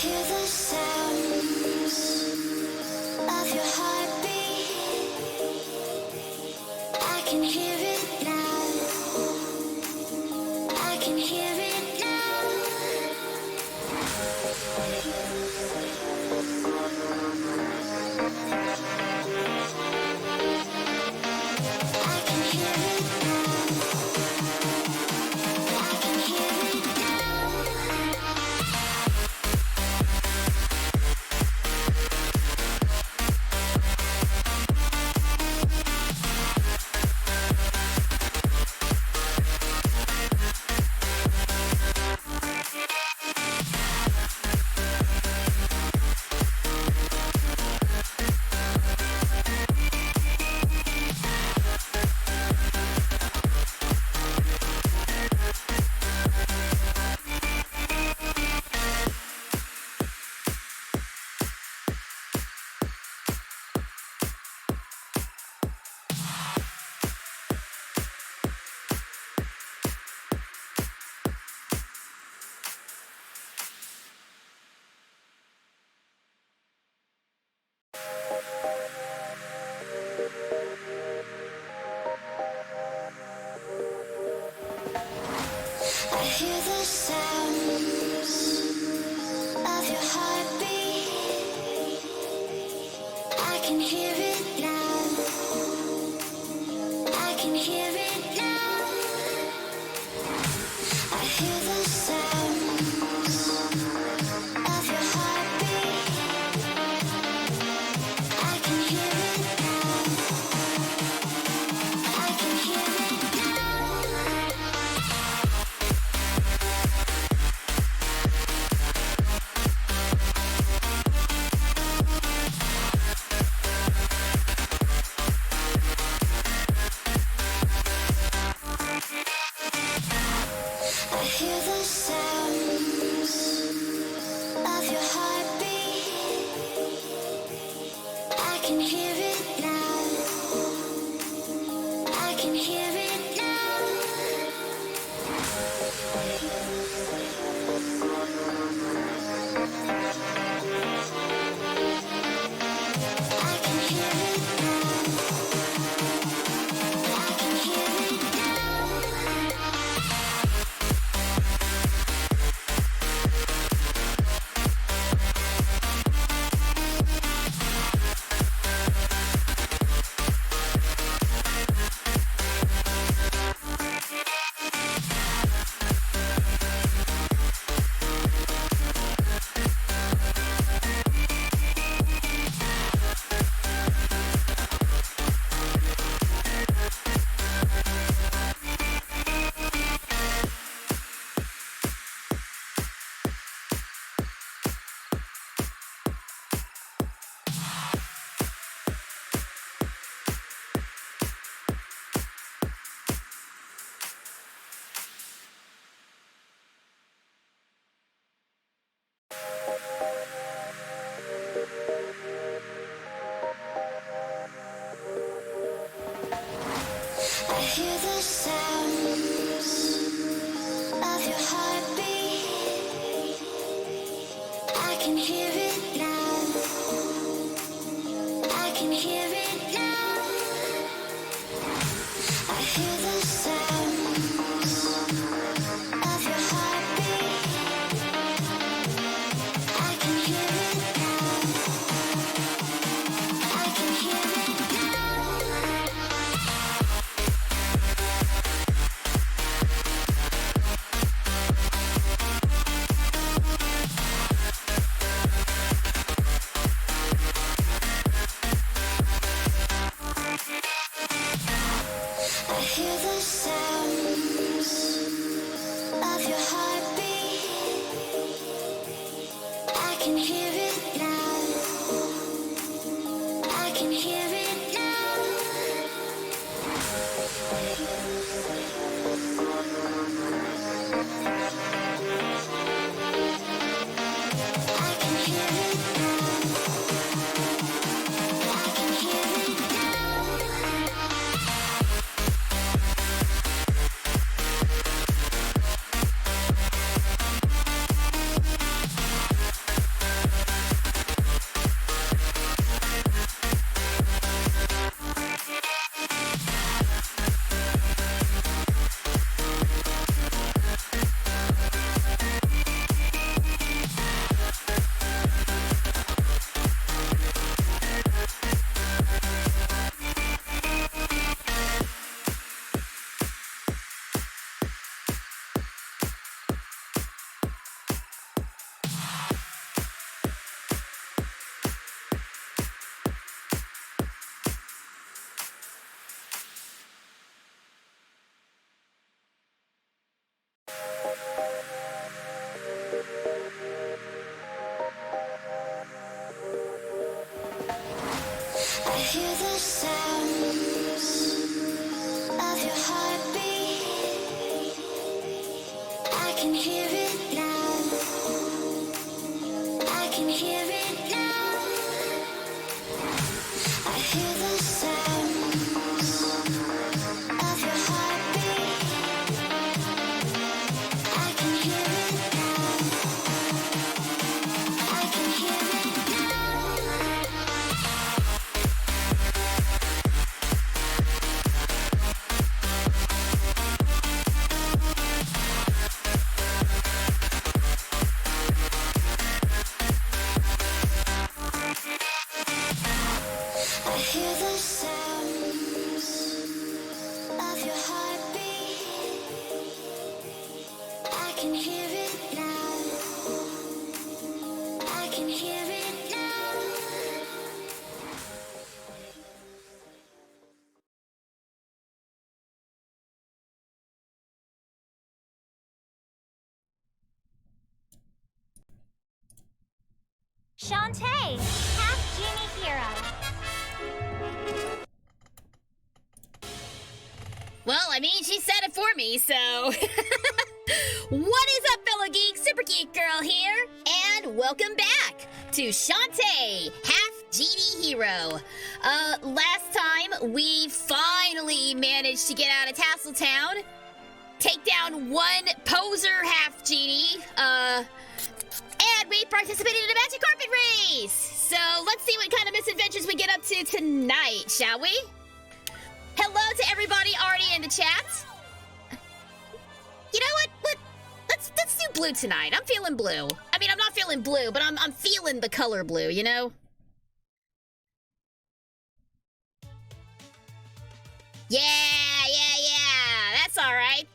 hear the sounds of your heartbeat. I can hear it now. I can hear it now. I can hear it now. I can hear it now. I hear the sounds of your heartbeat. I can hear it now. I can hear it now. I hear the sounds of your heartbeat. I can hear it now. I can hear it now. I hear the sounds of your heartbeat. I can hear it now. I can hear it now. I can hear it now. I can hear it now. I hear the sounds of your heartbeat. I can hear it now. I can hear it now. I hear the sounds of your heartbeat. I can hear it now. I can hear it now. I hear the sounds of your heartbeat. I can hear it now. I can hear it now. I can hear it now. I can hear it now. hear the sounds of your heartbeat. I can hear it now. I can hear it now. I hear the sounds of your heartbeat. I can hear it now. I can hear it now. I hear the sounds of your heartbeat. I can hear it now. I can hear it now. Shantae, half Genie hero. Well, I mean, she said it for me, so... What is up, fellow geeks? Super Geek Girl here, and welcome back to Shantae, half Genie hero. Last time, we finally managed to get out of Tasseltown, take down one poser half Genie, and we participated in a magic carpet race! So, let's see what kind of misadventures we get up to tonight, shall we? Hello to everybody already in the chat. You know what? Let's do blue tonight. I'm feeling blue. I mean, I'm not feeling blue, but I'm feeling the color blue, you know? Yeah. That's all right.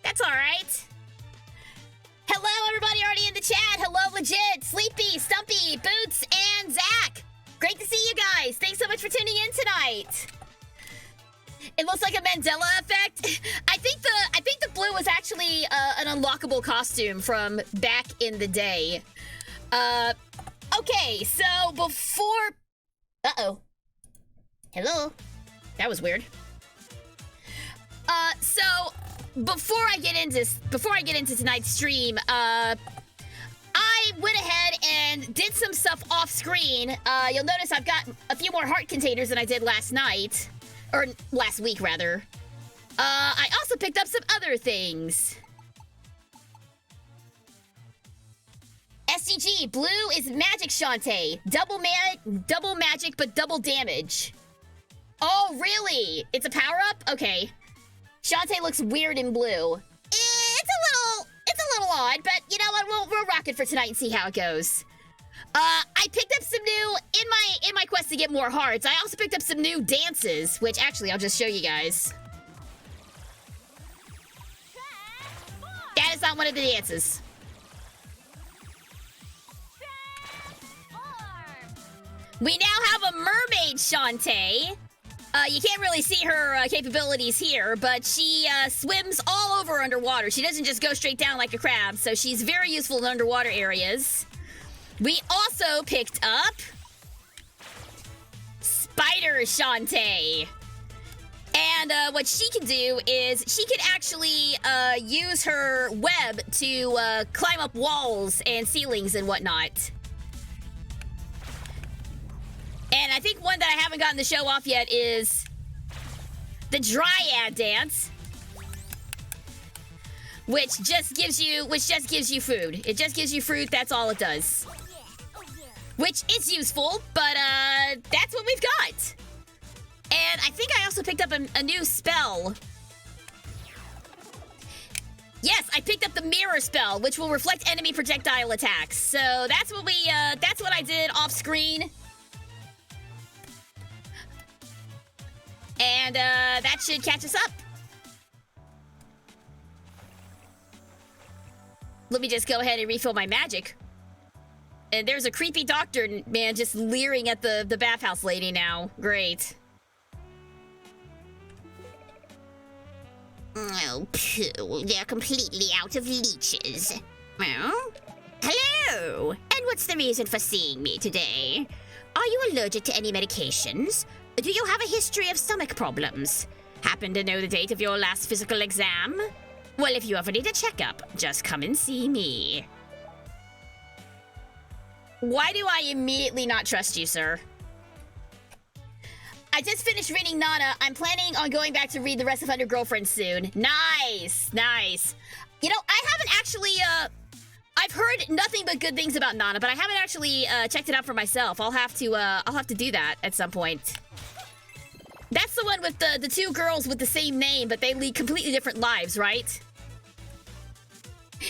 Hello, everybody already in the chat. Hello, Legit, Sleepy, Stumpy, Boots, and Zach. Great to see you guys. Thanks so much for tuning in tonight. It looks like a Mandela effect. I think the blue was actually an unlockable costume from back in the day. Okay, so before... Uh-oh. Hello? That was weird. So before I get into tonight's stream, I went ahead and did some stuff off screen. You'll notice I've got a few more heart containers than I did last night. Or last week, rather. I also picked up some other things. SGG, blue is magic Shantae. Double magic, but double damage. Oh, really? It's a power-up? Okay. Shantae looks weird in blue. It's a little odd, but you know what? We'll rock it for tonight and see how it goes. I picked up some new, in my quest to get more hearts, I also picked up some new dances, which actually I'll just show you guys. That is not one of the dances. We now have a mermaid Shantae. You can't really see her capabilities here, but she swims all over underwater. She doesn't just go straight down like a crab, so she's very useful in underwater areas. We also picked up Spider Shantae. And what she can do is she can actually use her web to climb up walls and ceilings and whatnot. And I think one that I haven't gotten to show off yet is the Dryad dance, which just gives you food. It just gives you fruit. That's all it does. Which is useful, but that's what we've got. And I think I also picked up a new spell. Yes, I picked up the mirror spell, which will reflect enemy projectile attacks. So that's what that's what I did off screen. And that should catch us up. Let me just go ahead and refill my magic. And there's a creepy doctor man just leering at the bathhouse lady now. Great. Oh, pooh. They're completely out of leeches. Oh? Hello! And what's the reason for seeing me today? Are you allergic to any medications? do you have a history of stomach problems? Happen to know the date of your last physical exam? Well, if you ever need a checkup, just come and see me. Why do I immediately not trust you, sir? I just finished reading Nana. I'm planning on going back to read the rest of Under Girlfriend soon. Nice, nice. You know, I haven't actually, I've heard nothing but good things about Nana, but I haven't actually checked it out for myself. I'll have to do that at some point. That's the one with the two girls with the same name, but they lead completely different lives, right?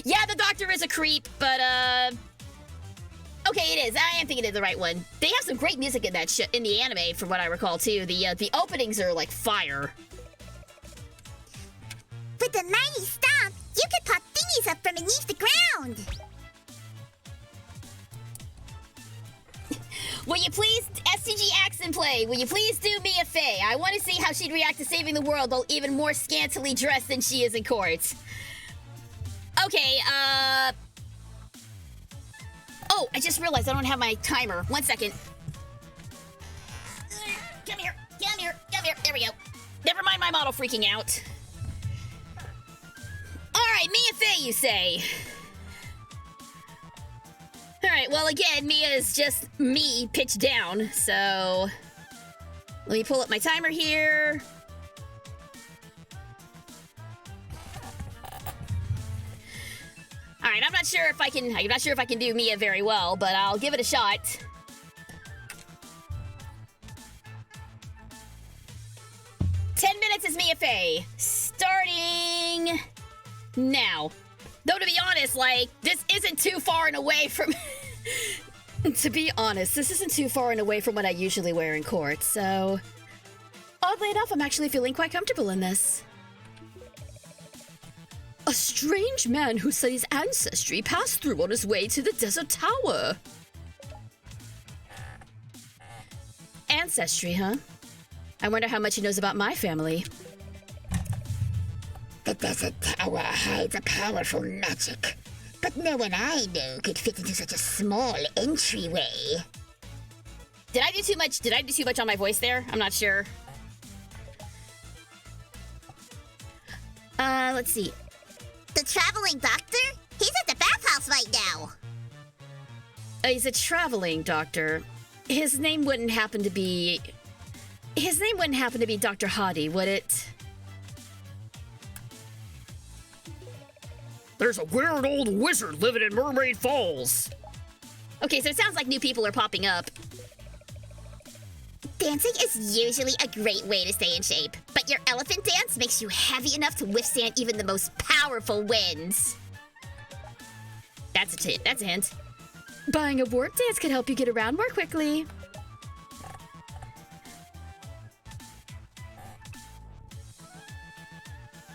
Yeah, the doctor is a creep, but okay, it is. I am thinking of the right one. They have some great music in that in the anime, from what I recall too. The openings are like fire. With the mighty stomp, you could pop thingies up from beneath the ground. Will you please, SGGAction play, will you please do me a favor? I want to see how she'd react to saving the world while even more scantily dressed than she is in court. Okay, oh, I just realized I don't have my timer. 1 second. Come here, come here, come here. There we go. Never mind my model freaking out. Alright, Mia Fey, you say? Alright, well again, Mia is just me pitched down, so... Let me pull up my timer here. Alright, I'm not sure if I can do Mia very well, but I'll give it a shot. Is Mia Fey. Starting now. Though to be honest, like, this isn't too far and away from... To be honest, this isn't too far and away from what I usually wear in court, so... Oddly enough, I'm actually feeling quite comfortable in this. A strange man who studies ancestry passed through on his way to the Desert Tower. Ancestry, huh? I wonder how much he knows about my family. The Desert Tower hides a powerful magic, but no one I know could fit into such a small entryway. Did I do too much on my voice there? I'm not sure. Let's see. The traveling doctor? He's at the bathhouse right now. He's a traveling doctor. His name wouldn't happen to be Dr. Hadi, would it? There's a weird old wizard living in Mermaid Falls. Okay, so it sounds like new people are popping up. Dancing is usually a great way to stay in shape, but your elephant dance makes you heavy enough to withstand even the most powerful winds. That's a hint. Buying a warp dance could help you get around more quickly.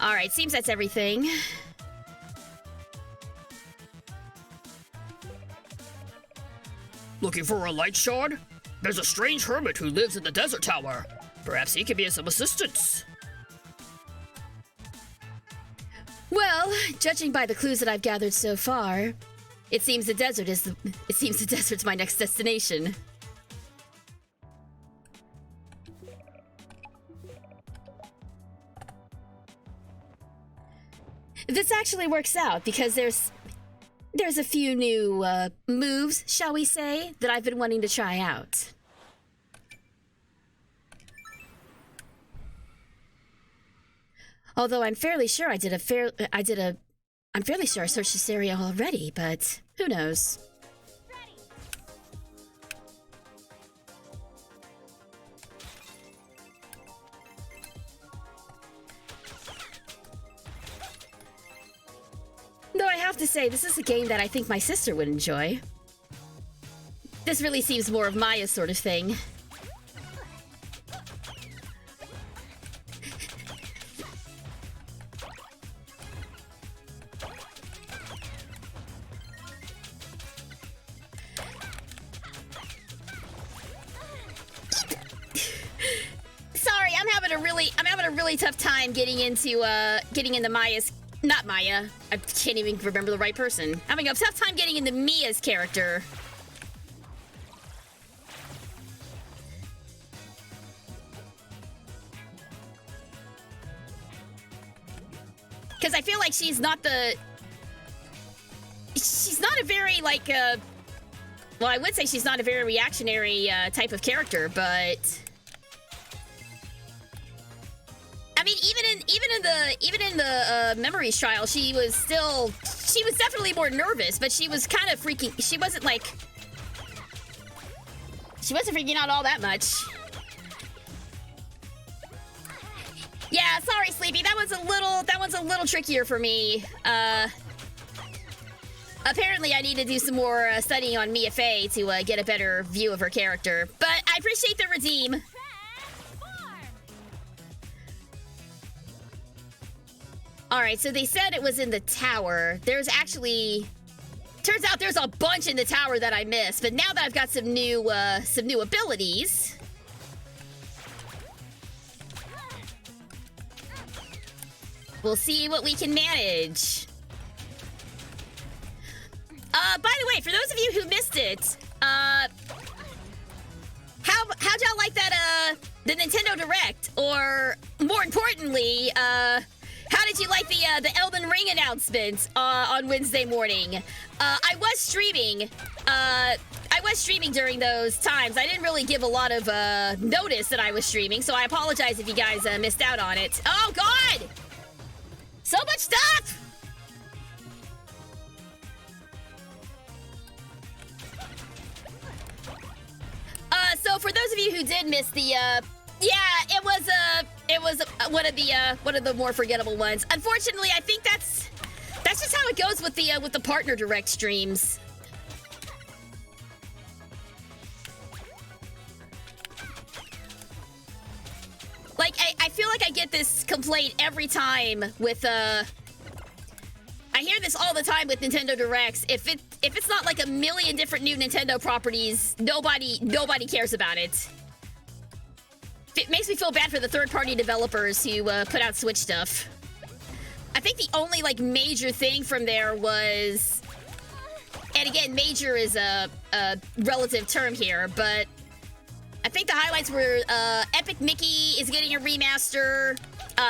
Alright, seems that's everything. Looking for a light shard? There's a strange hermit who lives in the Desert Tower. Perhaps he can be of some assistance. Well, judging by the clues that I've gathered so far, it seems the desert's my next destination. This actually works out because there's a few new moves, shall we say, that I've been wanting to try out. Although I'm fairly sure I searched this area already, but who knows? Though I have to say, this is a game that I think my sister would enjoy. This really seems more of Maya's sort of thing. Sorry, I'm having a really tough time getting into Maya's. Not Maya. I can't even remember the right person. Having a tough time getting into Mia's character. Because I feel like she's not the... She's not a very, like, well, I would say she's not a very reactionary type of character, but... I mean, even in the memories trial, she was definitely more nervous, but she was kind of freaking. She wasn't freaking out all that much. Yeah, sorry, Sleepy. That one's a little trickier for me. Apparently, I need to do some more studying on Mia Fey to get a better view of her character. But I appreciate the redeem. Alright, so they said it was in the tower. There's actually... Turns out there's a bunch in the tower that I missed, but now that I've got some new abilities... We'll see what we can manage. By the way, for those of you who missed it, how'd y'all like that, the Nintendo Direct? Or, more importantly, how did you like the Elden Ring announcement on Wednesday morning? I was streaming during those times. I didn't really give a lot of notice that I was streaming, so I apologize if you guys missed out on it. Oh God! So much stuff! So for those of you who did miss the yeah, it was one of the more forgettable ones. Unfortunately, I think that's just how it goes with the partner direct streams. Like I feel like I get this complaint every time with I hear this all the time with Nintendo Directs. If it's not like a million different new Nintendo properties, nobody cares about it. It makes me feel bad for the third-party developers who put out Switch stuff. I think the only like major thing from there was, and again, major is a relative term here, but I think the highlights were Epic Mickey is getting a remaster.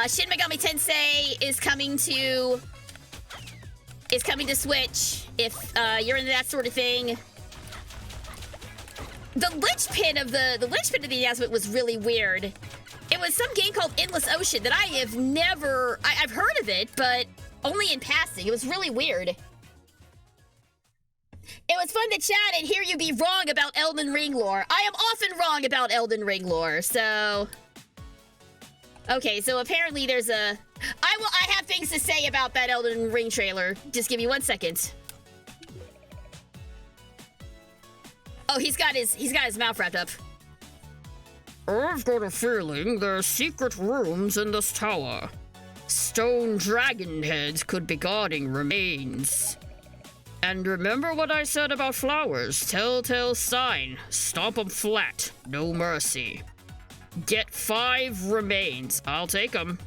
Shin Megami Tensei is coming to Switch if you're into that sort of thing. The linchpin of the announcement was really weird. It was some game called Endless Ocean that I have never... I've heard of it, but only in passing. It was really weird. It was fun to chat and hear you be wrong about Elden Ring lore. I am often wrong about Elden Ring lore, so... Okay, so apparently there's a... I have things to say about that Elden Ring trailer. Just give me 1 second. Oh, he's got his mouth wrapped up. I've got a feeling there's secret rooms in this tower. Stone dragon heads could be guarding remains. And remember what I said about flowers? Telltale sign. Stomp 'em flat. No mercy. Get 5 remains. I'll take them.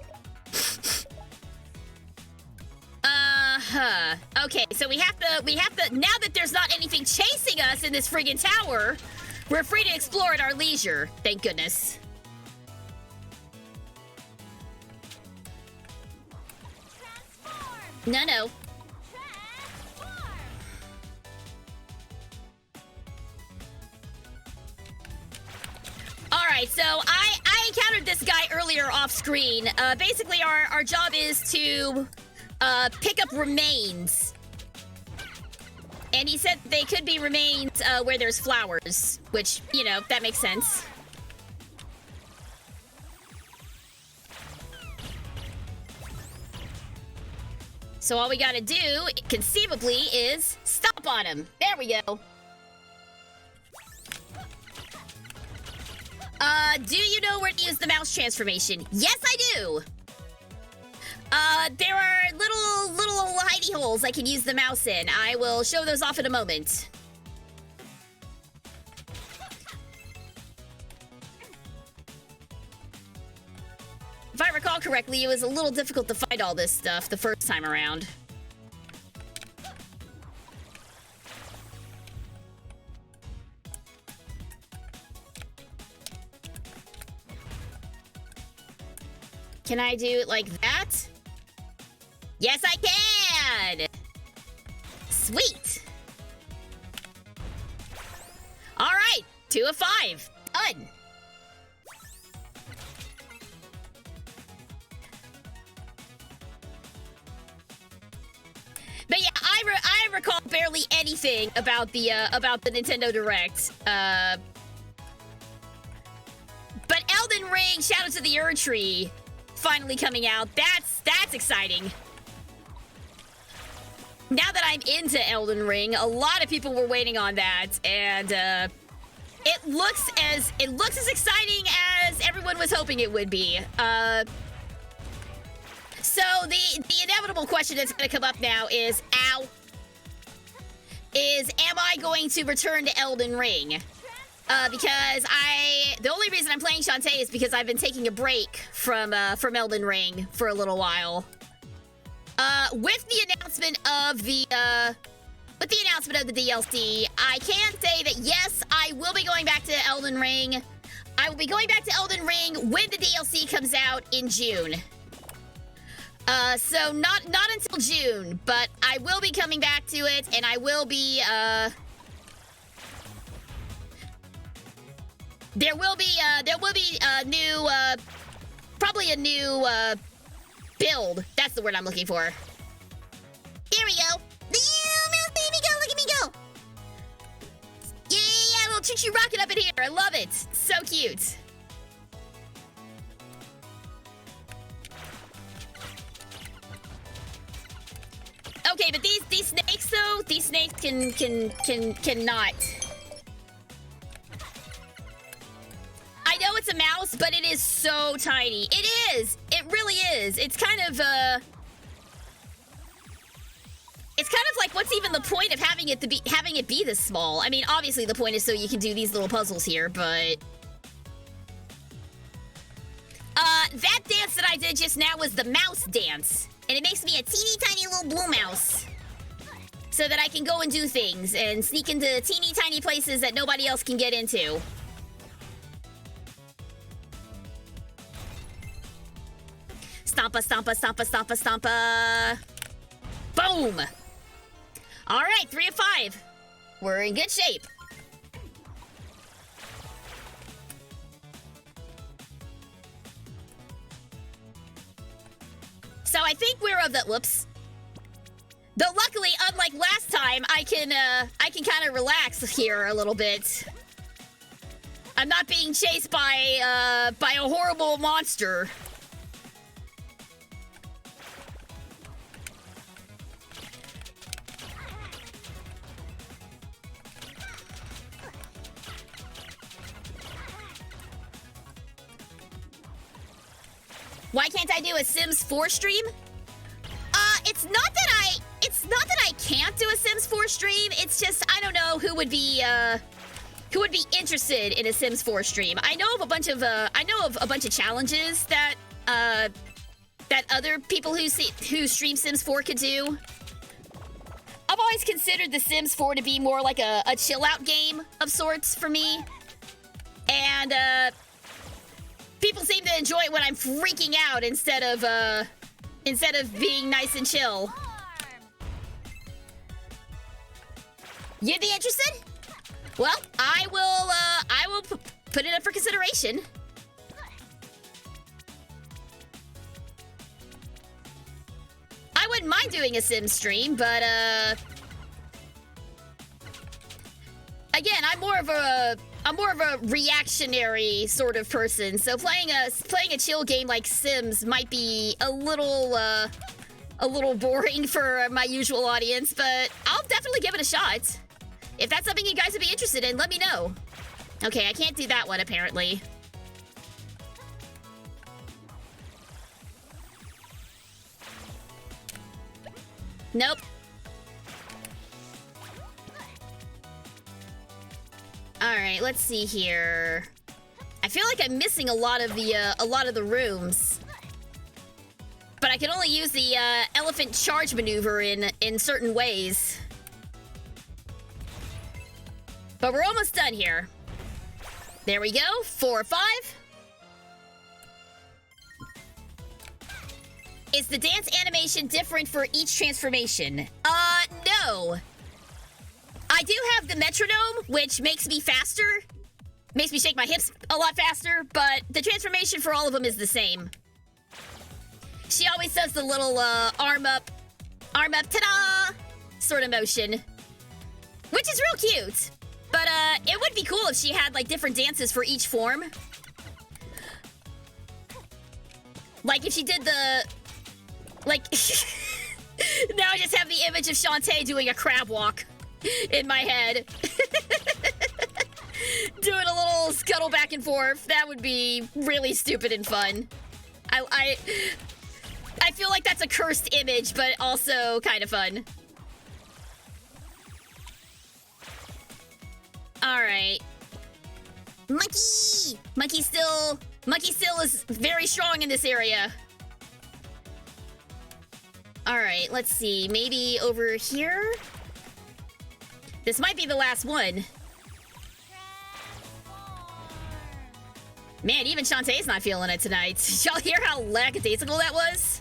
Okay, so we have to, now that there's not anything chasing us in this friggin' tower, we're free to explore at our leisure. Thank goodness. No. Alright, so I encountered this guy earlier off screen. Basically, our job is to pick up remains. And he said they could be remains where there's flowers, which, you know, that makes sense. So all we gotta do, conceivably, is stomp on him. There we go. Do you know where to use the mouse transformation? Yes, I do! There are little hidey holes I can use the mouse in. I will show those off in a moment. If I recall correctly, it was a little difficult to find all this stuff the first time around. Can I do it like that? Yes, I can! Sweet! Alright, 2 of 5. Done! But yeah, I recall barely anything about the Nintendo Direct. But Elden Ring, Shadows of the Erdtree, finally coming out. That's exciting. Now that I'm into Elden Ring, a lot of people were waiting on that, and it looks as exciting as everyone was hoping it would be. So the inevitable question that's going to come up now is, am I going to return to Elden Ring? Because the only reason I'm playing Shantae is because I've been taking a break from Elden Ring for a little while. With the announcement of the DLC, I can say that yes, I will be going back to Elden Ring. I will be going back to Elden Ring when the DLC comes out in June. So not until June, but I will be coming back to it, and I will be, there will be a new, probably a new, build. That's the word I'm looking for. Here we go. Mouse baby, go, look at me go. Yeah, little choo-choo rocket up in here. I love it. So cute. Okay, but these snakes though, these snakes cannot. I know it's a mouse, but it is so tiny. It is. It really is. It's kind of like, what's even the point of having it be this small? I mean, obviously the point is so you can do these little puzzles here, but that dance that I did just now was the mouse dance. And it makes me a teeny tiny little blue mouse. So that I can go and do things and sneak into teeny tiny places that nobody else can get into. Stompa, stompa, stompa, stompa, stompa. Boom! Alright, 3 of 5. We're in good shape. So I think we're of the whoops. Though luckily, unlike last time, I can kind of relax here a little bit. I'm not being chased by a horrible monster. Why can't I do a Sims 4 stream? It's not that I can't do a Sims 4 stream. It's just I don't know who would be interested in a Sims 4 stream. I know of a bunch of challenges that other people who stream Sims 4 could do. I've always considered The Sims 4 to be more like a chill out game of sorts for me. And people seem to enjoy it when I'm freaking out instead of being nice and chill. You'd be interested? Well, I will put it up for consideration. I wouldn't mind doing a Sim stream, but again, I'm more of a reactionary sort of person. So playing a chill game like Sims might be a little boring for my usual audience, but I'll definitely give it a shot. If that's something you guys would be interested in, let me know. Okay, I can't do that one apparently. Nope. All right, let's see here. I feel like I'm missing a lot of the rooms, but I can only use the elephant charge maneuver in certain ways. But we're almost done here. There we go. 4 or 5. Is the dance animation different for each transformation? No. I do have the metronome, which makes me faster. Makes me shake my hips a lot faster, but the transformation for all of them is the same. She always does the little arm up, ta-da sort of motion, which is real cute. But it would be cool if she had like different dances for each form. Like if she did the, like, now I just have the image of Shantae doing a crab walk in my head. Doing a little scuttle back and forth. That would be really stupid and fun. I feel like that's a cursed image, but also kind of fun. Alright. Monkey! Monkey still is very strong in this area. Alright, let's see. Maybe over here? This might be the last one. Man, even Shantae's not feeling it tonight. Did y'all hear how lackadaisical that was?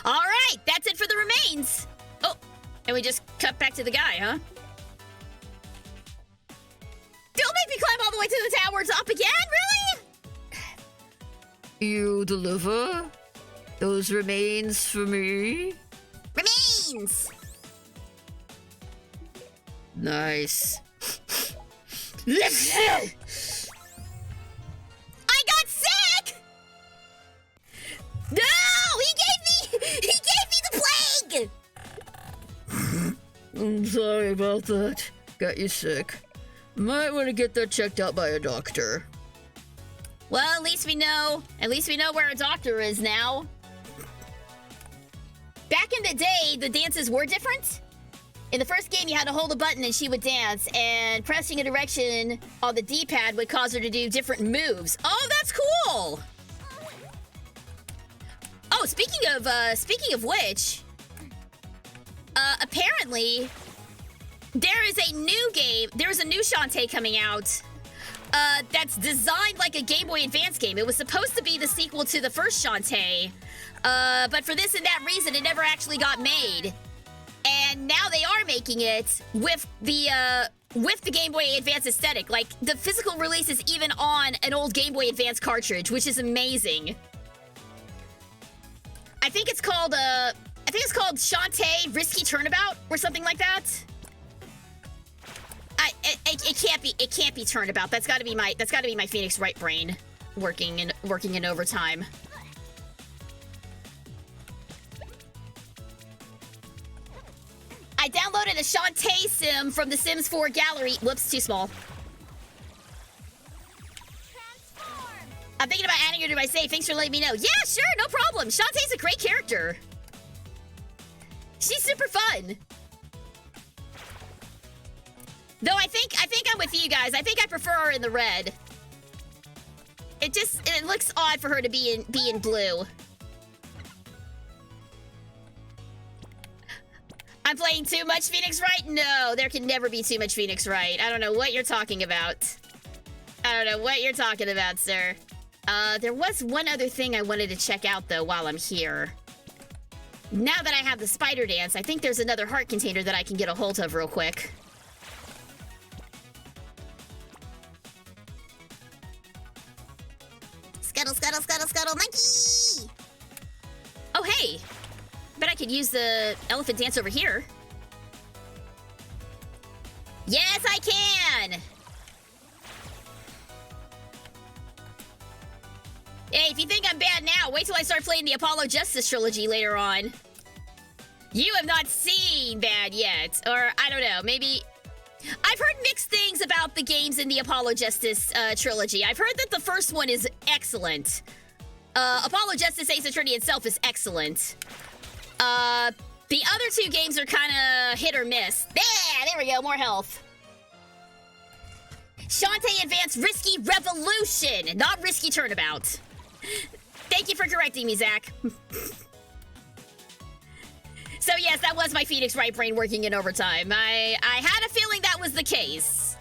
Alright, that's it for the remains. Oh, and we just cut back to the guy, huh? Don't make me climb all the way to the towers up again, really? You deliver those remains for me? Remains! Nice. Let's go! I got sick! No! He gave me the plague! I'm sorry about that. Got you sick. Might want to get that checked out by a doctor. Well, at least we know where a doctor is now. Back in the day, the dances were different. In the first game, you had to hold a button and she would dance, and pressing a direction on the D-pad would cause her to do different moves. Oh, that's cool! Oh, speaking of which, apparently, there's a new Shantae coming out, that's designed like a Game Boy Advance game. It was supposed to be the sequel to the first Shantae, but for this and that reason, it never actually got made. And now they are making it with the Game Boy Advance aesthetic. Like, the physical release is even on an old Game Boy Advance cartridge, which is amazing. I think it's called Shantae Risky Turnabout or something like that. It can't be Turnabout. That's got to be my Phoenix right brain working in overtime. I downloaded a Shantae sim from the Sims 4 gallery. Whoops, too small. I'm thinking about adding her to my save. Thanks for letting me know. Yeah, sure, no problem. Shantae's a great character. She's super fun. Though I think I'm with you guys. I think I prefer her in the red. It looks odd for her to be in blue. I'm playing too much Phoenix Wright? No, there can never be too much Phoenix Wright. I don't know what you're talking about. I don't know what you're talking about, sir. There was one other thing I wanted to check out, though, while I'm here. Now that I have the spider dance, I think there's another heart container that I can get a hold of real quick. Scuttle, scuttle, scuttle, scuttle, monkey! Oh, hey! Bet I could use the elephant dance over here. Yes, I can! Hey, if you think I'm bad now, wait till I start playing the Apollo Justice trilogy later on. You have not seen bad yet. Or, I don't know, maybe... I've heard mixed things about the games in the Apollo Justice trilogy. I've heard that the first one is excellent. Apollo Justice Ace Attorney itself is excellent. The other two games are kind of hit or miss. There we go, more health. Shantae Advance Risky Revolution, not Risky Turnabout. Thank you for correcting me, Zach. So yes, that was my Phoenix right brain working in overtime. I had a feeling that was the case.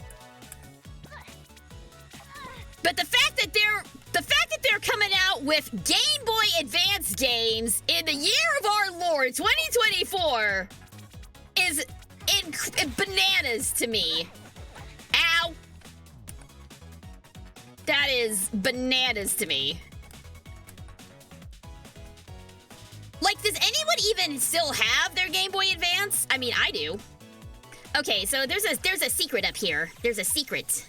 But the fact that The fact that they're coming out with Game Boy Advance games in the year of our Lord, 2024, is bananas to me. Ow. That is bananas to me. Like, does anyone even still have their Game Boy Advance? I mean, I do. Okay, so there's a secret up here. There's a secret.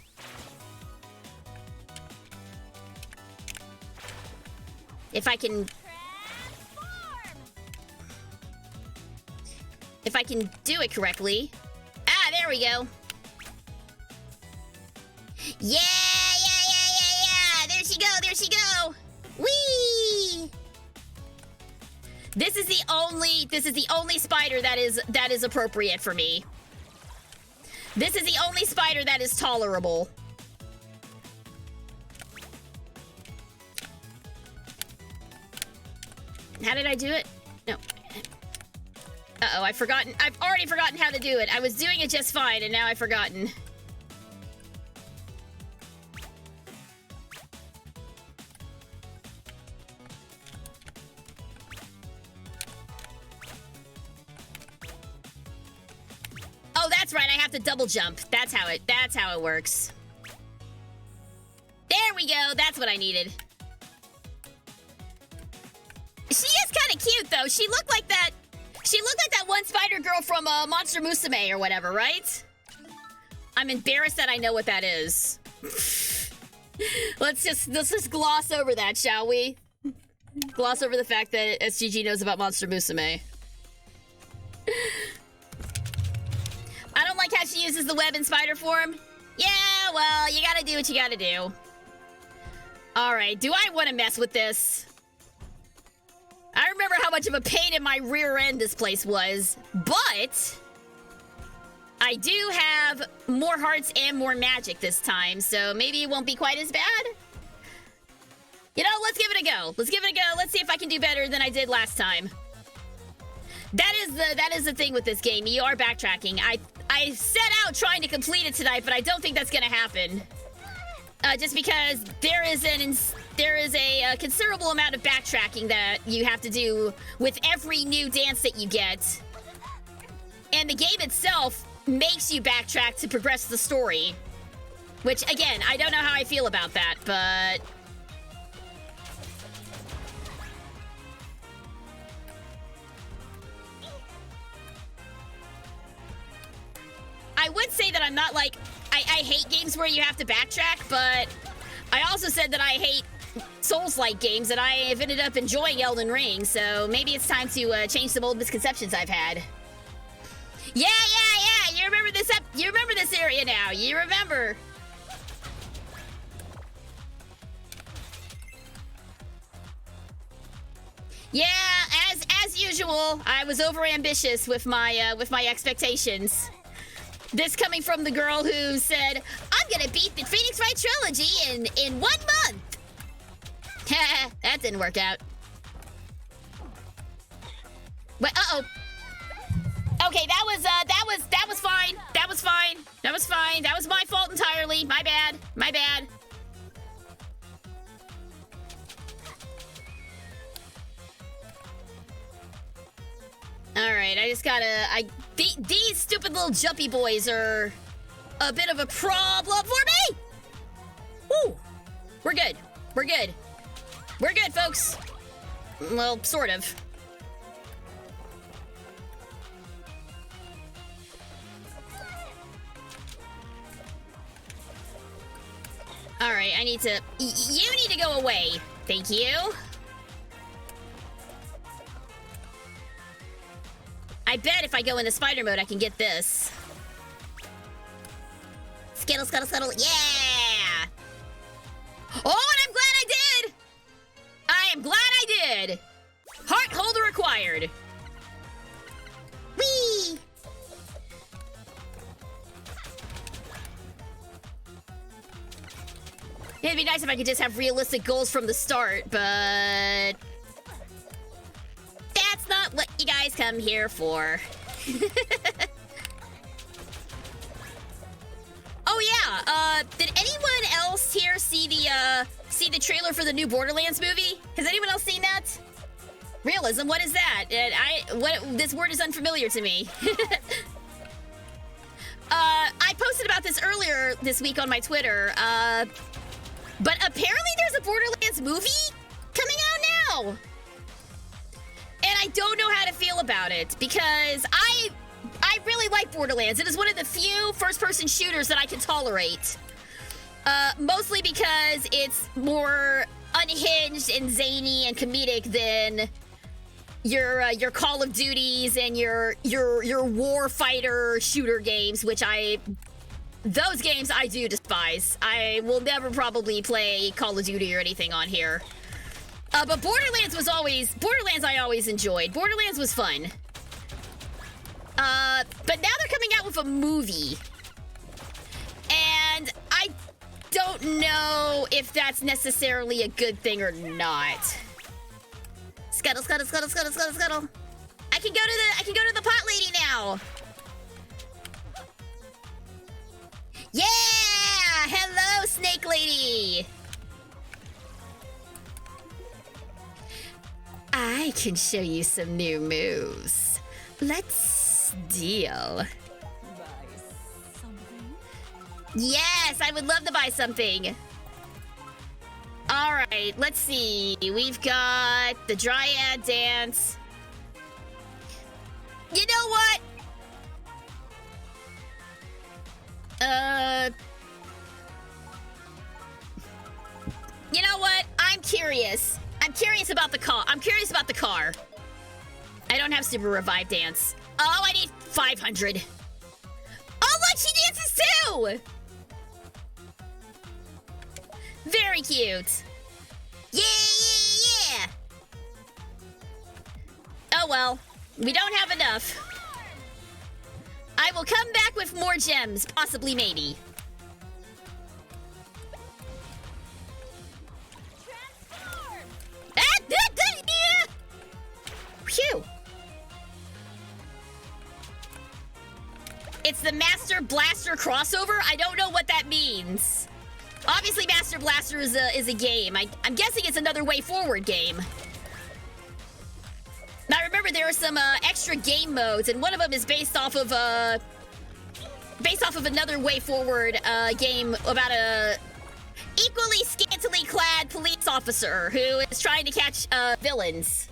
If I can do it correctly. Ah, there we go. Yeah. There she go. Whee! This is the only spider that is appropriate for me. This is the only spider that is tolerable. How did I do it? No. Uh-oh, I've already forgotten how to do it. I was doing it just fine, and now I've forgotten. Oh, that's right, I have to double jump. That's how it works. There we go, that's what I needed. She is kind of cute, though. She looked like that one spider girl from Monster Musume or whatever, right? I'm embarrassed that I know what that is. Let's just gloss over that, shall we? Gloss over the fact that SGG knows about Monster Musume. I don't like how she uses the web in spider form. Yeah, well, you gotta do what you gotta do. Alright, do I want to mess with this? I remember how much of a pain in my rear end this place was, but I do have more hearts and more magic this time, so maybe it won't be quite as bad. You know, let's give it a go. Let's see if I can do better than I did last time. That is the thing with this game. You are backtracking. I set out trying to complete it tonight, but I don't think that's gonna happen. Just because there is a considerable amount of backtracking that you have to do with every new dance that you get. And the game itself makes you backtrack to progress the story. Which, again, I don't know how I feel about that, but... I would say that I'm not like... I hate games where you have to backtrack, but I also said that I hate Souls-like games, and I have ended up enjoying Elden Ring, so maybe it's time to change some old misconceptions I've had. Yeah, you remember this you remember this area now. You remember. Yeah, as usual, I was overambitious with my expectations. This coming from the girl who said, I'm gonna beat the Phoenix Wright trilogy in 1 month. That didn't work out. But uh-oh. Okay, that was fine. That was fine. That was my fault entirely. My bad. Alright, I just gotta... These stupid little jumpy boys are a bit of a problem for me! Woo! We're good, folks. Well, sort of. Alright, I need to... You need to go away. Thank you. I bet if I go into spider mode, I can get this. Skittle, scuttle, scuttle, yeah! Oh, and I'm glad I did! I am glad I did! Heart holder acquired. Whee! It'd be nice if I could just have realistic goals from the start, but... that's not what you guys come here for. Oh yeah, did anyone else here see see the trailer for the new Borderlands movie? Has anyone else seen that? Realism, what is that? This word is unfamiliar to me. I posted about this earlier this week on my Twitter, but apparently there's a Borderlands movie coming out now. And I don't know how to feel about it, because I really like Borderlands. It is one of the few first-person shooters that I can tolerate. Mostly because it's more unhinged and zany and comedic than your Call of Duties and your war fighter shooter games, which those games I do despise. I will never probably play Call of Duty or anything on here. But Borderlands I always enjoyed. Borderlands was fun. But now they're coming out with a movie. And I don't know if that's necessarily a good thing or not. Scuttle, scuttle, scuttle, scuttle, scuttle, scuttle. I can go to the pot lady now. Yeah! Hello, snake lady. I can show you some new moves. Let's deal. Yes, I would love to buy something. All right, let's see. We've got the Dryad Dance. You know what? You know what? I'm curious. I'm curious about the car. I don't have Super Revive Dance. Oh, I need 500. Oh, look, she dances too! Very cute. Yeah, yeah, yeah. Oh, well. We don't have enough. I will come back with more gems. Possibly, maybe. Yeah. Phew. It's the Master Blaster crossover? I don't know what that means. Obviously, Master Blaster is a game. I'm guessing it's another Way Forward game. Now, remember, there are some extra game modes, and one of them is based off of another Way Forward game about a equally scantily clad police officer who is trying to catch villains.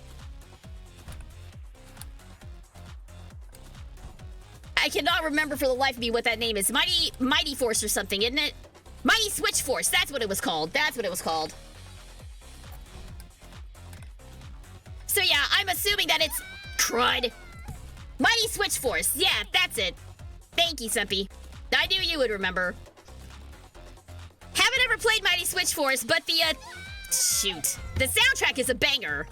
I cannot remember for the life of me what that name is. Mighty Force or something, isn't it? Mighty Switch Force, that's what it was called. So yeah, I'm assuming that it's crud. Mighty Switch Force, yeah, that's it. Thank you, Sumpy. I knew you would remember. Haven't ever played Mighty Switch Force, but the soundtrack is a banger.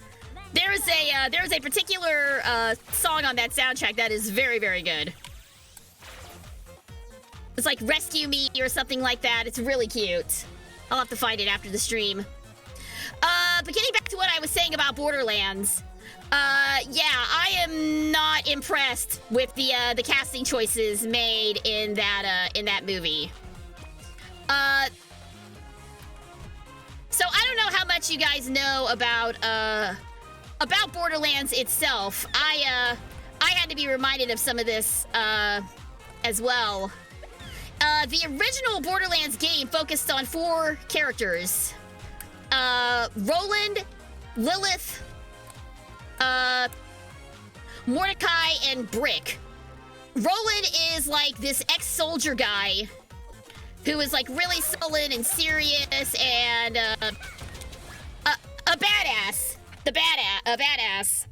There is a particular song on that soundtrack that is very, very good. It's like Rescue Me or something like that. It's really cute. I'll have to find it after the stream. But getting back to what I was saying about Borderlands, yeah, I am not impressed with the casting choices made in that movie. So I don't know how much you guys know about Borderlands itself. I had to be reminded of some of this as well. The original Borderlands game focused on 4 characters. Roland, Lilith, Mordecai, and Brick. Roland is like this ex-soldier guy who is like really sullen and serious and a badass. A badass.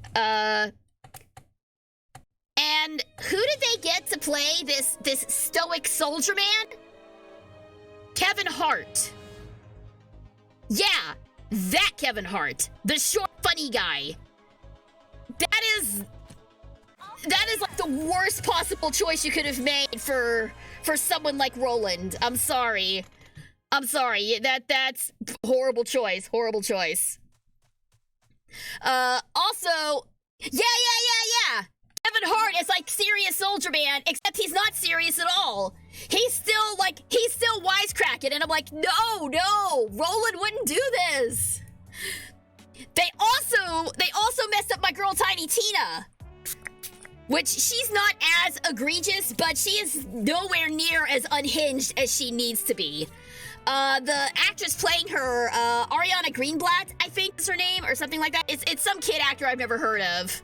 And who did they get to play this stoic soldier man? Kevin Hart. Yeah, that Kevin Hart. The short, funny guy. That is like the worst possible choice you could have made for someone like Roland. I'm sorry. That's horrible choice. Also, yeah. Kevin Hart is like serious soldier man, except he's not serious at all. He's still wisecracking. second, and I'm like, no, Roland wouldn't do this. They also messed up my girl Tiny Tina, which she's not as egregious, but she is nowhere near as unhinged as she needs to be. The actress playing her, Ariana Greenblatt, I think is her name, or something like that. It's some kid actor I've never heard of.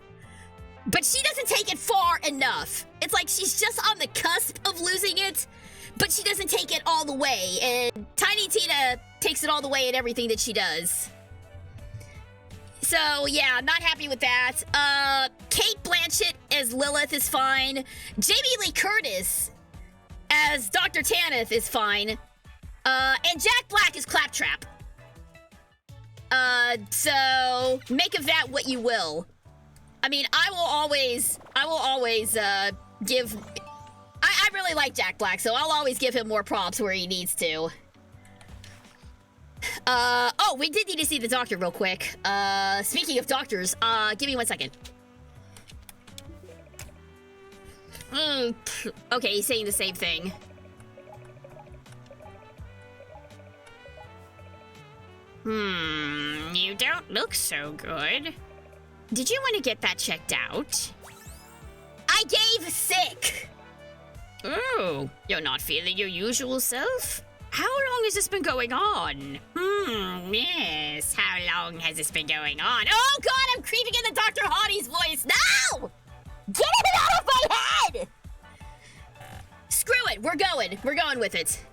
But she doesn't take it far enough. It's like she's just on the cusp of losing it, but she doesn't take it all the way. And Tiny Tina takes it all the way in everything that she does. So, yeah, not happy with that. Kate Blanchett as Lilith is fine. Jamie Lee Curtis as Dr. Tanith is fine. And Jack Black is Claptrap. So make of that what you will. I mean, I will always give... I really like Jack Black, so I'll always give him more props where he needs to. Oh, we did need to see the doctor real quick. Speaking of doctors, give me 1 second. Okay, he's saying the same thing. You don't look so good. Did you want to get that checked out? I gave sick! Oh, you're not feeling your usual self? How long has this been going on? Yes, how long has this been going on? Oh god, I'm creeping in the Dr. Hottie's voice! No! Get it out of my head! Screw it, we're going with it.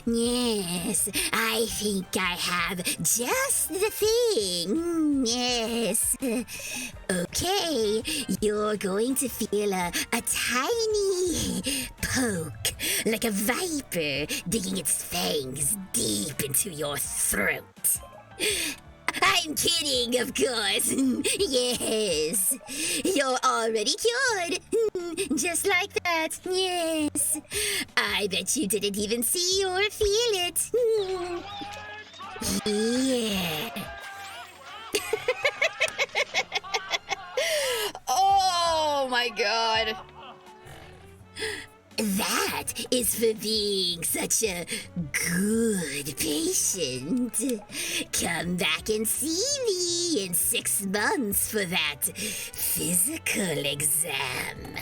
Yes, I think I have just the thing. Yes. Okay, you're going to feel a tiny poke, like a viper digging its fangs deep into your throat. I'm kidding, of course. Yes. You're already cured. Just like that. Yes. I bet you didn't even see or feel it. Yeah. Oh my god. That is for being such a good patient. Come back and see me in 6 months for that physical exam.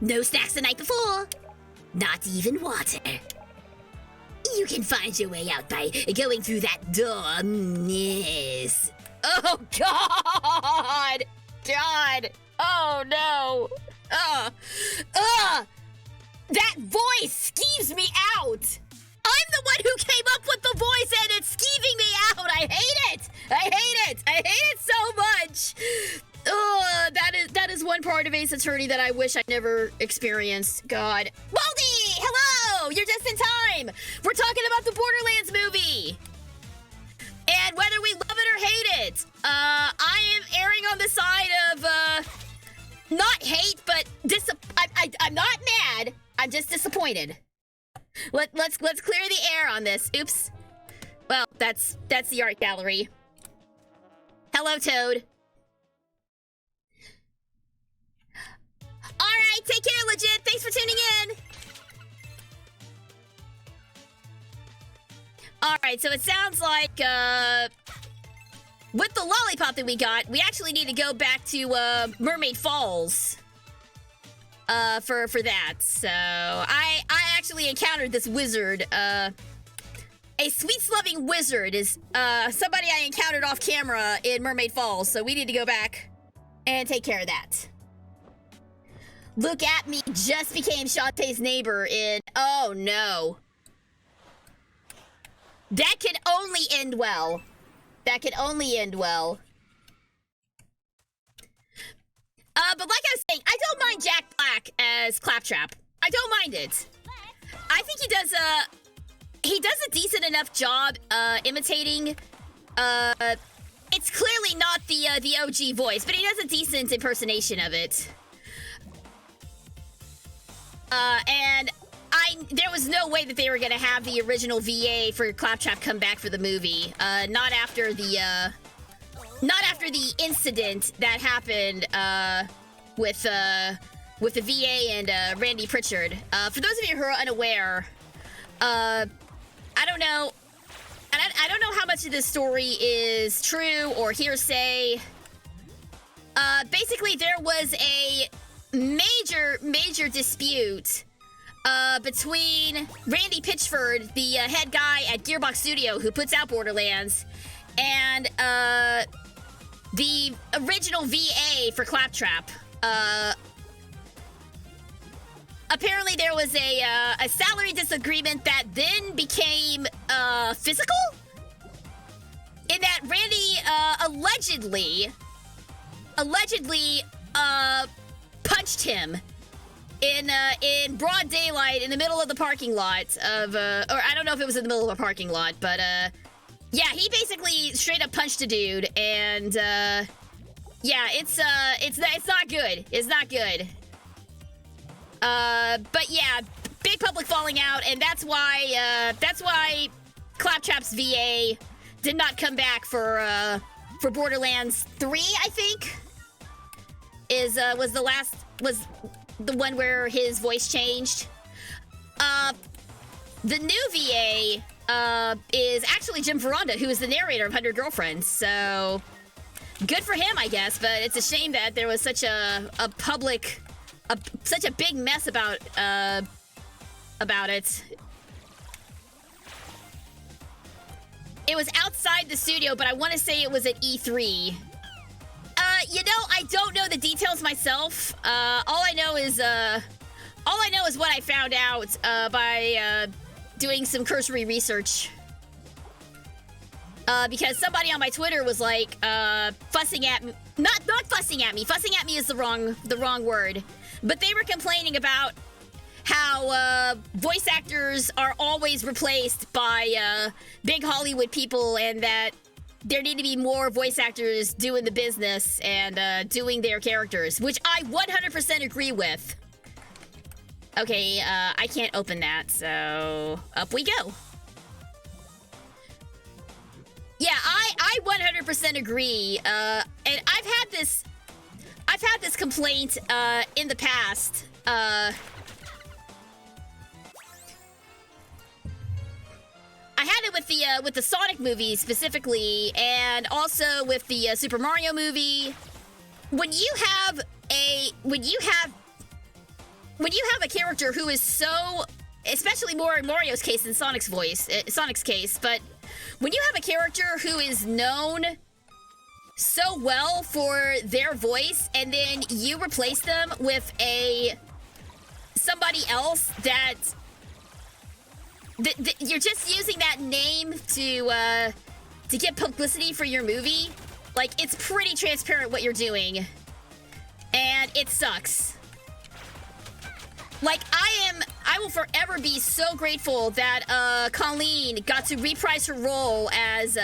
No snacks the night before. Not even water. You can find your way out by going through that door. Yes. Oh god! God! Oh no! That voice skeeves me out! I'm the one who came up with the voice and it's skeeving me out! I hate it! I hate it! I hate it so much! That is one part of Ace Attorney that I wish I never experienced. God. Baldy! Hello! You're just in time! We're talking about the Borderlands movie! And whether we love it or hate it, I am erring on the side of, not hate, but I'm not mad. I'm just disappointed. Let's clear the air on this. Oops. Well, that's the art gallery. Hello, Toad. All right, take care, legit. Thanks for tuning in. All right, so it sounds like with the lollipop that we got, we actually need to go back to Mermaid Falls. For that. So I actually encountered this wizard. A sweet-loving wizard is somebody I encountered off camera in Mermaid Falls. So we need to go back and take care of that. Look at me, just became Shantae's neighbor in... Oh no. That could only end well. That could only end well. But like I was saying, I don't mind Jack Black as Claptrap. I don't mind it. I think he does a decent enough job imitating. It's clearly not the OG voice, but he does a decent impersonation of it. And there was no way that they were gonna have the original VA for Claptrap come back for the movie. Not after the incident that happened with the VA and Randy Pritchard. For those of you who are unaware, I don't know. And I don't know how much of this story is true or hearsay. Basically, there was a major dispute between Randy Pitchford, the head guy at Gearbox Studio who puts out Borderlands, and the original VA for Claptrap. Apparently there was a salary disagreement that then became physical, in that Randy allegedly punched him in broad daylight in the middle of the parking lot of or I don't know if it was in the middle of a parking lot, but yeah, he basically straight up punched a dude, and yeah, it's not good. It's not good. But yeah, big public falling out, and that's why Claptrap's VA did not come back for Borderlands 3, I think. Was the one where his voice changed. The new VA is actually Jim Ferranda, who is the narrator of 100 Girlfriends, so good for him, I guess, but it's a shame that there was such such a big mess about it. It was outside the studio, but I want to say it was at E3. You know, I don't know the details myself. All I know is what I found out by doing some cursory research. Because somebody on my Twitter was like fussing at me. Not fussing at me. Fussing at me is the wrong word. But they were complaining about how voice actors are always replaced by big Hollywood people, and that there need to be more voice actors doing the business and doing their characters, which I 100% agree with. Okay, I can't open that, so up we go. Yeah, I 100% agree. And I've had this complaint in the past. I had it with the Sonic movie specifically, and also with the Super Mario movie. When you have a character who is so, especially more in Mario's case than Sonic's case, but when you have a character who is known so well for their voice, and then you replace them with somebody else that you're just using that name to get publicity for your movie, like, it's pretty transparent what you're doing, and it sucks. Like, I will forever be so grateful that Colleen got to reprise her role as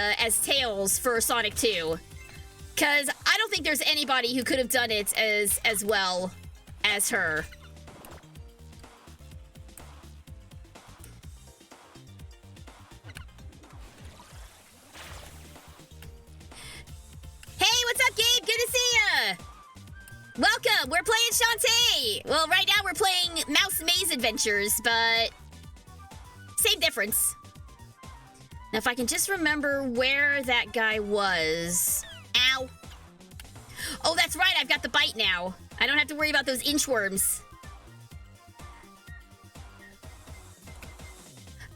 Tails for Sonic 2. Cause I don't think there's anybody who could have done it as well as her. Hey, what's up, Gabe? Good to see ya! Welcome! We're playing Shantae! Well, right now we're playing Mouse Maze Adventures, but same difference. Now, if I can just remember where that guy was. Ow. Oh, that's right, I've got the bite now. I don't have to worry about those inchworms.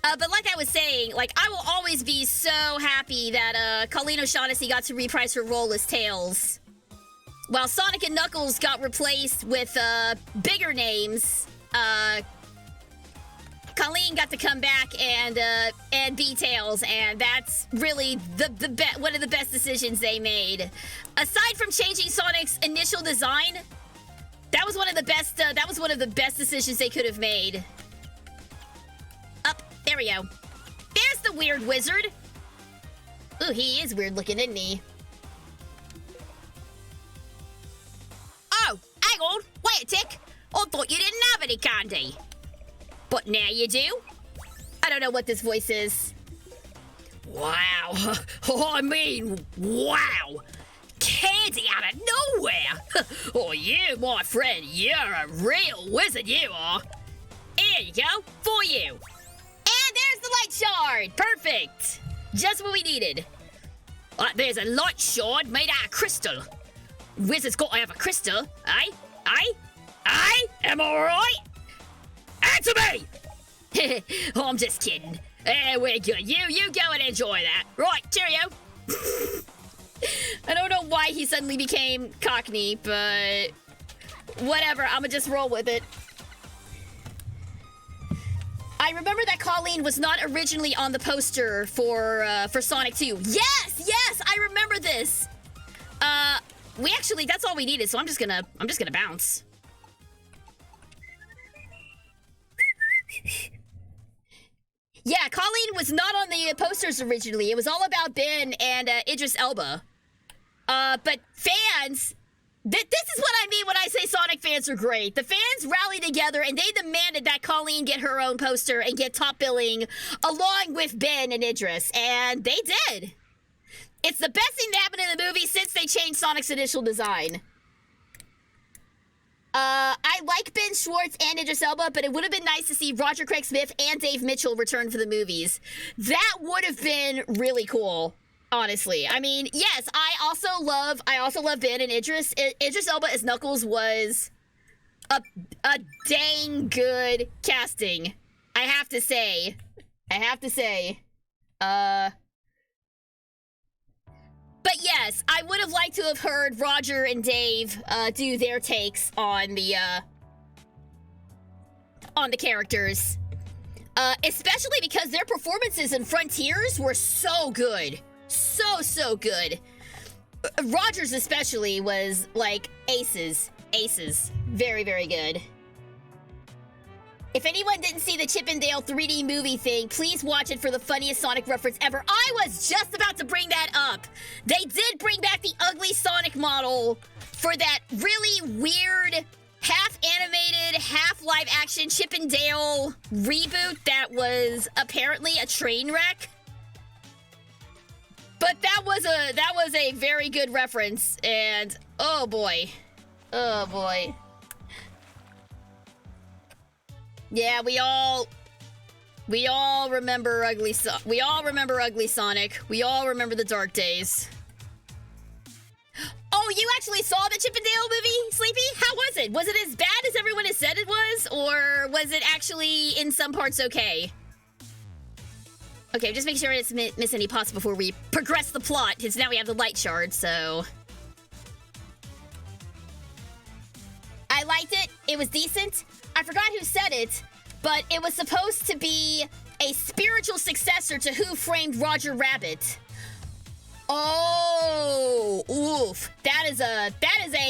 But like I was saying, like, I will always be so happy that Colleen O'Shaughnessy got to reprise her role as Tails. While Sonic and Knuckles got replaced with bigger names, Colleen got to come back and be Tails, and that's really one of the best decisions they made. Aside from changing Sonic's initial design, that was one of the best decisions they could have made. Up, there we go. There's the weird wizard. Ooh, he is weird looking, isn't he? Oh, hang on, wait a tick. I thought you didn't have any candy. But now you do? I don't know what this voice is. Wow. I mean, wow. Candy out of nowhere. Oh, you, my friend, you're a real wizard, you are. Here you go, for you. And the light shard! Perfect! Just what we needed. There's a light shard made out of crystal. Wizard's got to have a crystal, eh? Am I right? Answer me! I'm just kidding. We're good. You go and enjoy that. Right, cheerio. I don't know why he suddenly became Cockney, but whatever. I'ma just roll with it. I remember that Colleen was not originally on the poster for Sonic 2. Yes, I remember this. We actually, that's all we needed, so I'm just gonna bounce. Yeah, Colleen was not on the posters originally. It was all about Ben and Idris Elba. But fans, this is what I mean when I say Sonic fans are great. The fans rallied together and they demanded that Colleen get her own poster and get top billing along with Ben and Idris, and they did. It's the best thing that happened in the movie since they changed Sonic's initial design. I like Ben Schwartz and Idris Elba, but it would have been nice to see Roger Craig Smith and Dave Mitchell return for the movies. That would have been really cool, honestly. I mean, yes, I also love Ben and Idris. Idris Elba as Knuckles was a dang good casting. I have to say. But yes, I would have liked to have heard Roger and Dave do their takes on the characters. Especially because their performances in Frontiers were so good. So good. Roger's especially was like aces. Very, very good. If anyone didn't see the Chip and Dale 3D movie thing, please watch it for the funniest Sonic reference ever. I was just about to bring that up. They did bring back the ugly Sonic model for that really weird, half-animated, half-live-action Chip and Dale reboot that was apparently a train wreck. But that was a very good reference, and oh boy. Yeah, we all remember ugly Sonic. We all remember the dark days. Oh, you actually saw the Chip and Dale movie, Sleepy? How was it? Was it as bad as everyone has said it was, or was it actually in some parts okay? Okay, just make sure I didn't miss any plots before we progress the plot, because now we have the light shard, so... I liked it. It was decent. I forgot who said it, but it was supposed to be a spiritual successor to Who Framed Roger Rabbit. Oh, oof. That is a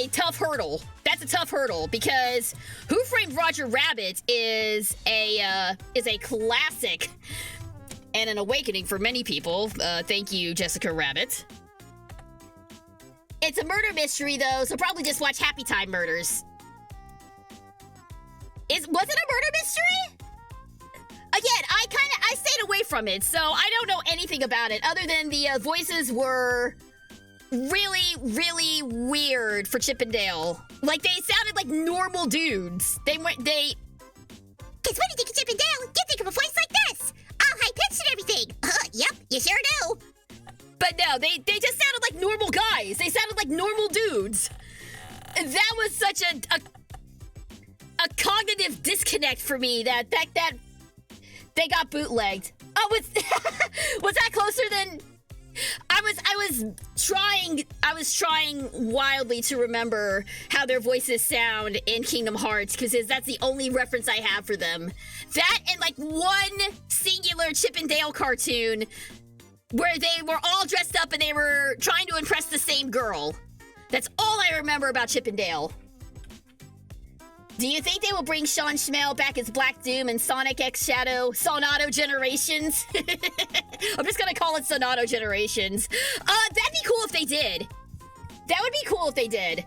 tough hurdle. That's a tough hurdle because Who Framed Roger Rabbit is a classic and an awakening for many people. Thank you, Jessica Rabbit. It's a murder mystery though, so probably just watch Happy Time Murders. Was it a murder mystery? Again, I stayed away from it, so I don't know anything about it other than the voices were really, really weird for Chip and Dale. Like, they sounded like normal dudes. Cause when you think of Chip and Dale, you think of a voice like this. All high-pitched and everything. Yep, you sure do. But no, they just sounded like normal guys. They sounded like normal dudes. That was such a cognitive disconnect for me that they got bootlegged. Oh, was that closer than I was trying wildly to remember how their voices sound in Kingdom Hearts because that's the only reference I have for them. That and like one singular Chip and Dale cartoon where they were all dressed up and they were trying to impress the same girl. That's all I remember about Chip and Dale. Do you think they will bring Sean Schmale back as Black Doom in Sonic X Shadow Sonato Generations? I'm just gonna call it Sonato Generations. That'd be cool if they did. That would be cool if they did.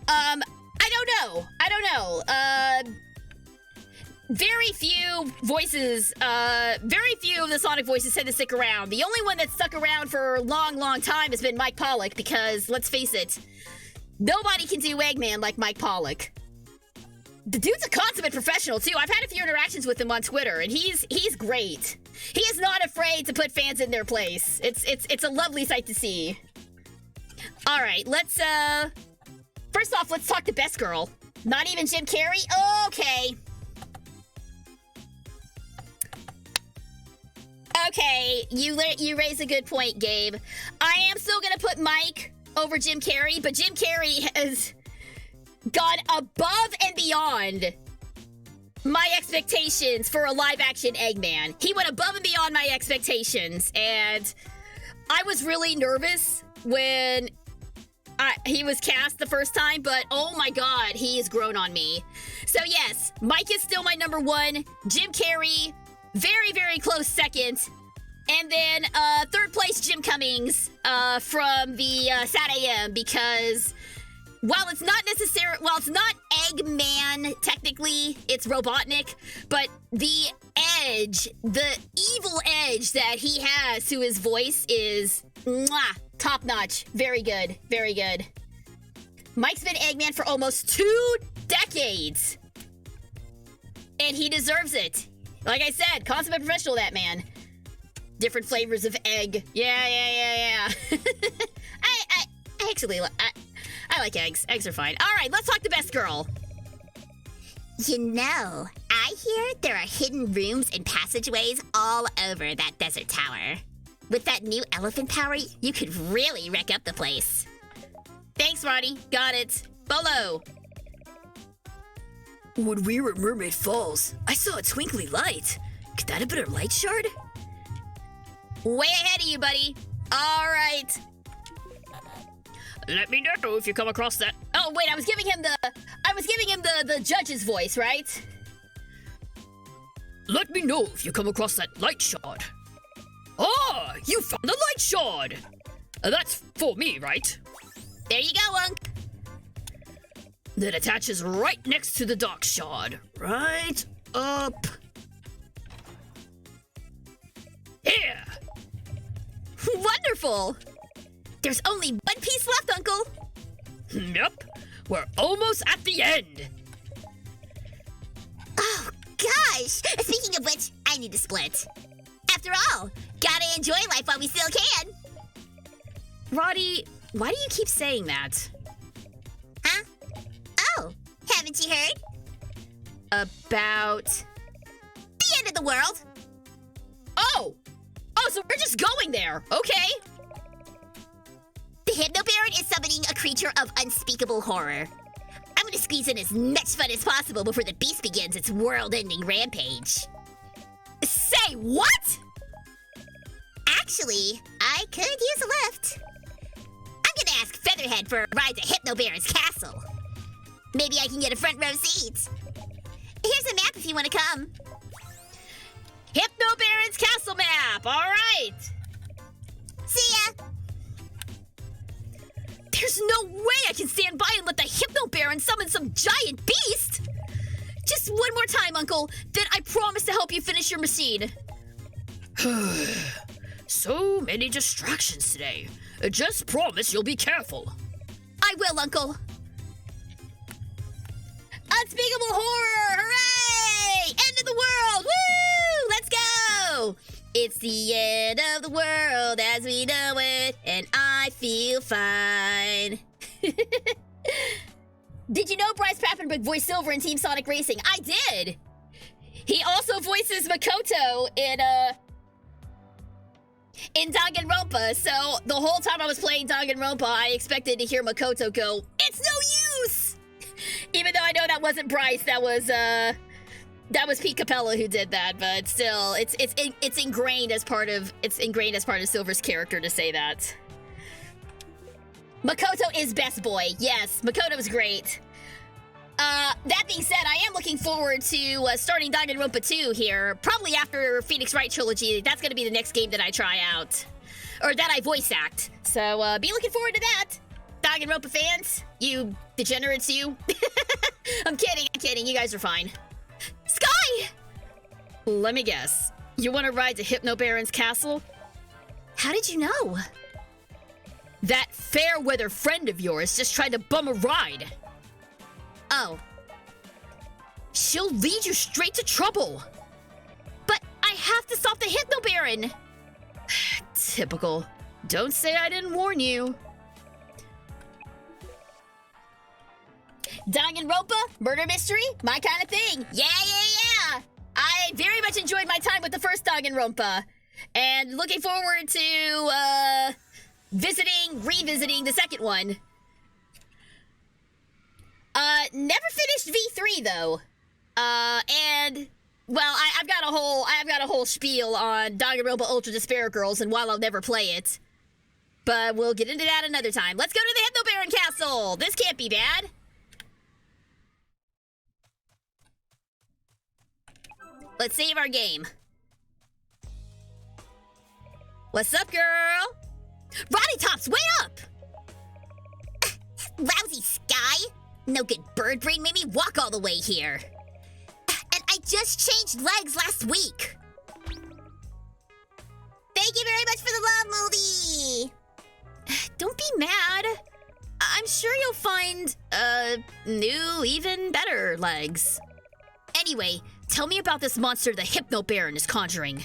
I don't know. Very few voices, very few of the Sonic voices tend to stick around. The only one that's stuck around for a long, long time has been Mike Pollock because, let's face it, nobody can do Eggman like Mike Pollock. The dude's a consummate professional too. I've had a few interactions with him on Twitter, and he's great. He is not afraid to put fans in their place. It's a lovely sight to see. All right, let's first off, let's talk to Best Girl. Not even Jim Carrey? Okay. Okay, you raise a good point, Gabe. I am still gonna put Mike over Jim Carrey, but Jim Carrey has gone above and beyond my expectations for a live-action Eggman. He went above and beyond my expectations, and I was really nervous when he was cast the first time, but oh my god, he has grown on me. So yes, Mike is still my number one. Jim Carrey, very, very close second. And then third place, Jim Cummings from the Sat AM, because while it's not Eggman technically, it's Robotnik, but the edge, the evil edge that he has to his voice is mwah, top notch. Very good, very good. Mike's been Eggman for almost 2 decades, and he deserves it. Like I said, consummate professional, that man. Different flavors of egg. Yeah. I actually I like eggs. Eggs are fine. All right, let's talk to Best Girl. You know, I hear there are hidden rooms and passageways all over that desert tower. With that new elephant power, you could really wreck up the place. Thanks, Roddy. Got it. Bolo. When we were at Mermaid Falls, I saw a twinkly light. Could that have been a light shard? Way ahead of you, buddy. All right. Let me know if you come across that. Oh wait, I was giving him the judge's voice, right? Let me know if you come across that light shard. Ah, you found the light shard. That's for me, right? There you go, Unc. That attaches right next to the dark shard. Right up here. Wonderful. There's only one piece left, Uncle. Yep, we're almost at the end. Oh, gosh! Speaking of which, I need to split. After all, gotta enjoy life while we still can. Roddy, why do you keep saying that? Huh? Oh, haven't you heard? About The end of the world. Oh, so we're just going there. Okay. The Hypno Baron is summoning a creature of unspeakable horror. I'm gonna squeeze in as much fun as possible before the beast begins its world-ending rampage. Say what? Actually, I could use a lift. I'm gonna ask Featherhead for a ride to Hypno Baron's castle. Maybe I can get a front row seat. Here's a map if you want to come. Hypno Baron's castle map. All right. See ya! There's no way I can stand by and let the Hypno Baron summon some giant beast. Just one more time, Uncle. Then I promise to help you finish your machine. So many distractions today. Just promise you'll be careful. I will, Uncle. Unspeakable horror! Hooray! End of the world! Woo! Let's go! It's the end of the world as we know it, and I feel fine. Did you know Bryce Papenbrook voiced Silver in Team Sonic Racing? I did! He also voices Makoto in Danganronpa, so the whole time I was playing Danganronpa, I expected to hear Makoto go, "It's no use!" Even though I know that wasn't Bryce, that was Pete Capella who did that, but still, it's ingrained as part of Silver's character to say that. Makoto is best boy. Yes, Makoto's great. That being said, I am looking forward to starting Danganronpa 2 here, probably after Phoenix Wright Trilogy. That's going to be the next game that I try out, or that I voice act. So be looking forward to that, Danganronpa fans. You degenerates, you. I'm kidding. You guys are fine. Sky! Let me guess. You want to ride to Hypno Baron's castle? How did you know? That fair-weather friend of yours just tried to bum a ride. Oh. She'll lead you straight to trouble. But I have to stop the Hypno Baron. Typical. Don't say I didn't warn you. Danganronpa, murder mystery, my kind of thing. Yeah. I very much enjoyed my time with the first Danganronpa, and looking forward to revisiting the second one. Never finished V3 though. And well, I've got a whole spiel on Danganronpa Ultra Despair Girls, and while I'll never play it, but we'll get into that another time. Let's go to the Hypno Baron Castle. This can't be bad. Let's save our game. What's up, girl? Roddy Tops, wait up! Lousy sky. No good bird brain made me walk all the way here. And I just changed legs last week. Thank you very much for the love, movie. Don't be mad. I'm sure you'll find, new, even better legs. Anyway, tell me about this monster the Hypno Baron is conjuring.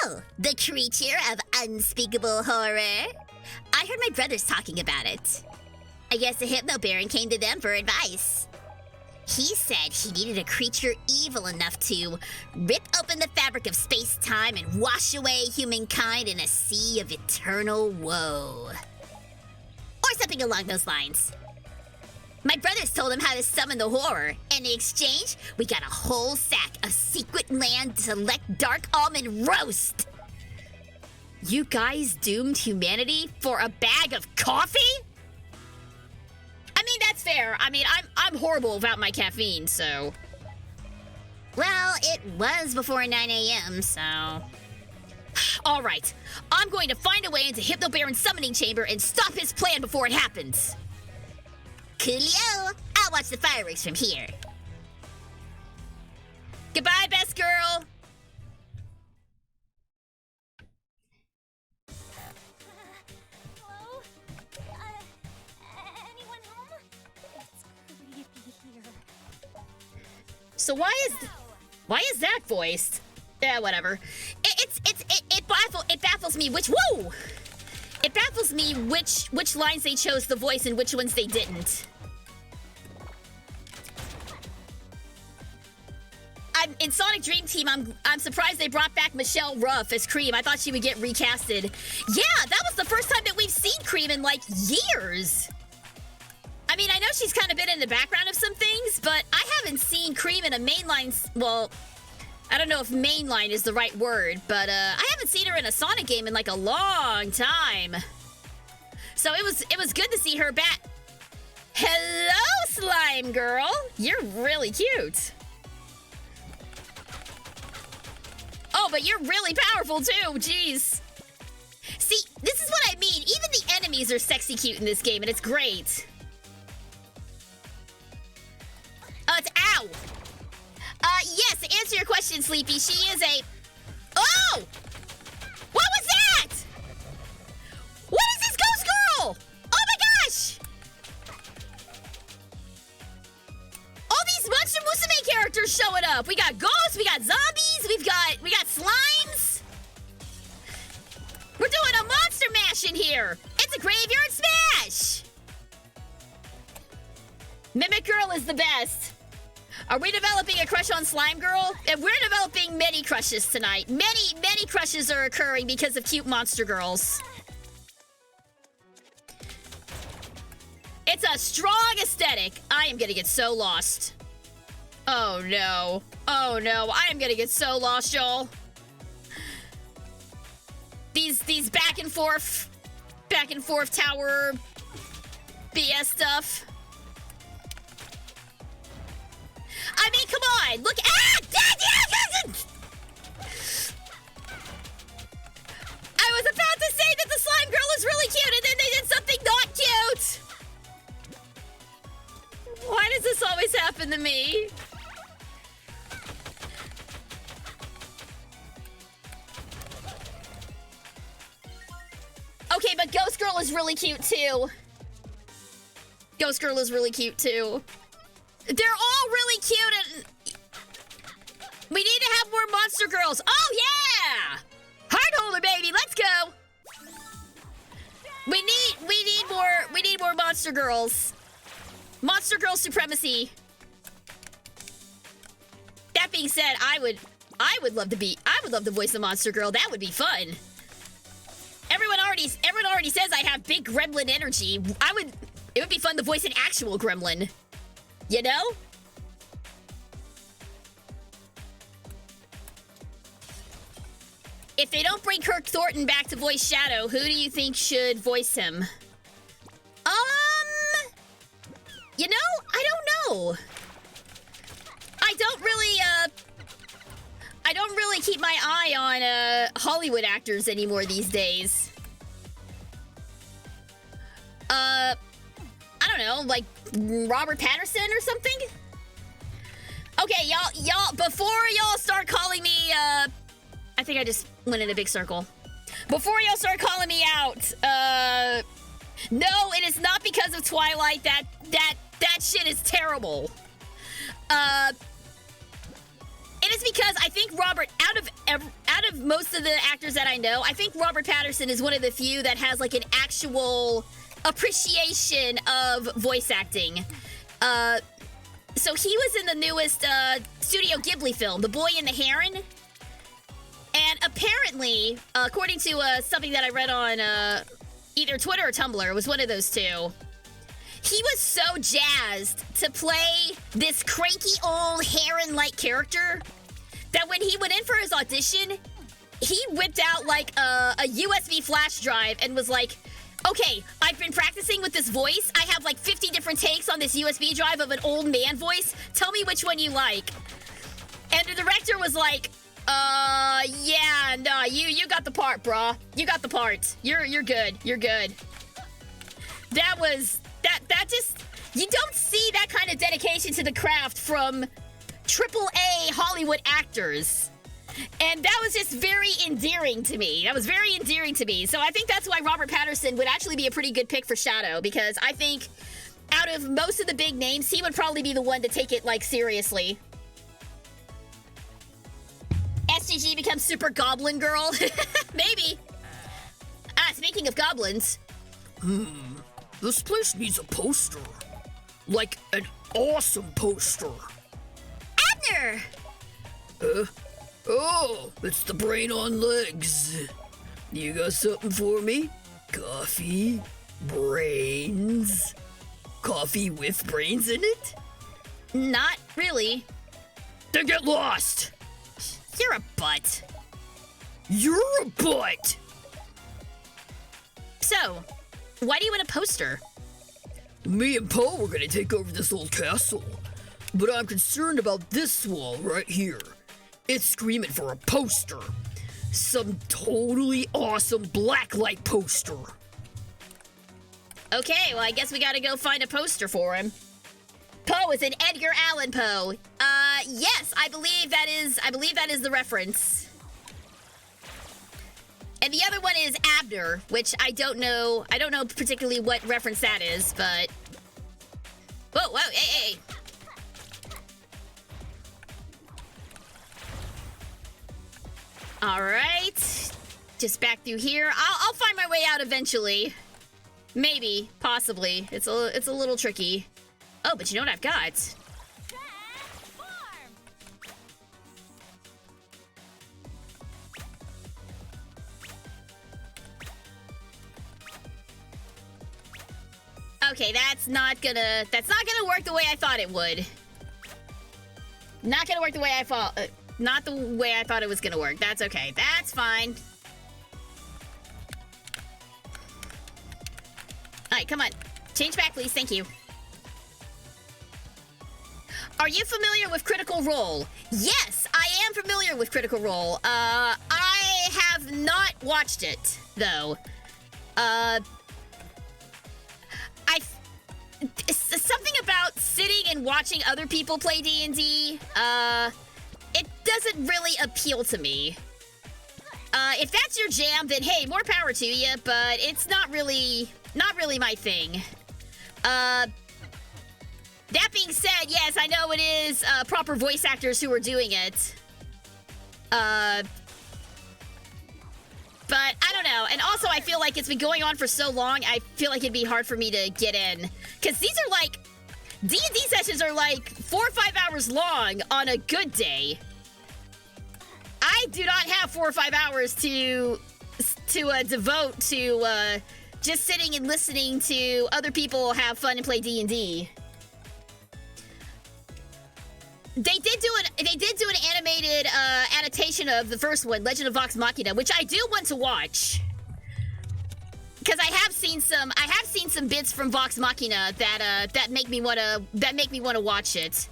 Oh, the creature of unspeakable horror? I heard my brothers talking about it. I guess the Hypno Baron came to them for advice. He said he needed a creature evil enough to rip open the fabric of space-time and wash away humankind in a sea of eternal woe. Or something along those lines. My brothers told him how to summon the horror, and in exchange, we got a whole sack of secret land select dark almond roast. You guys doomed humanity for a bag of coffee? I mean, that's fair. I mean, I'm horrible without my caffeine, so. Well, it was before 9 a.m., so. All right, I'm going to find a way into Hypno Baron's summoning chamber and stop his plan before it happens. Coolio, I'll watch the fireworks from here. Goodbye, best girl. Hello? Anyone home? It's creepy here. So why is that voiced? Yeah, whatever. It baffles me which It baffles me which lines they chose to voice and which ones they didn't. In Sonic Dream Team, I'm surprised they brought back Michelle Ruff as Cream. I thought she would get recasted. Yeah, that was the first time that we've seen Cream in like years. I mean, I know she's kind of been in the background of some things, but I haven't seen Cream in a mainline. Well, I don't know if mainline is the right word, but I haven't seen her in a Sonic game in like a long time. So it was good to see her back. Hello, Slime Girl. You're really cute. Oh, but you're really powerful too. Jeez. See, this is what I mean. Even the enemies are sexy cute in this game, and it's great. It's ow. Yes, to answer your question, Sleepy, she is a... Oh! What was that? What is this ghost girl? Oh my gosh! All these Monster Musume characters showing up. We got ghosts, we got zombies, we got slimes. We're doing a monster mash in here. It's a graveyard smash. Mimic Girl is the best. Are we developing a crush on Slime Girl? And we're developing many crushes tonight. Many crushes are occurring because of cute monster girls. It's a strong aesthetic. I am gonna get so lost. Oh no. Oh no. I am gonna get so lost, y'all. These back and forth tower BS stuff. I mean, come on! Look at I was about to say that the slime girl is really cute, and then they did something not cute! Why does this always happen to me? Okay, but Ghost Girl is really cute, too. Ghost Girl is really cute, too. They're all really cute and we need to have more monster girls. Oh yeah! Heart holder baby, let's go. We need more monster girls. Monster girl supremacy. That being said, I would love to voice a monster girl. That would be fun. Everyone already says I have big gremlin energy. It would be fun to voice an actual gremlin. You know? If they don't bring Kirk Thornton back to voice Shadow, who do you think should voice him? You know, I don't know. I don't really keep my eye on Hollywood actors anymore these days. I don't know, like Robert Patterson or something? Okay, y'all, before y'all start calling me, I think I just went in a big circle. Before y'all start calling me out, no, it is not because of Twilight. That shit is terrible. It is because I think Robert, out of most of the actors that I know, I think Robert Patterson is one of the few that has like an actual appreciation of voice acting. So he was in the newest Studio Ghibli film, The Boy and the Heron. And apparently, according to something that I read on either Twitter or Tumblr, it was one of those two, he was so jazzed to play this cranky old heron-like character that when he went in for his audition, he whipped out like a USB flash drive and was like, okay, I've been practicing with this voice. I have like 50 different takes on this USB drive of an old man voice. Tell me which one you like. And the director was like, yeah, no, you got the part, brah. You got the part. You're good. You're good. That just, you don't see that kind of dedication to the craft from AAA Hollywood actors. And that was just very endearing to me. That was very endearing to me. So I think that's why Robert Patterson would actually be a pretty good pick for Shadow, because I think out of most of the big names, he would probably be the one to take it, like, seriously. SGG becomes Super Goblin Girl? Maybe. Speaking of goblins. This place needs a poster. Like, an awesome poster. Abner! Oh, it's the brain on legs. You got something for me? Coffee? Brains? Coffee with brains in it? Not really. Then get lost! You're a butt. You're a butt! So, why do you want a poster? Me and Poe were gonna take over this old castle, but I'm concerned about this wall right here. It's screaming for a poster. Some totally awesome blacklight poster. Okay, well, I guess we gotta go find a poster for him. Poe is an Edgar Allan Poe. Yes, I believe that is the reference. And the other one is Abner, which I don't know particularly what reference that is, but... Whoa, hey. All right, just back through here. I'll find my way out eventually. Maybe, possibly. It's a little tricky. Oh, but you know what I've got? Okay, that's not gonna work the way I thought it would. Not gonna work the way I thought. Not the way I thought it was gonna work. That's okay. That's fine. Alright, come on. Change back, please. Thank you. Are you familiar with Critical Role? Yes, I am familiar with Critical Role. I have not watched it, though. Something about sitting and watching other people play D&D, it doesn't really appeal to me. If that's your jam, then hey, more power to you, but it's not really my thing. That being said, yes, I know it is proper voice actors who are doing it. But I don't know. And also, I feel like it's been going on for so long, I feel like it'd be hard for me to get in. Because these are like... D&D sessions are like 4 or 5 hours long on a good day. I do not have 4 or 5 hours to devote to just sitting and listening to other people have fun and play D&D. They did do an animated adaptation of the first one, Legend of Vox Machina, which I do want to watch. Because I have seen some bits from Vox Machina that make me wanna watch it.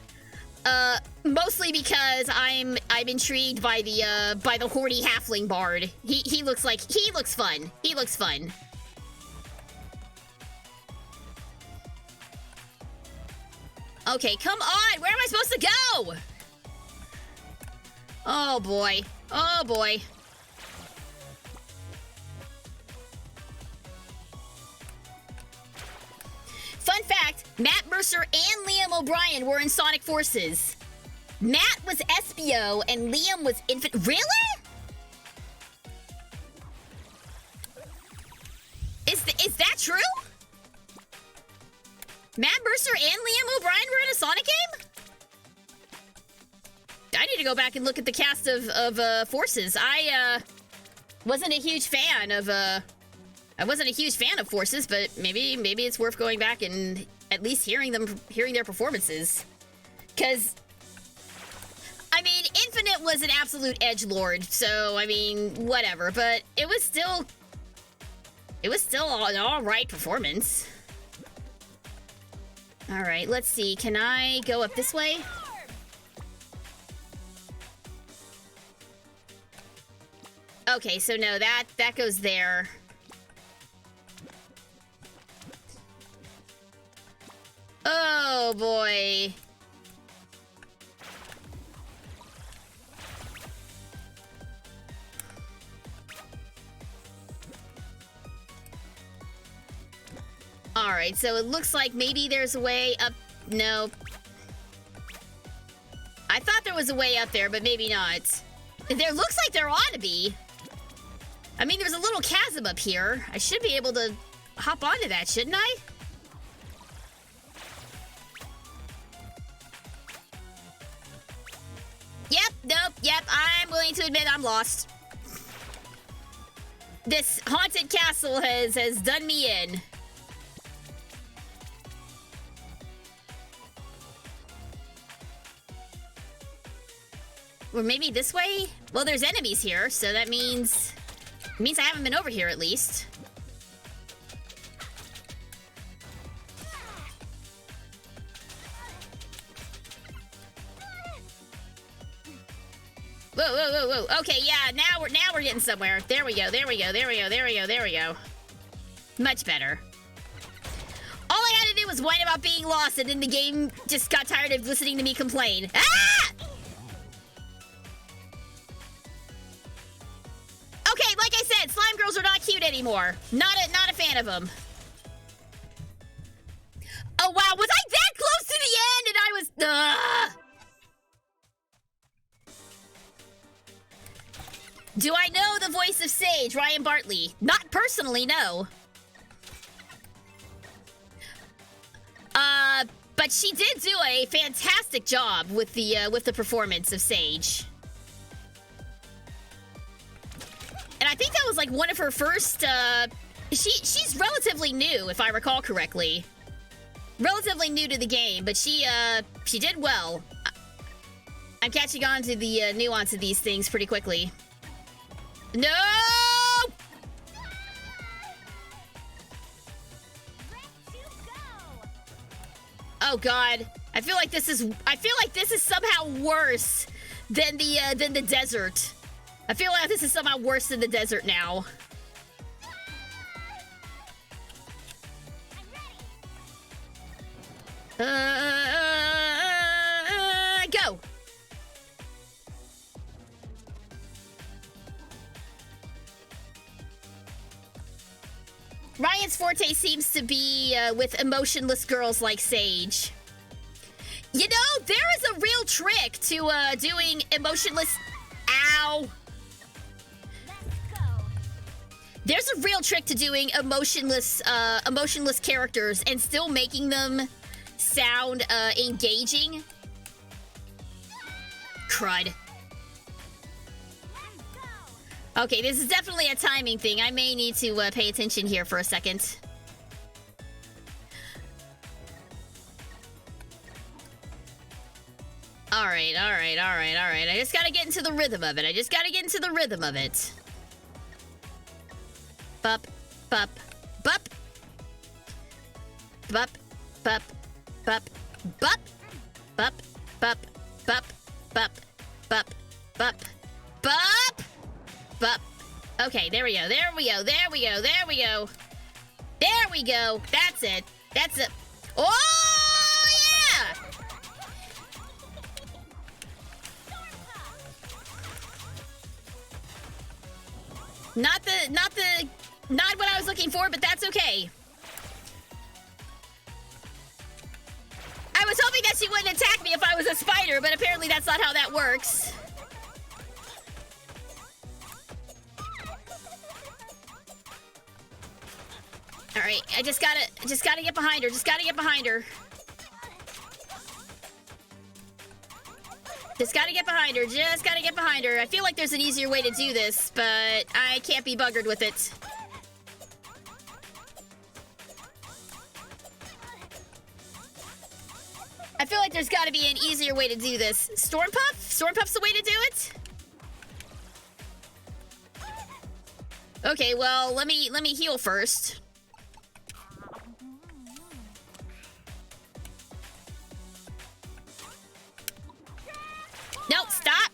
Mostly because I'm intrigued by the horny halfling bard. He looks fun. He looks fun. Okay, come on! Where am I supposed to go? Oh boy. Oh boy. Fun fact, Matt Mercer and Liam O'Brien were in Sonic Forces. Matt was SBO and Liam was Infant. Really? Is that true? Matt Mercer and Liam O'Brien were in a Sonic game? I need to go back and look at the cast of Forces. I wasn't a huge fan of Forces, but maybe it's worth going back and at least hearing their performances. Cause I mean, Infinite was an absolute edgelord, so I mean, whatever, but it was still an alright performance. Alright, let's see. Can I go up this way? Okay, so no, that goes there. Oh boy. Alright, so it looks like maybe there's a way up. No. I thought there was a way up there, but maybe not. There looks like there ought to be. I mean, there's a little chasm up here. I should be able to hop onto that, shouldn't I? Yep, I'm willing to admit I'm lost. This haunted castle has done me in. Or maybe this way? Well, there's enemies here, so that means I haven't been over here at least. Whoa. Okay, yeah, now we're getting somewhere. There we go. Much better. All I had to do was whine about being lost, and then the game just got tired of listening to me complain. Ah! Okay, like I said, slime girls are not cute anymore. Not a fan of them. Oh wow, was I that close to the end and I was Do I know the voice of Sage, Ryan Bartley? Not personally, no. But she did do a fantastic job with the performance of Sage. And I think that was like one of her first, she's relatively new, if I recall correctly. Relatively new to the game, but she did well. I'm catching on to the nuance of these things pretty quickly. No! Oh god. I feel like this is somehow worse than the desert. I feel like this is somehow worse than the desert now. Go. Ryan's forte seems to be with emotionless girls like Sage. is a real trick to doing emotionless. Ow. There's a real trick to doing emotionless characters and still making them sound engaging. Crud. Okay, this is definitely a timing thing. I may need to pay attention here for a second. Alright. I just gotta get into the rhythm of it. Bup, bup, bup. Bup, bup, bup, bup. Bup, bup, bup, bup, bup, bup, bup, bup. Okay, there we go. That's it. Oh, yeah! Not what I was looking for, but that's okay. I was hoping that she wouldn't attack me if I was a spider, but apparently that's not how that works. All right, I just gotta get behind her. Just gotta get behind her. I feel like there's an easier way to do this, but I can't be buggered with it. I feel like there's gotta be an easier way to do this. Storm Puff? Storm Puff's the way to do it? Okay, well, let me heal first. No, stop!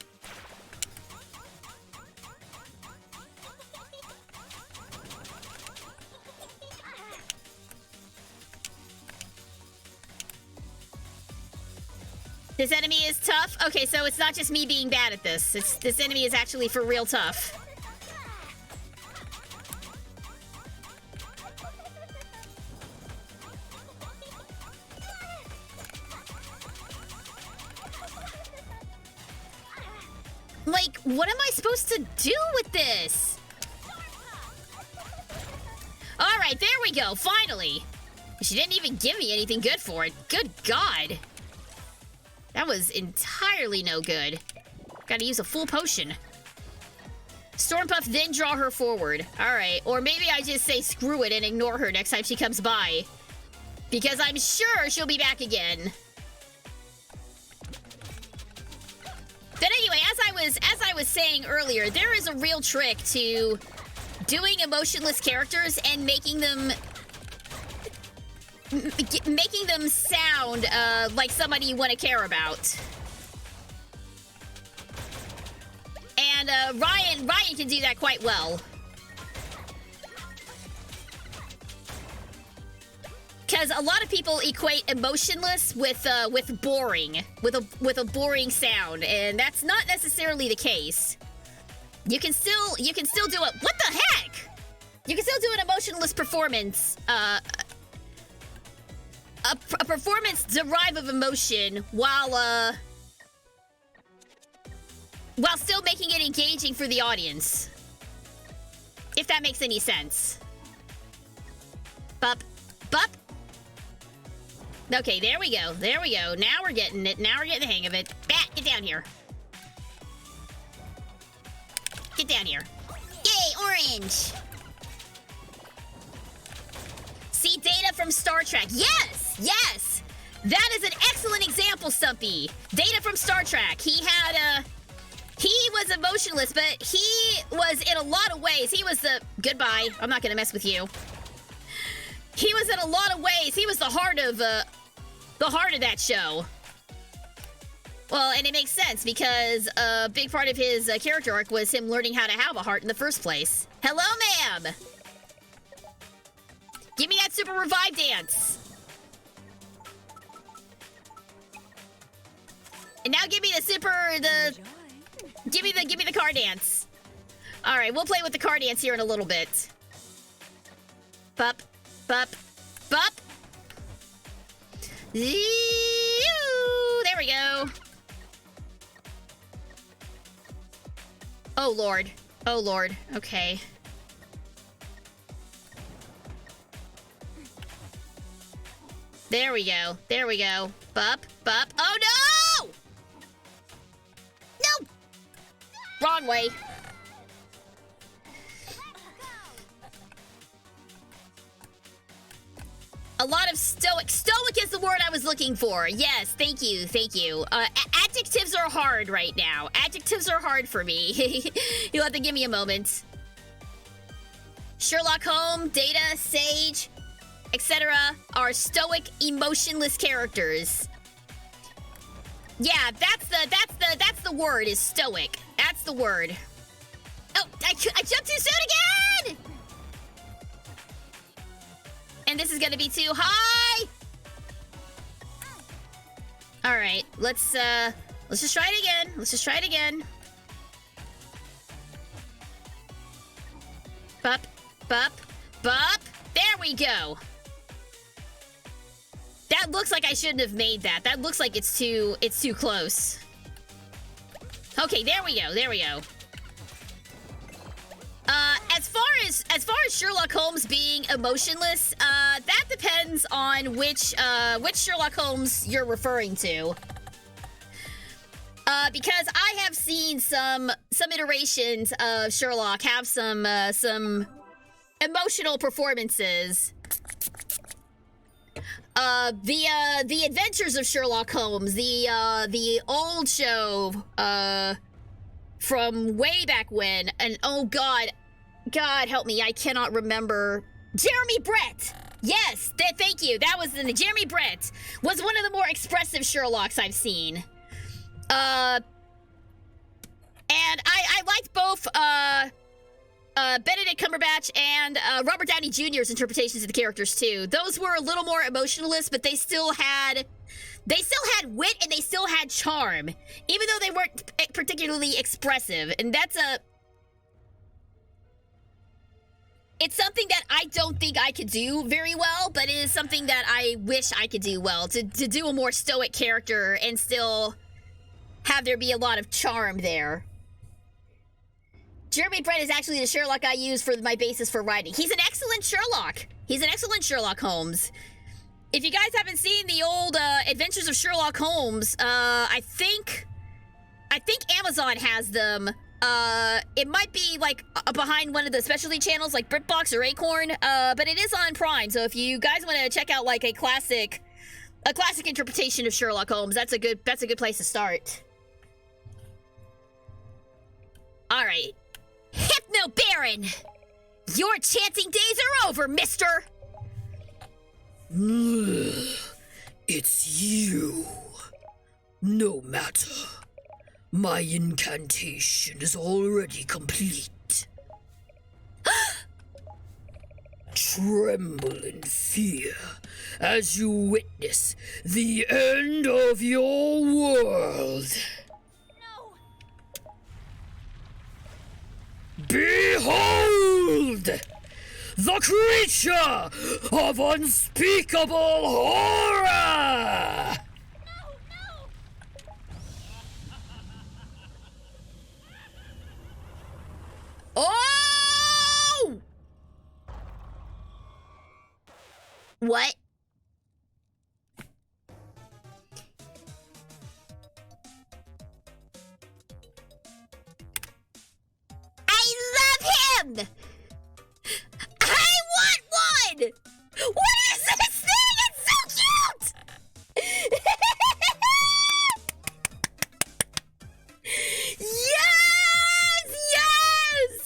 This enemy is tough? Okay, so it's not just me being bad at this. This enemy is actually for real tough. Like, what am I supposed to do with this? Alright, there we go, finally. She didn't even give me anything good for it. Good God. That was entirely no good. Gotta use a full potion. Storm Puff, then draw her forward. Alright, or maybe I just say screw it and ignore her next time she comes by. Because I'm sure she'll be back again. But anyway, as I was saying earlier, there is a real trick to doing emotionless characters and making them sound like somebody you want to care about. And Ryan can do that quite well. Because a lot of people equate emotionless with boring, with a boring sound, and that's not necessarily the case. You can still do it. What the heck? You can still do an emotionless performance. A performance derived of emotion while still making it engaging for the audience. If that makes any sense. Bup, bup. Okay, there we go. Now we're getting it. Now we're getting the hang of it. Bat, get down here. Get down here. Yay, orange! See Data from Star Trek. Yes! Yes! That is an excellent example, Stumpy. Data from Star Trek. He was emotionless, but he was in a lot of ways. He was the... Goodbye. I'm not gonna mess with you. He was in a lot of ways. He was the heart of that show. Well, and it makes sense because a big part of his character arc was him learning how to have a heart in the first place. Hello, ma'am. Give me that super revive dance. And now give me give me the car dance. All right, we'll play with the car dance here in a little bit. Bup, bup, bup. There we go. Oh, Lord. Oh, Lord. Okay. There we go. There we go. Bup, bup. Oh, no! No! Wrong way. A lot of stoic. Stoic is the word I was looking for. Yes, thank you, thank you. Adjectives are hard right now. Adjectives are hard for me. You'll have to give me a moment. Sherlock Holmes, Data, Sage, etc. are stoic, emotionless characters. Yeah, that's the word is stoic. That's the word. Oh, I jumped too soon again! And this is gonna be too high. All right, let's just try it again. Let's just try it again. Bup, bup, bup. There we go. That looks like I shouldn't have made that. That looks like it's too close. Okay, there we go. There we go. As far as Sherlock Holmes being emotionless, that depends on which Sherlock Holmes you're referring to. Because I have seen some iterations of Sherlock have some emotional performances. The Adventures of Sherlock Holmes, the old show, from way back when, and oh God help me, I cannot remember. Jeremy Brett! Yes, thank you, that was the Jeremy Brett was one of the more expressive Sherlocks I've seen. And I liked both, Benedict Cumberbatch and Robert Downey Jr.'s interpretations of the characters too. Those were a little more emotionalist, but they still had wit and they still had charm, even though they weren't particularly expressive. And it's something that I don't think I could do very well, but it is something that I wish I could do well, to do a more stoic character and still have there be a lot of charm there. Jeremy Brett is actually the Sherlock I use for my basis for writing. He's an excellent Sherlock. He's an excellent Sherlock Holmes. If you guys haven't seen the old Adventures of Sherlock Holmes, I think Amazon has them. It might be like behind one of the specialty channels like BritBox or Acorn, but it is on Prime. So if you guys want to check out like a classic interpretation of Sherlock Holmes, that's a good place to start. All right. Hypno Baron! Your chanting days are over, mister! It's you. No matter. My incantation is already complete. Tremble in fear as you witness the end of your world. Behold! The creature of unspeakable horror! Oh! What? Him! I want one! What is this thing? It's so cute! Yes! Yes!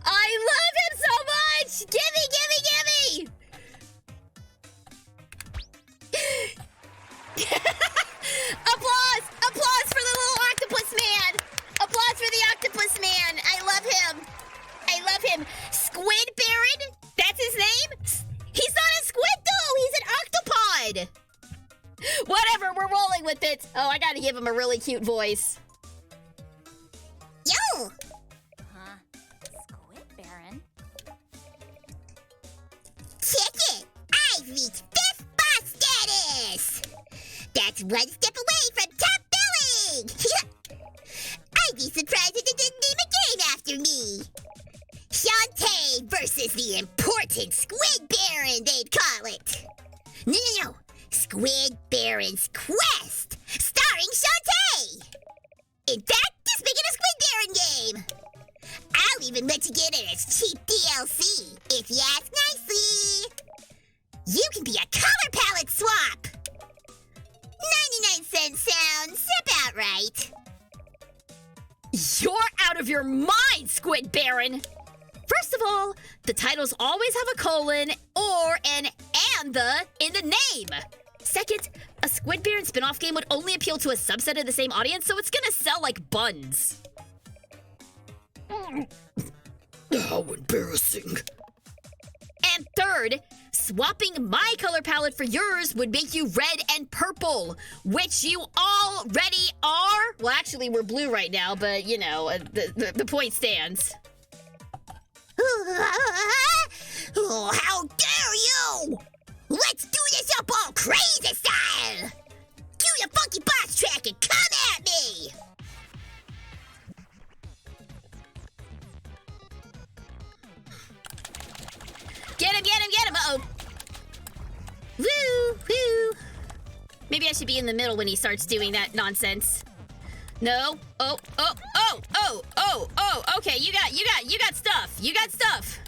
I love him so much! Gimme! Applause! Applause for the little octopus man! Applause for the octopus man! I love him! I love him. Squid Baron? That's his name? He's not a squid though. He's an octopod. Whatever, we're rolling with it. Oh, I gotta give him a really cute voice. Yo! Huh? Squid Baron? Check it! I've reached 5th boss status! That's one step away from be surprised if they didn't name a game after me. Shantae versus the important Squid Baron, they'd call it. No. Squid Baron's Quest, starring Shantae. In fact, just make it a Squid Baron game. I'll even let you get it as cheap DLC, if you ask nicely. You can be a color palette swap. 99 cents sounds about right. You're out of your mind, Squid Baron! First of all, the titles always have a colon or an and the in the name. Second, a Squid Baron spin-off game would only appeal to a subset of the same audience, so it's gonna sell like buns. How embarrassing. And third, swapping my color palette for yours would make you red and purple, which you already are. Well, actually, we're blue right now, but you know, the point stands. Oh, how dare you! Let's do this up all crazy style! Cue your funky boss track and come at me! Get him! Uh-oh. Woo! Maybe I should be in the middle when he starts doing that nonsense. No. Oh. Okay, you got stuff. You got stuff.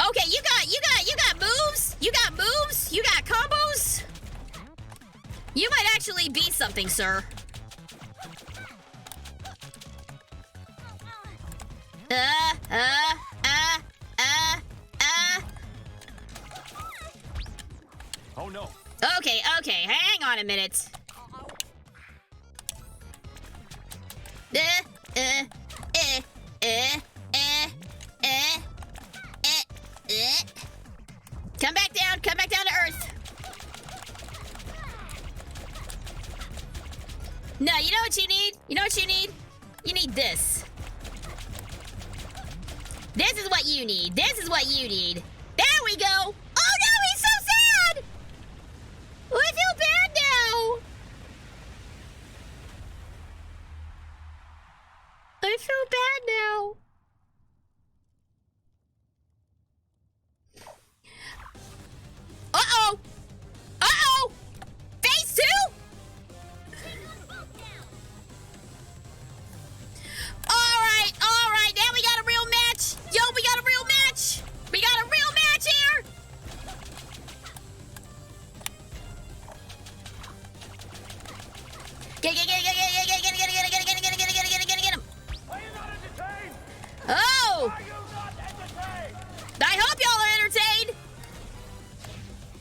Okay, you got moves. You got combos. You might actually be something, sir. Oh no. Okay, hang on a minute. Come back down to earth. No, you know what you need? You need this. This is what you need. There we go. Oh no, he's so sad. Oh, I feel bad now. Uh-oh. Phase 2? All right. Now we got a real match. Yo, we got a real match. Here. Get him. Are you not entertained? Oh, Are you not entertained? I hope y'all are entertained.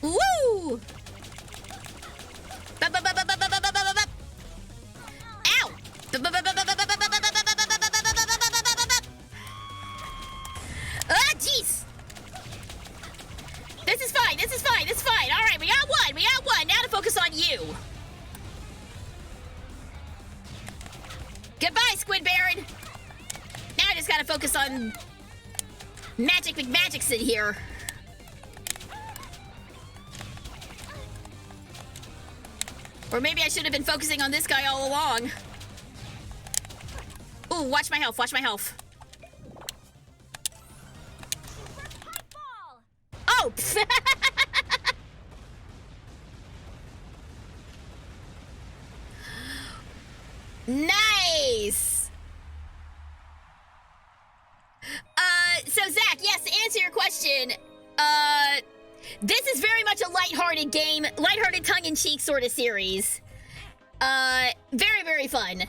Woo! Ow! Ah, jeez! This is fine. All right, we got one. Now to focus on you. Goodbye, Squid Baron. Now I just gotta focus on Magic McMagic's in here. Or maybe I should have been focusing on this guy all along. Ooh, watch my health. Oh! Nice! So Zach, yes, to answer your question, this is very much a lighthearted game, lighthearted tongue-in-cheek sort of series. Very, very fun.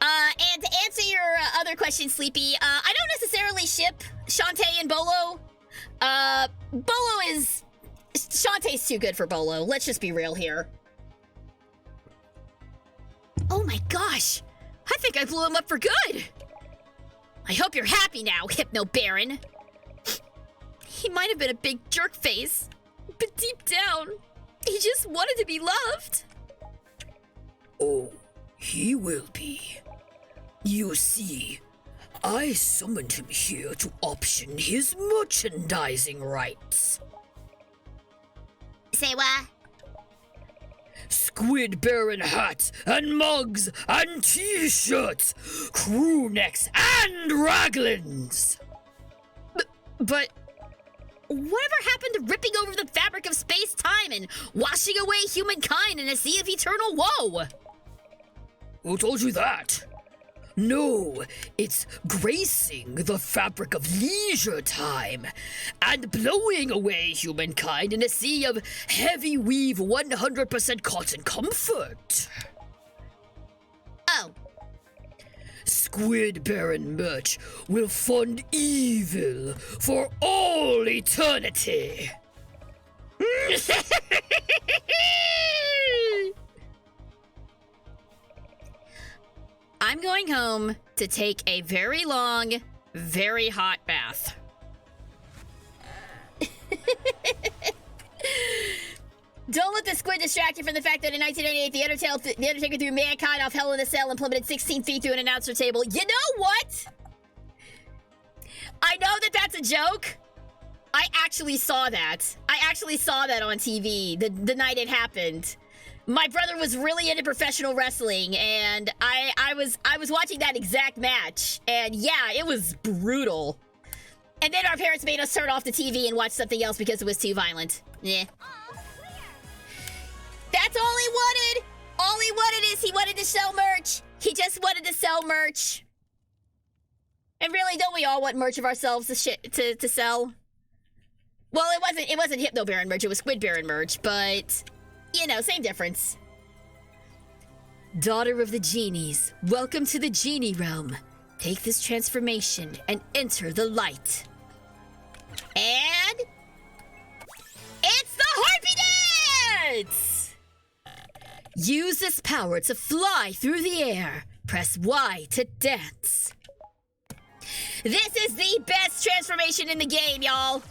And to answer your other question, Sleepy, I don't necessarily ship Shantae and Bolo. Shantae's too good for Bolo. Let's just be real here. Oh my gosh! I think I blew him up for good! I hope you're happy now, Hypno Baron. He might have been a big jerk face, but deep down, he just wanted to be loved. Oh, he will be. You see, I summoned him here to option his merchandising rights. Say what? Squid Baron hats and mugs and t-shirts, crew necks and raglans. But whatever happened to ripping over the fabric of space-time and washing away humankind in a sea of eternal woe? Who told you that? No, it's gracing the fabric of leisure time and blowing away humankind in a sea of heavy weave 100% cotton comfort. Oh, Squid Baron merch will fund evil for all eternity. I'm going home to take a very long, very hot bath. Don't let the squid distract you from the fact that in 1998, the Undertaker threw mankind off Hell in a Cell and plummeted 16 feet through an announcer table. You know what? I know that that's a joke. I actually saw that. I actually saw that on TV the night it happened. My brother was really into professional wrestling, and I was watching that exact match, and yeah, it was brutal. And then our parents made us turn off the TV and watch something else because it was too violent. Yeah. That's all he wanted. All he wanted is he wanted to sell merch. He just wanted to sell merch. And really, don't we all want merch of ourselves to sell? Well, it wasn't Hypno Baron merch. It was Squid Baron merch, but you know, same difference. Daughter of the Genies, welcome to the Genie realm. Take this transformation and enter the light. And it's the Harpy Dance! Use this power to fly through the air. Press Y to dance. This is the best transformation in the game, y'all.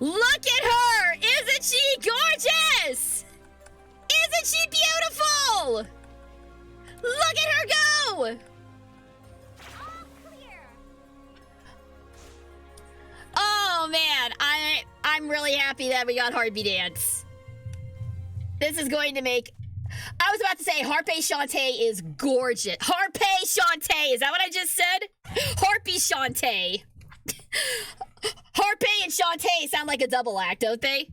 Look at her! Isn't she gorgeous? Isn't she beautiful? Look at her go! Oh man, I'm really happy that we got Harpy Dance. This is going to make... I was about to say Harpy Shantae is gorgeous. Harpy Shantae, is that what I just said? Harpy Shantae. Harpy and Shantae sound like a double act, don't they?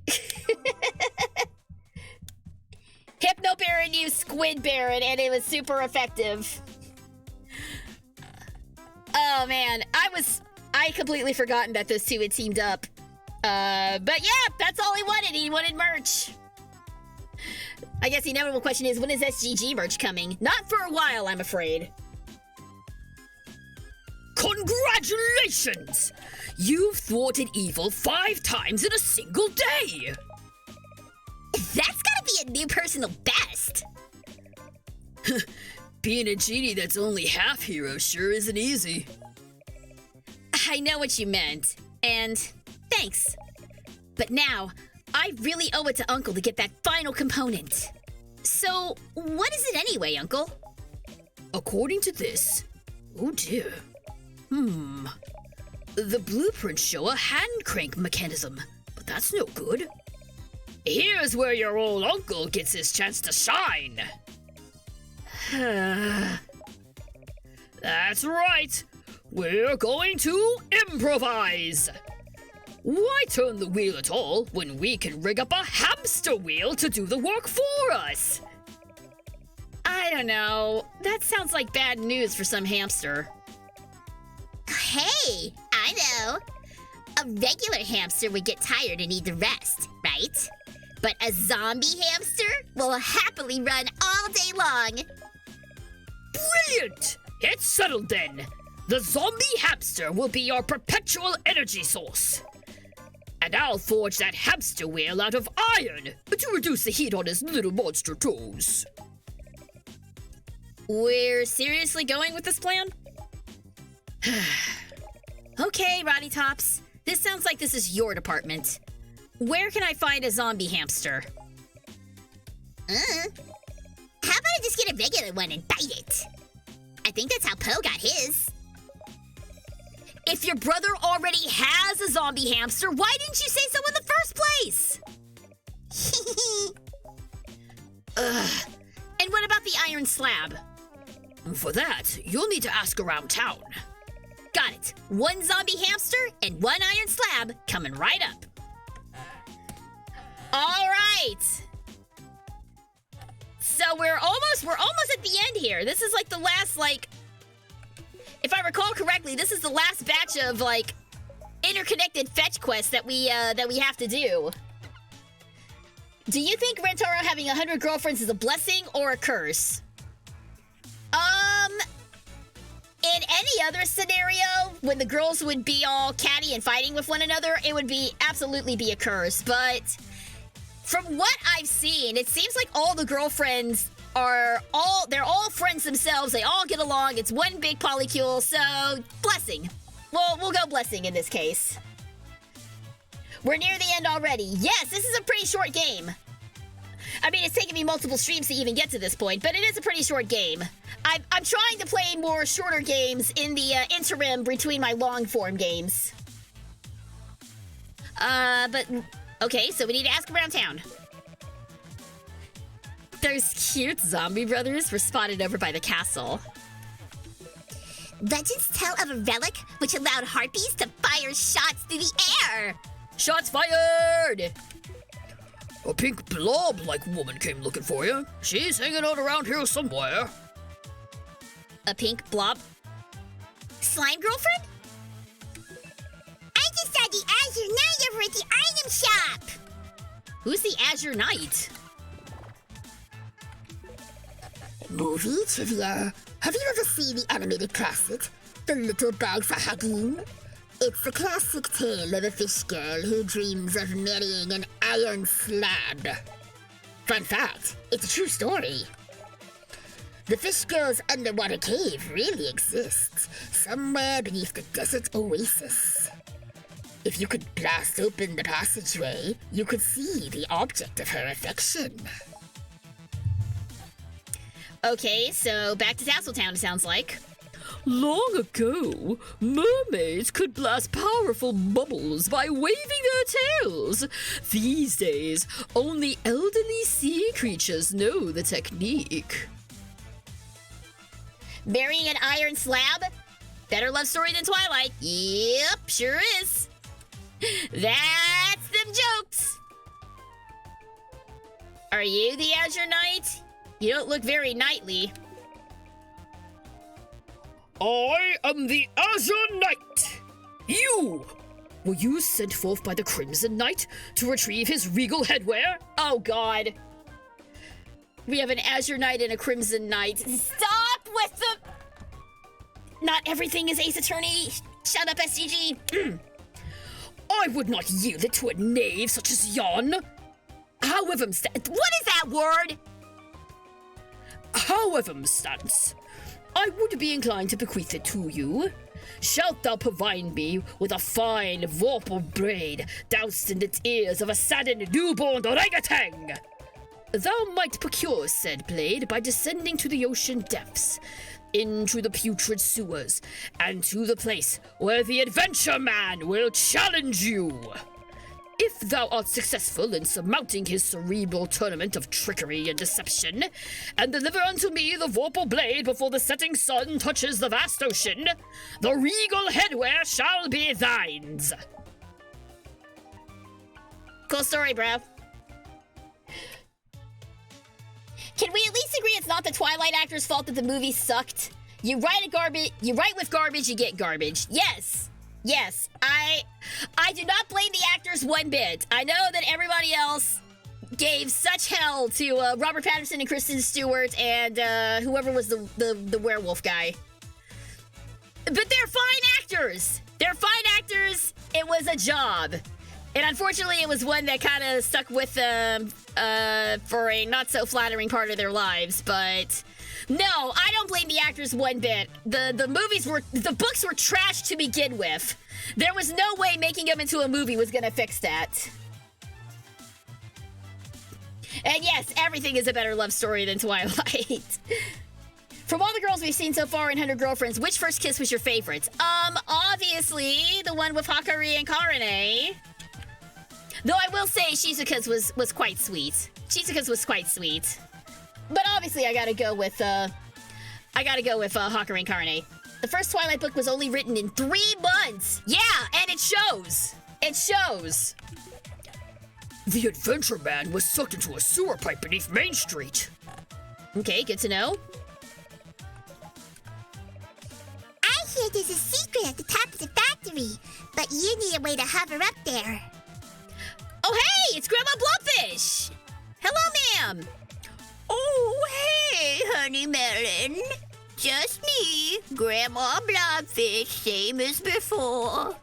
Hypno Baron used Squid Baron and it was super effective. Oh man, I completely forgotten that those two had teamed up. But yeah, that's all he wanted. He wanted merch. I guess the inevitable question is, when is SGG merch coming? Not for a while, I'm afraid. Congratulations! You've thwarted evil 5 times in a single day! that's gotta be a new personal best. Being a genie that's only half hero sure isn't easy. I know what you meant, and thanks. But now, I really owe it to Uncle to get that final component. So, what is it anyway, Uncle? According to this... Oh dear. The blueprints show a hand crank mechanism, but that's no good. Here's where your old uncle gets his chance to shine. That's right. We're going to improvise. Why turn the wheel at all when we can rig up a hamster wheel to do the work for us? I don't know. That sounds like bad news for some hamster. Hey, I know. A regular hamster would get tired and need to rest, right? But a zombie hamster will happily run all day long. Brilliant! It's settled then. The zombie hamster will be your perpetual energy source. And I'll forge that hamster wheel out of iron to reduce the heat on his little monster toes. We're seriously going with this plan? Okay, Roddy Tops. This sounds like this is your department. Where can I find a zombie hamster? How about I just get a regular one and bite it? I think that's how Poe got his. If your brother already has a zombie hamster, why didn't you say so in the first place? Ugh. And what about the iron slab? For that, you'll need to ask around town. Got it. One zombie hamster and one iron slab coming right up. All right. So we're almost at the end here. This is like the last, like, if I recall correctly, this is the last batch of like interconnected fetch quests that we have to do. Do you think Rentaro having 100 girlfriends is a blessing or a curse? In any other scenario, when the girls would be all catty and fighting with one another, it would be absolutely be a curse. But from what I've seen, it seems like all the girlfriends they're all friends themselves. They all get along. It's one big polycule, so blessing. Well, we'll go blessing in this case. We're near the end already. Yes, this is a pretty short game. I mean, it's taken me multiple streams to even get to this point, but it is a pretty short game. I'm trying to play more shorter games in the interim between my long-form games. But, okay, so we need to ask around town. Those cute zombie brothers were spotted over by the castle. Legends tell of a relic which allowed harpies to fire shots through the air. Shots fired! A pink blob-like woman came looking for you. She's hanging out around here somewhere. A pink blob? Slime girlfriend? I just saw the Azure Knight over at the item shop. Who's the Azure Knight? Movie trivia. Have you ever seen the animated classic, The Little Bag for Hugging? It's the classic tale of a fish girl who dreams of marrying an iron slab. Fun fact, it's a true story. The fish girl's underwater cave really exists, somewhere beneath the desert oasis. If you could blast open the passageway, you could see the object of her affection. Okay, so back to Tasseltown, it sounds like. Long ago, mermaids could blast powerful bubbles by waving their tails. These days, only elderly sea creatures know the technique. Marrying an iron slab? Better love story than Twilight. Yep, sure is. That's them jokes. Are you the Azure Knight? You don't look very knightly. I am the Azure Knight. You! Were you sent forth by the Crimson Knight to retrieve his regal headwear? Oh, God. We have an Azure Knight and a Crimson Knight. Stop with the... Not everything is Ace Attorney. Shut up, SGG. I would not yield it to a knave such as yon. However, What is that word? However, Stance, I would be inclined to bequeath it to you. Shalt thou provide me with a fine vorpal blade doused in its ears of a saddened newborn orangutan? Thou might procure said blade by descending to the ocean depths, into the putrid sewers, and to the place where the adventure man will challenge you. If thou art successful in surmounting his cerebral tournament of trickery and deception, and deliver unto me the vorpal blade before the setting sun touches the vast ocean, the regal headwear shall be thines. Cool story, bro. Can we at least agree it's not the Twilight actor's fault that the movie sucked? You write with garbage, you get garbage. Yes. Yes, I do not blame the actors one bit. I know that everybody else gave such hell to Robert Pattinson and Kristen Stewart and whoever was the werewolf guy. But they're fine actors. They're fine actors. It was a job. And unfortunately, it was one that kind of stuck with them for a not so flattering part of their lives. But no, I don't blame the actors one bit. The books were trash to begin with. There was no way making them into a movie was gonna fix that. And yes, everything is a better love story than Twilight. From all the girls we've seen so far in 100 Girlfriends, which first kiss was your favorite? Obviously, the one with Hakari and Karane. Though I will say Shizuka's was quite sweet. Shizuka's was quite sweet. But obviously I gotta go with Hakari and Karane. The first Twilight book was only written in 3 months! Yeah, and it shows! It shows! The Adventure Man was sucked into a sewer pipe beneath Main Street. Okay, good to know. I hear there's a secret at the top of the factory, but you need a way to hover up there. Oh hey, it's Grandma Blobfish! Hello, ma'am! Oh, hey, honey melon. Just me, Grandma Blobfish, same as before.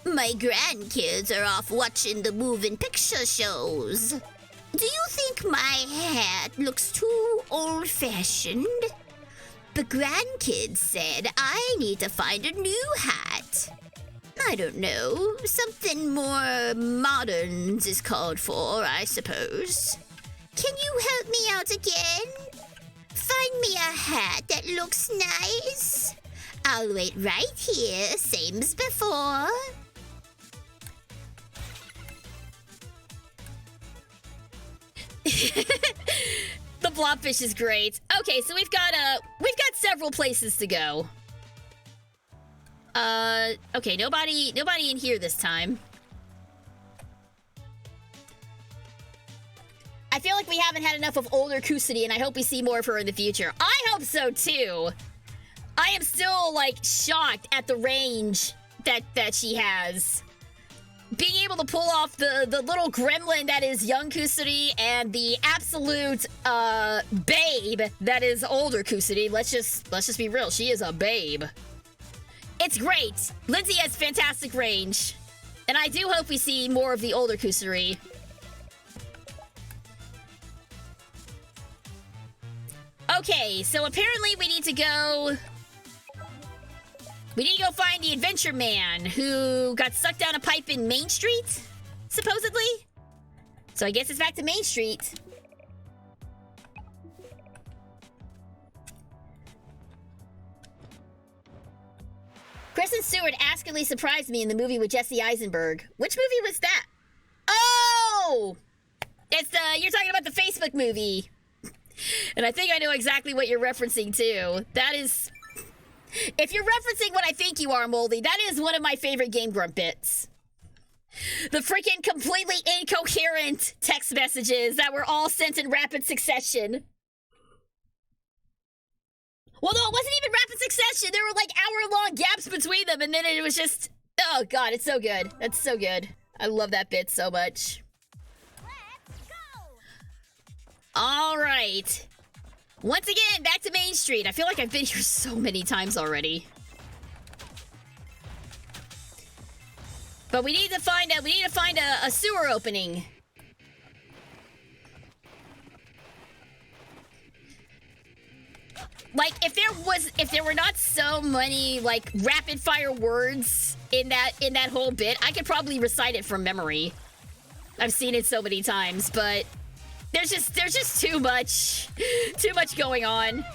My grandkids are off watching the moving picture shows. Do you think my hat looks too old-fashioned? The grandkids said I need to find a new hat. I don't know, something more modern is called for, I suppose. Can you help me out again? Find me a hat that looks nice. I'll wait right here, same as before. The Blobfish is great. Okay, so we've got several places to go. Okay, nobody in here this time. I feel like we haven't had enough of older Kusari, and I hope we see more of her in the future. I hope so too. I am still like shocked at the range that she has. Being able to pull off the little gremlin that is young Kusari and the absolute babe that is older Kusari. Let's just be real. She is a babe. It's great. Lindsay has fantastic range. And I do hope we see more of the older Kusari. Okay, so apparently we need to go find the Adventure Man who got sucked down a pipe in Main Street, supposedly. So I guess it's back to Main Street. Kristen Stewart askingly surprised me in the movie with Jesse Eisenberg. Which movie was that? Oh! It's you're talking about the Facebook movie. And I think I know exactly what you're referencing too. That is... If you're referencing what I think you are, Moldy, that is one of my favorite Game Grump bits. The freaking completely incoherent text messages that were all sent in rapid succession. Well, no, it wasn't even rapid succession. There were like hour-long gaps between them, and then it was just... Oh, God, it's so good. That's so good. I love that bit so much. All right. Once again, back to Main Street. I feel like I've been here so many times already. But we need to find a sewer opening. Like, if there were not so many like rapid fire words in that whole bit, I could probably recite it from memory. I've seen it so many times, but there's just too much going on.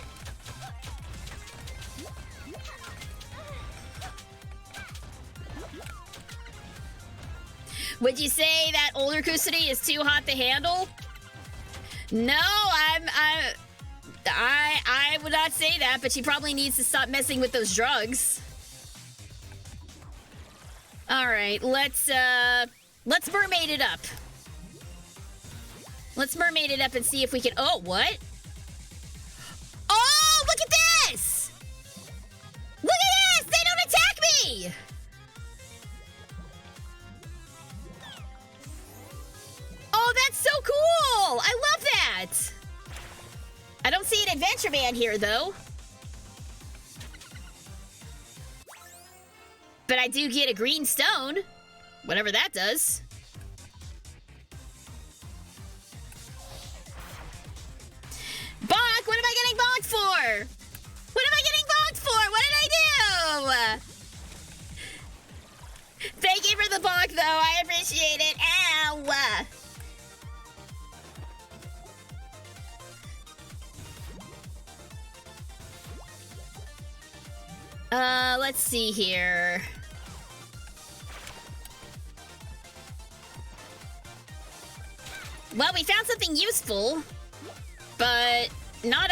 Would you say that older Kusari is too hot to handle? No, I would not say that, but she probably needs to stop messing with those drugs. All right, let's mermaid it up. Let's mermaid it up and see if we can... Oh, what? Oh, look at this! Look at this! They don't attack me! Oh, that's so cool! I love that! I don't see an Adventure Man here, though. But I do get a green stone. Whatever that does. Bonk! What am I getting bonked for? What am I getting bonked for? What did I do? Thank you for the bonk, though. I appreciate it. Ow! Let's see here. Well, we found something useful, but not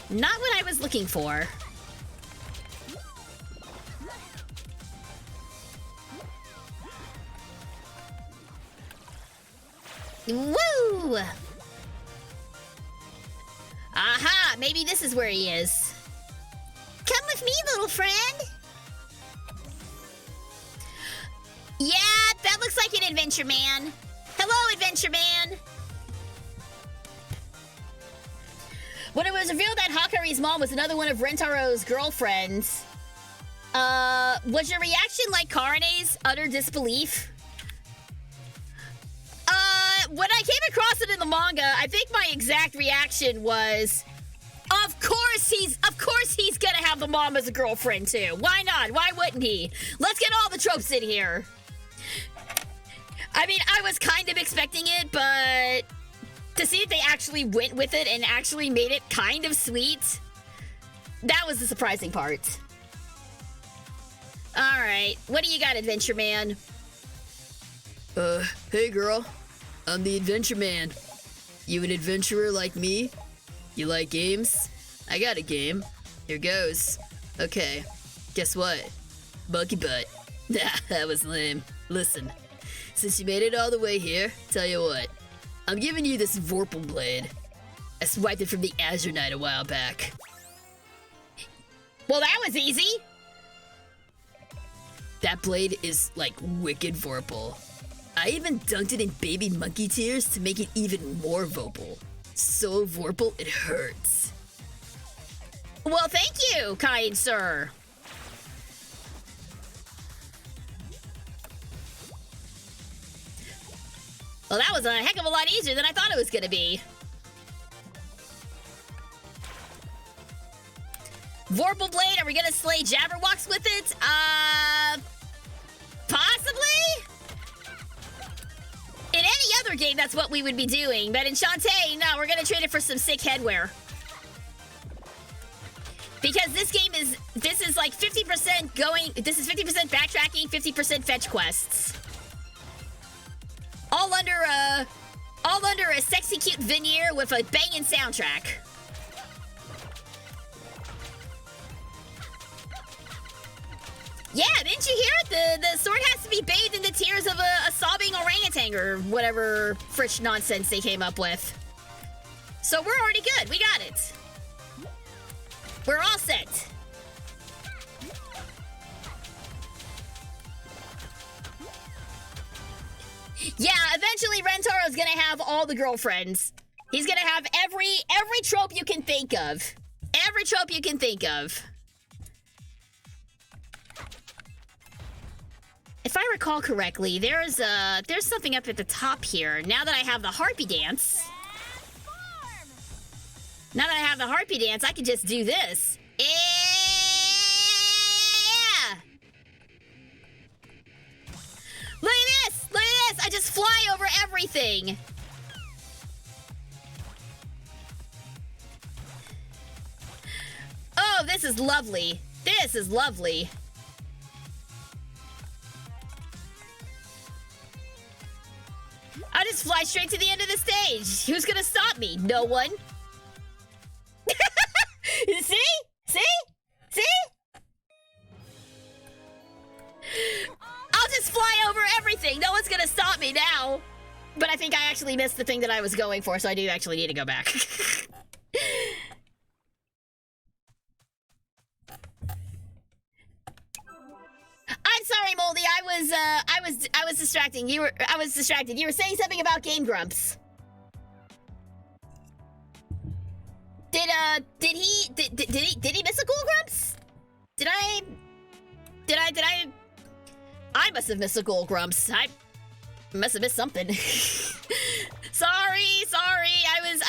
what I was looking for. Woo! Aha! Maybe this is where he is. Come with me, little friend. Yeah, that looks like an adventure man. Hello, adventure man. When it was revealed that Hakari's mom was another one of Rentaro's girlfriends, was your reaction like Karane's, utter disbelief? When I came across it in the manga, I think my exact reaction was, of course he's gonna have the mom as a girlfriend too. Why not? Why wouldn't he? Let's get all the tropes in here. I mean, I was kind of expecting it, but to see if they actually went with it and actually made it kind of sweet, that was the surprising part. Alright, what do you got, adventure man? Hey girl. I'm the adventure man. You an adventurer like me? You like games? I got a game. Here goes. Okay, guess what? Monkey butt. That was lame. Listen, since you made it all the way here, tell you what. I'm giving you this Vorpal blade. I swiped it from the Azure Knight a while back. Well, that was easy. That blade is like wicked Vorpal. I even dunked it in baby monkey tears to make it even more Vorpal. So Vorpal, it hurts. Well, thank you, kind sir. Well, that was a heck of a lot easier than I thought it was gonna be. Vorpal blade, are we gonna slay Jabberwocks with it? Possibly? In any other game, that's what we would be doing, but in Shantae, no, we're gonna trade it for some sick headwear. Because this is like 50% this is 50% backtracking, 50% fetch quests. All under a sexy cute veneer with a banging soundtrack. Yeah, didn't you hear it? The sword has to be bathed in the tears of a sobbing orangutan or whatever frish nonsense they came up with. So we're already good. We got it. We're all set. Yeah, eventually Rentaro's gonna have all the girlfriends. He's gonna have every trope you can think of. Every trope you can think of. If I recall correctly, there's something up at the top here. Now that I have the harpy dance. Now that I have the harpy dance, I can just do this. Yeah! Look at this! Look at this! I just fly over everything. Oh, this is lovely. This is lovely. I just fly straight to the end of the stage. Who's gonna stop me? No one. See? See? See? I'll just fly over everything. No one's gonna stop me now. But I think I actually missed the thing that I was going for, so I do actually need to go back. I'm sorry, Moldy. I was distracting. I was distracted. You were saying something about Game Grumps. Did he miss a Cool Grumps? I must have missed a Cool Grumps. I must have missed something. Sorry.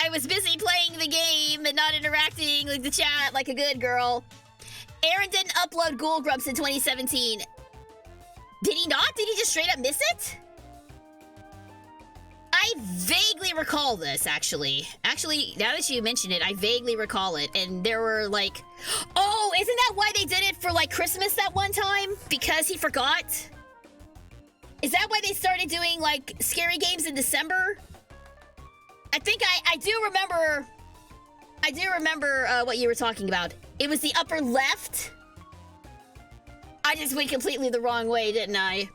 I was busy playing the game and not interacting with the chat like a good girl. Aaron didn't upload Ghoul Grumps in 2017. Did he not? Did he just straight up miss it? I I vaguely recall this, actually. Actually, now that you mention it, I vaguely recall it. And there were, like... Oh, isn't that why they did it for, like, Christmas that one time? Because he forgot? Is that why they started doing, like, scary games in December? I think I do remember... I do remember what you were talking about. It was the upper left. I just went completely the wrong way, didn't I?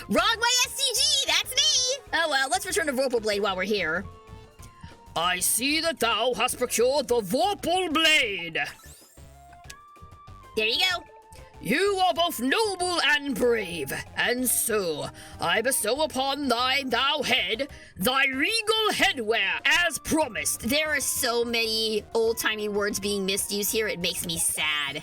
Wrong way, SGG! That's me! Oh well, let's return to Vorpal Blade while we're here. I see that thou hast procured the Vorpal Blade. There you go. You are both noble and brave, and so I bestow upon thou head thy regal headwear as promised. There are so many old-timey words being misused here, it makes me sad.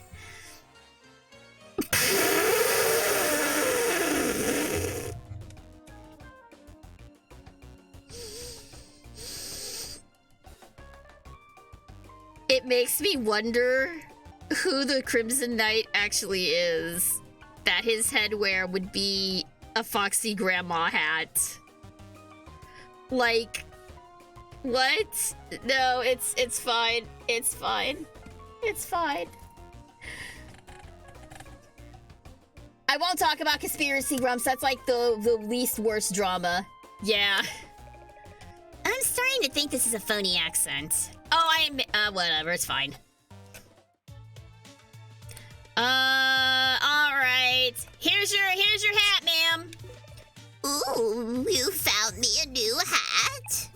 It makes me wonder who the Crimson Knight actually is. That his headwear would be a foxy grandma hat. Like, what? No, it's fine. It's fine. It's fine. I won't talk about conspiracy grumps. That's like the least worst drama. Yeah. I'm starting to think this is a phony accent. Oh, whatever, it's fine. Alright. Here's your hat, ma'am. Ooh, you found me a new hat?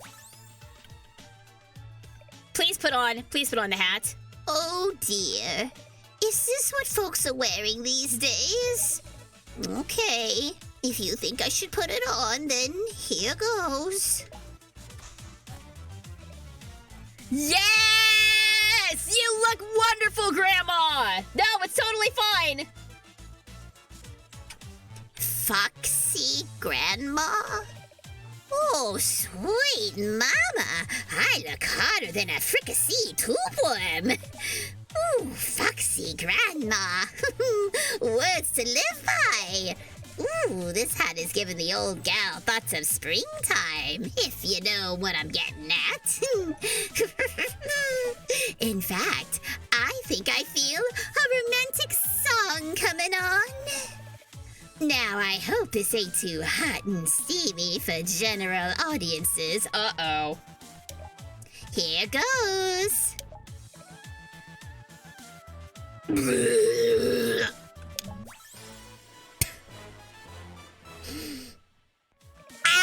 Please put on the hat. Oh dear. Is this what folks are wearing these days? Okay. If you think I should put it on, then here goes. Yes! You look wonderful, Grandma! No, it's totally fine! Foxy Grandma? Oh, sweet mama. I look hotter than a fricassee toolworm. Ooh, Foxy Grandma. Words to live by. Ooh, this hat is giving the old gal thoughts of springtime, if you know what I'm getting at. In fact, I think I feel a romantic song coming on. Now, I hope this ain't too hot and steamy for general audiences. Uh-oh. Here goes.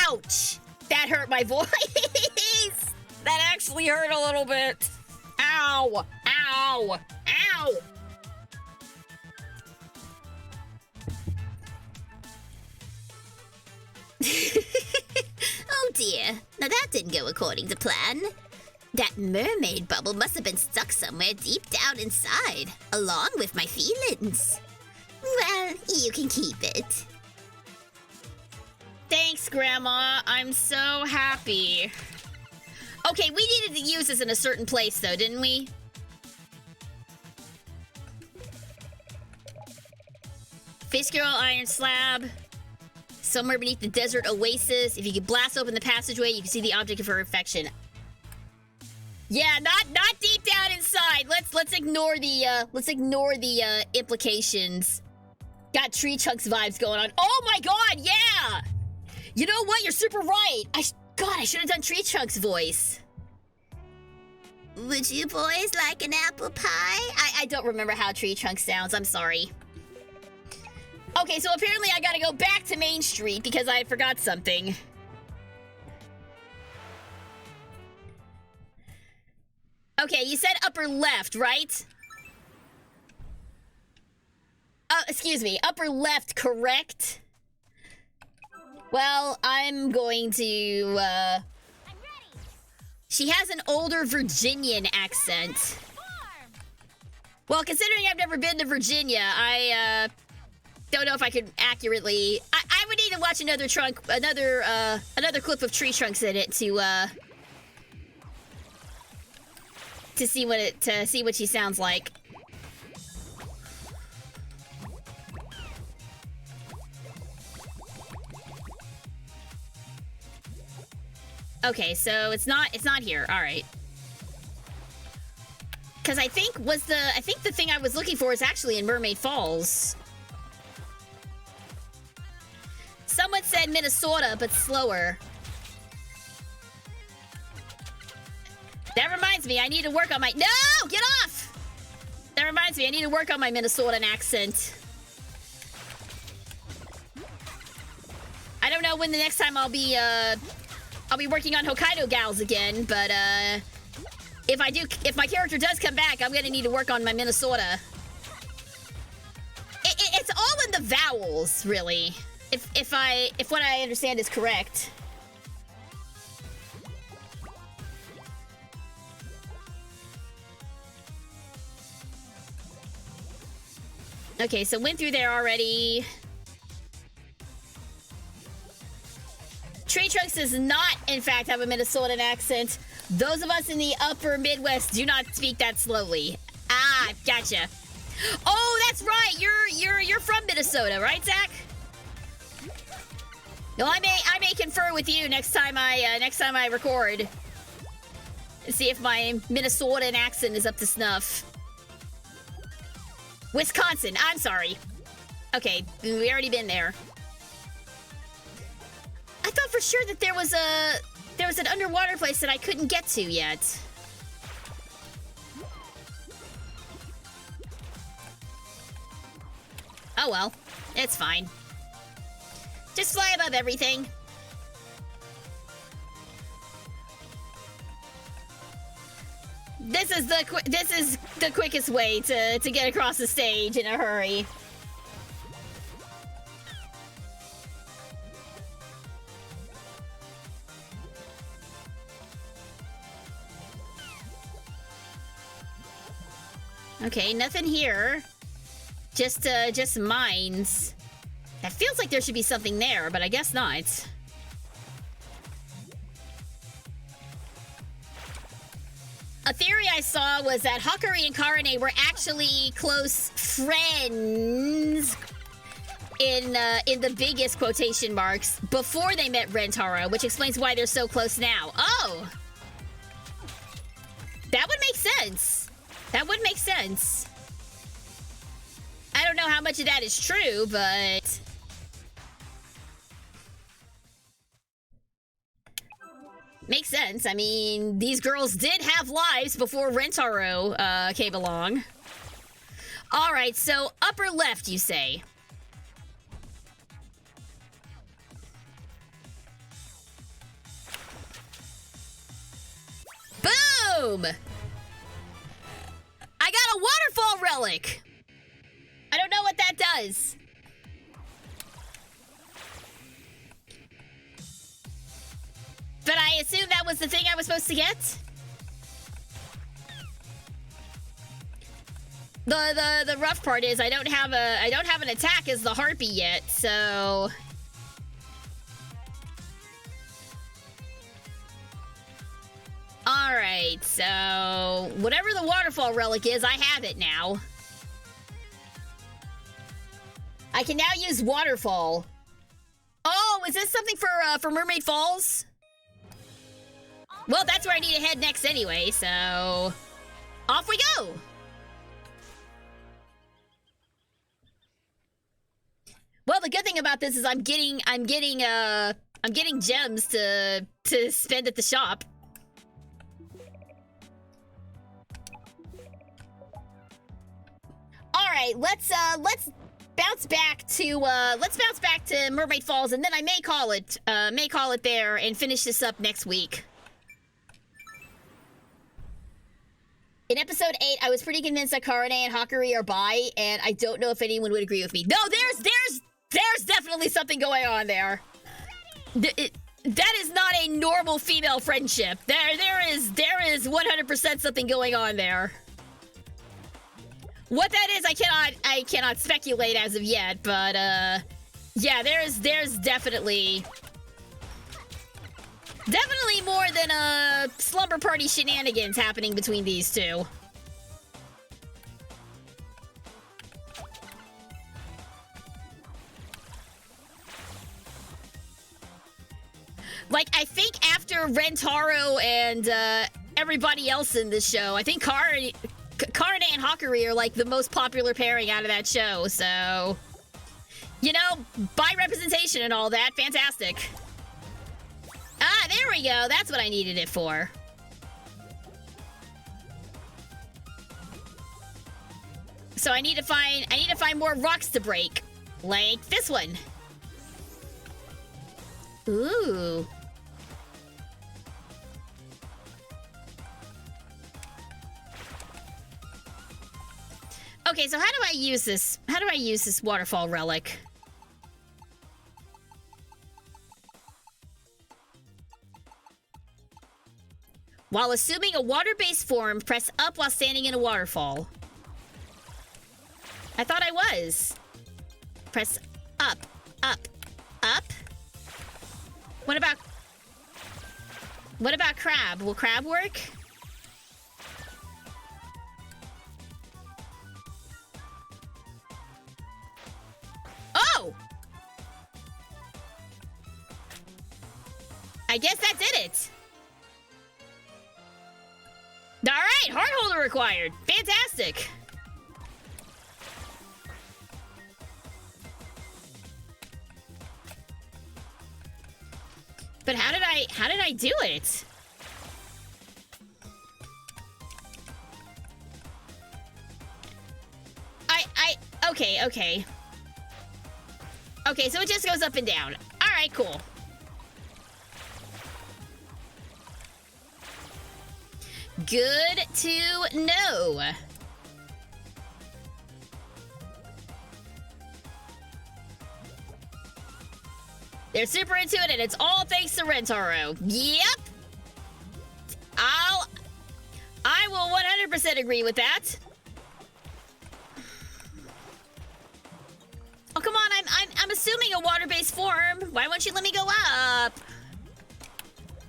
Ouch! That hurt my voice! That actually hurt a little bit. Ow! Ow! Ow! Oh dear, now that didn't go according to plan. That mermaid bubble must have been stuck somewhere deep down inside, along with my feelings. Well, you can keep it. Thanks, Grandma. I'm so happy. Okay, we needed to use this in a certain place, though, didn't we? Face Girl, Iron Slab. Somewhere beneath the desert oasis. If you could blast open the passageway, you can see the object of her affection. Yeah, not deep down inside. Let's ignore the implications. Got Tree Chunks vibes going on. Oh my god, yeah! You know what? You're super right. God, I should have done Tree Chunks' voice. Would you boys like an apple pie? I don't remember how Tree Chunks sounds. I'm sorry. Okay, so apparently I gotta go back to Main Street because I forgot something. Okay, you said upper left, right? Excuse me, upper left, correct? Well, I'm going to, She has an older Virginian accent. Well, considering I've never been to Virginia, I, don't know if I could accurately... I would need to watch another clip of Tree Trunks in it to see what she sounds like. Okay, so it's not here. All right. Because I think the thing I was looking for is actually in Mermaid Falls. Someone said Minnesota, but slower. That reminds me, I need to work on my... No! Get off! That reminds me, I need to work on my Minnesotan accent. I don't know when the next time I'll be working on Hokkaido Gals again, but, if my character does come back, I'm gonna need to work on my Minnesota. It's all in the vowels, really. If what I understand is correct. Okay, so went through there already. Tree Trunks does not, in fact, have a Minnesotan accent. Those of us in the upper Midwest do not speak that slowly. Ah, gotcha. Oh, that's right. You're from Minnesota, right, Zach? No, I may confer with you next time I record. See if my Minnesotan accent is up to snuff. Wisconsin. I'm sorry. Okay, we already been there. I thought for sure that there was an underwater place that I couldn't get to yet. Oh well, it's fine. Just fly above everything. This is the quickest way to get across the stage in a hurry. Okay, nothing here. Just mines. That feels like there should be something there, but I guess not. A theory I saw was that Hakari and Karane were actually close friends in the biggest quotation marks before they met Rentaro, which explains why they're so close now. Oh! That would make sense. That would make sense. I don't know how much of that is true, but... makes sense. I mean, these girls did have lives before Rentaro came along. Alright, so upper left, you say? Boom! I got a waterfall relic! I don't know what that does. But I assume that was the thing I was supposed to get? The rough part is I don't have an attack as the harpy yet, so... Alright, so... whatever the waterfall relic is, I have it now. I can now use waterfall. Oh, is this something for Mermaid Falls? Well, that's where I need to head next anyway, so... off we go! Well, the good thing about this is I'm getting gems to spend at the shop. Alright, let's bounce back to Mermaid Falls, and then I may call it there and finish this up next week. In episode 8, I was pretty convinced that Karane and Hakari are bi, and I don't know if anyone would agree with me. No, there's definitely something going on there. That is not a normal female friendship. There is 100% something going on there. What that is, I cannot speculate as of yet, but yeah, there's definitely more than slumber party shenanigans happening between these two. Like, I think after Rentaro and everybody else in this show, I think Karne and Hakari are like the most popular pairing out of that show. So, you know, by representation and all that, fantastic. Ah, there we go. That's what I needed it for. So I need to find more rocks to break, like this one. Ooh. Okay, so how do I use this? How do I use this waterfall relic? While assuming a water-based form, press up while standing in a waterfall. I thought I was. Press up, up, up. What about crab? Will crab work? Oh! I guess that did it. All right, heart holder required. Fantastic. But how did I do it? Okay. Okay, so it just goes up and down. All right, cool. Good to know. They're super into it, and it's all thanks to Rentaro. Yep. I will 100% agree with that. Oh, come on, I'm assuming a water-based form. Why won't you let me go up?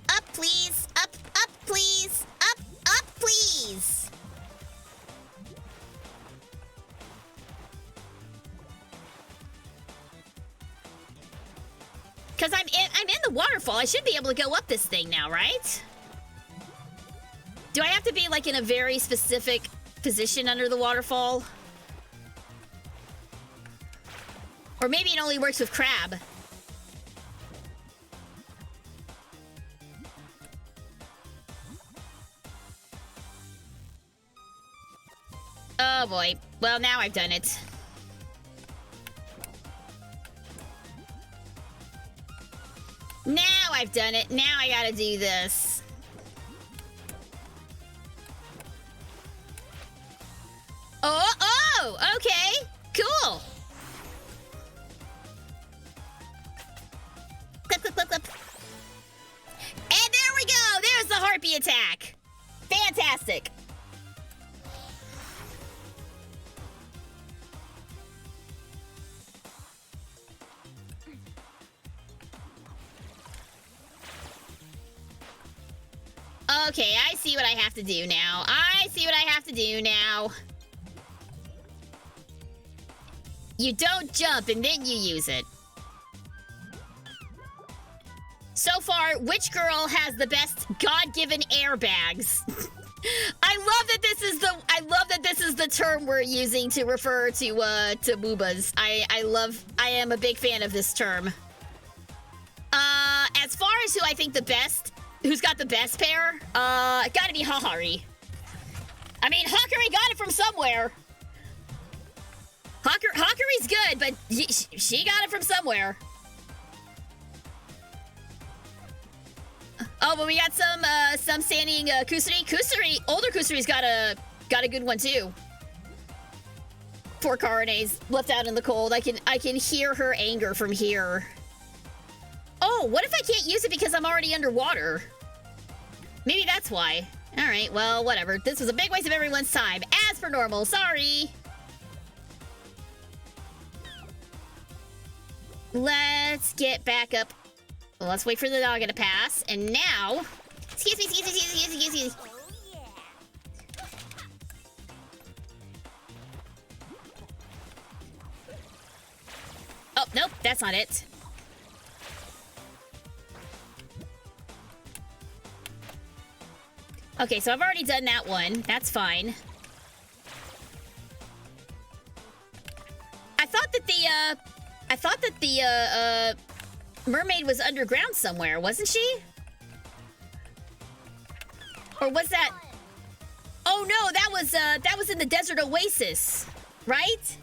Up, please. Up, please. Up, please. Because I'm in the waterfall. I should be able to go up this thing now, right? Do I have to be, like, in a very specific position under the waterfall? Or maybe it only works with crab. Oh, boy. Well, now I've done it. Now I've done it. Now I gotta do this. Oh, okay. Cool. Clip. And there we go. There's the harpy attack. Fantastic. Okay, I see what I have to do now. You don't jump and then you use it. So far, which girl has the best God-given airbags? I love that this is the term we're using to refer to boobas. I am a big fan of this term. As far as who I think who's got the best pair, gotta be Hakari. I mean, Hakari got it from somewhere. Hakari's good, but she got it from somewhere. Oh, but we got some standing Kusari. Older Kusari's got a good one too. Poor Karne's left out in the cold. I can hear her anger from here. Oh, what if I can't use it because I'm already underwater? Maybe that's why. All right, well, whatever. This was a big waste of everyone's time. As per normal, sorry. Let's get back up. Well, let's wait for the doggo to pass. And now... Excuse me. Oh, nope, that's not it. Okay, so I've already done that one. That's fine. I thought that the mermaid was underground somewhere, wasn't she? Or was that? Oh no, that was in the desert oasis, right?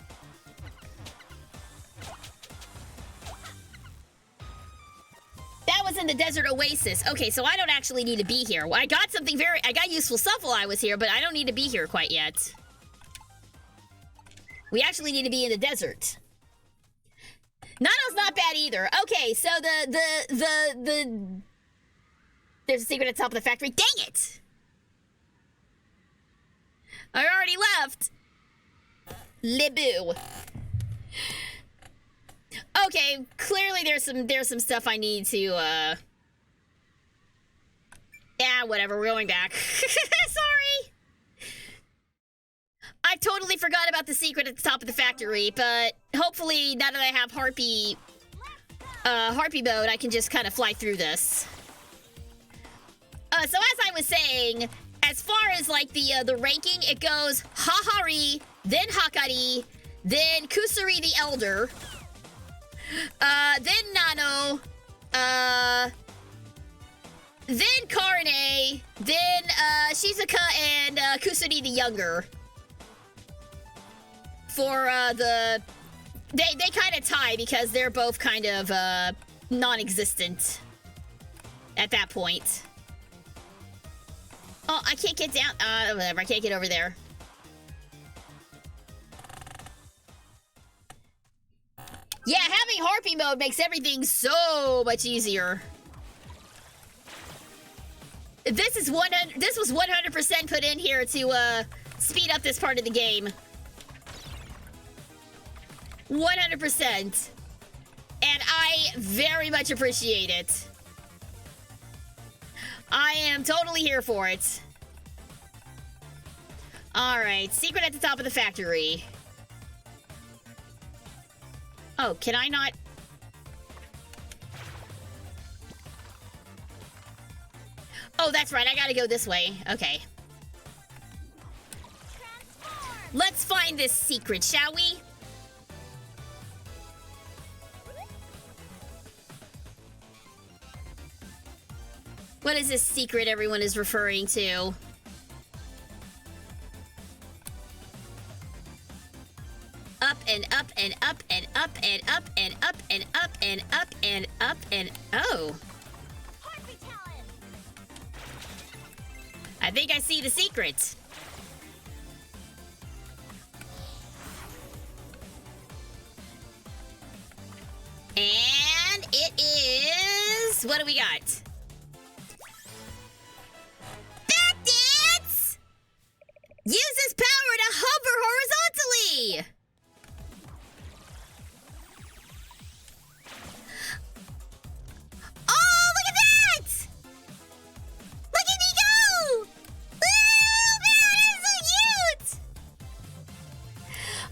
That was in the desert oasis. Okay, so I don't actually need to be here. I got useful stuff while I was here, but I don't need to be here quite yet. We actually need to be in the desert. Nano's not bad either. Okay, so there's a secret at the top of the factory. Dang it! I already left. Liboo. Okay, clearly there's some stuff I need to yeah, whatever, we're going back. Sorry. I totally forgot about the secret at the top of the factory, but hopefully now that I have Harpy mode, I can just kind of fly through this. So as I was saying, as far as like the ranking, it goes Hahari, then Hakari, then Kusari the Elder, then Nano, then Karne, then Shizuka and Kusari the Younger. For they kind of tie because they're both kind of non-existent at that point. Oh, I can't get down. Whatever. I can't get over there. Yeah, having Harpy mode makes everything so much easier. This is This was 100% put in here to speed up this part of the game. 100%. And I very much appreciate it. I am totally here for it. Alright, secret at the top of the factory. Oh, can I not? Oh, that's right, I gotta go this way. Okay. Let's find this secret, shall we? What is this secret everyone is referring to? Up and up and up and up and up and up and up and up and up and oh. I think I see the secret. And it is... What do we got? Uses power to hover horizontally! Oh, look at that! Look at me go! Oh, man, it's so cute!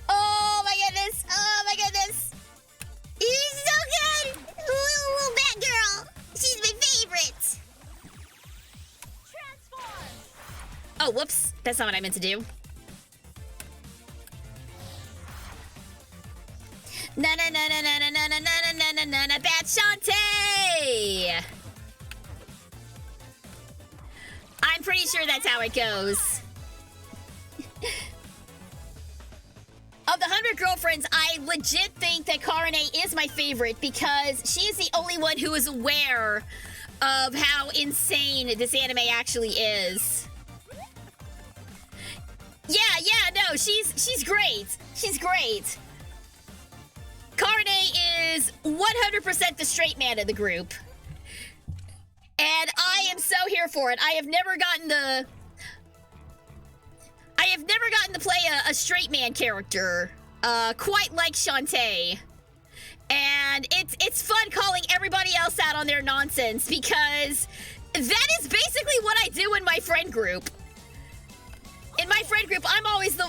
Oh, my goodness! Oh, my goodness! He's so good! Little Batgirl! She's my favorite! Transform! Oh, whoops. That's not what I meant to do. Na na na na na na na na na na na na na bad Shantae! I'm pretty sure that's how it goes. Of the 100 girlfriends, I legit think that Karane is my favorite because she is the only one who is aware of how insane this anime actually is. Yeah, no, she's great. She's great. Karane is 100% the straight man of the group. And I am so here for it. I have never gotten to play a straight man character quite like Shantae. And it's fun calling everybody else out on their nonsense because that is basically what I do in my friend group. In my friend group, I'm always the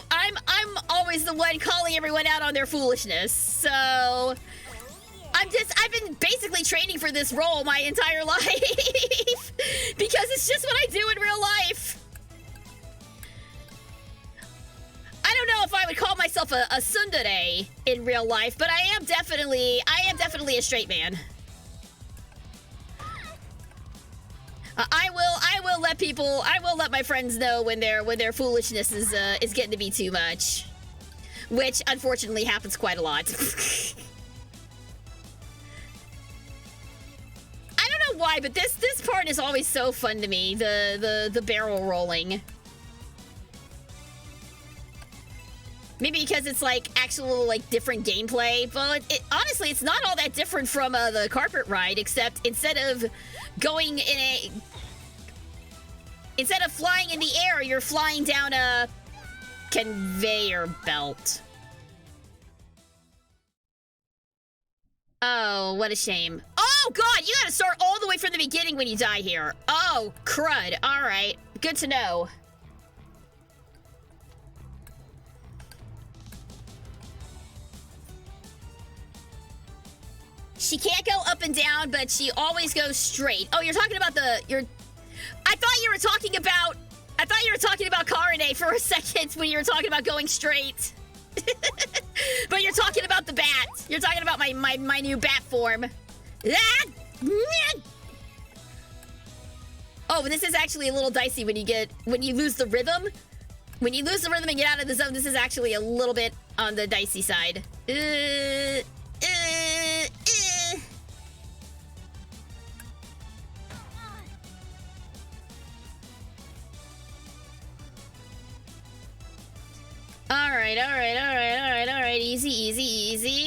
one calling everyone out on their foolishness. So I've been basically training for this role my entire life because it's just what I do in real life. if I would call myself a tsundere in real life, but I am definitely a straight man. I will let my friends know when their foolishness is getting to be too much, which unfortunately happens quite a lot. I don't know why, but this part is always so fun to me. The barrel rolling. Maybe because it's like actual like different gameplay, but honestly it's not all that different from the carpet ride, except instead of flying in the air, you're flying down a conveyor belt. Oh, what a shame. Oh god, you gotta start all the way from the beginning when you die here. Oh, crud. Alright, good to know. She can't go up and down, but she always goes straight. Oh, you're talking about I thought you were talking about Karine for a second when you were talking about going straight. But you're talking about the bat. You're talking about my new bat form. Oh, but this is actually a little dicey when you lose the rhythm. When you lose the rhythm and get out of the zone, this is actually a little bit on the dicey side. Alright. Easy.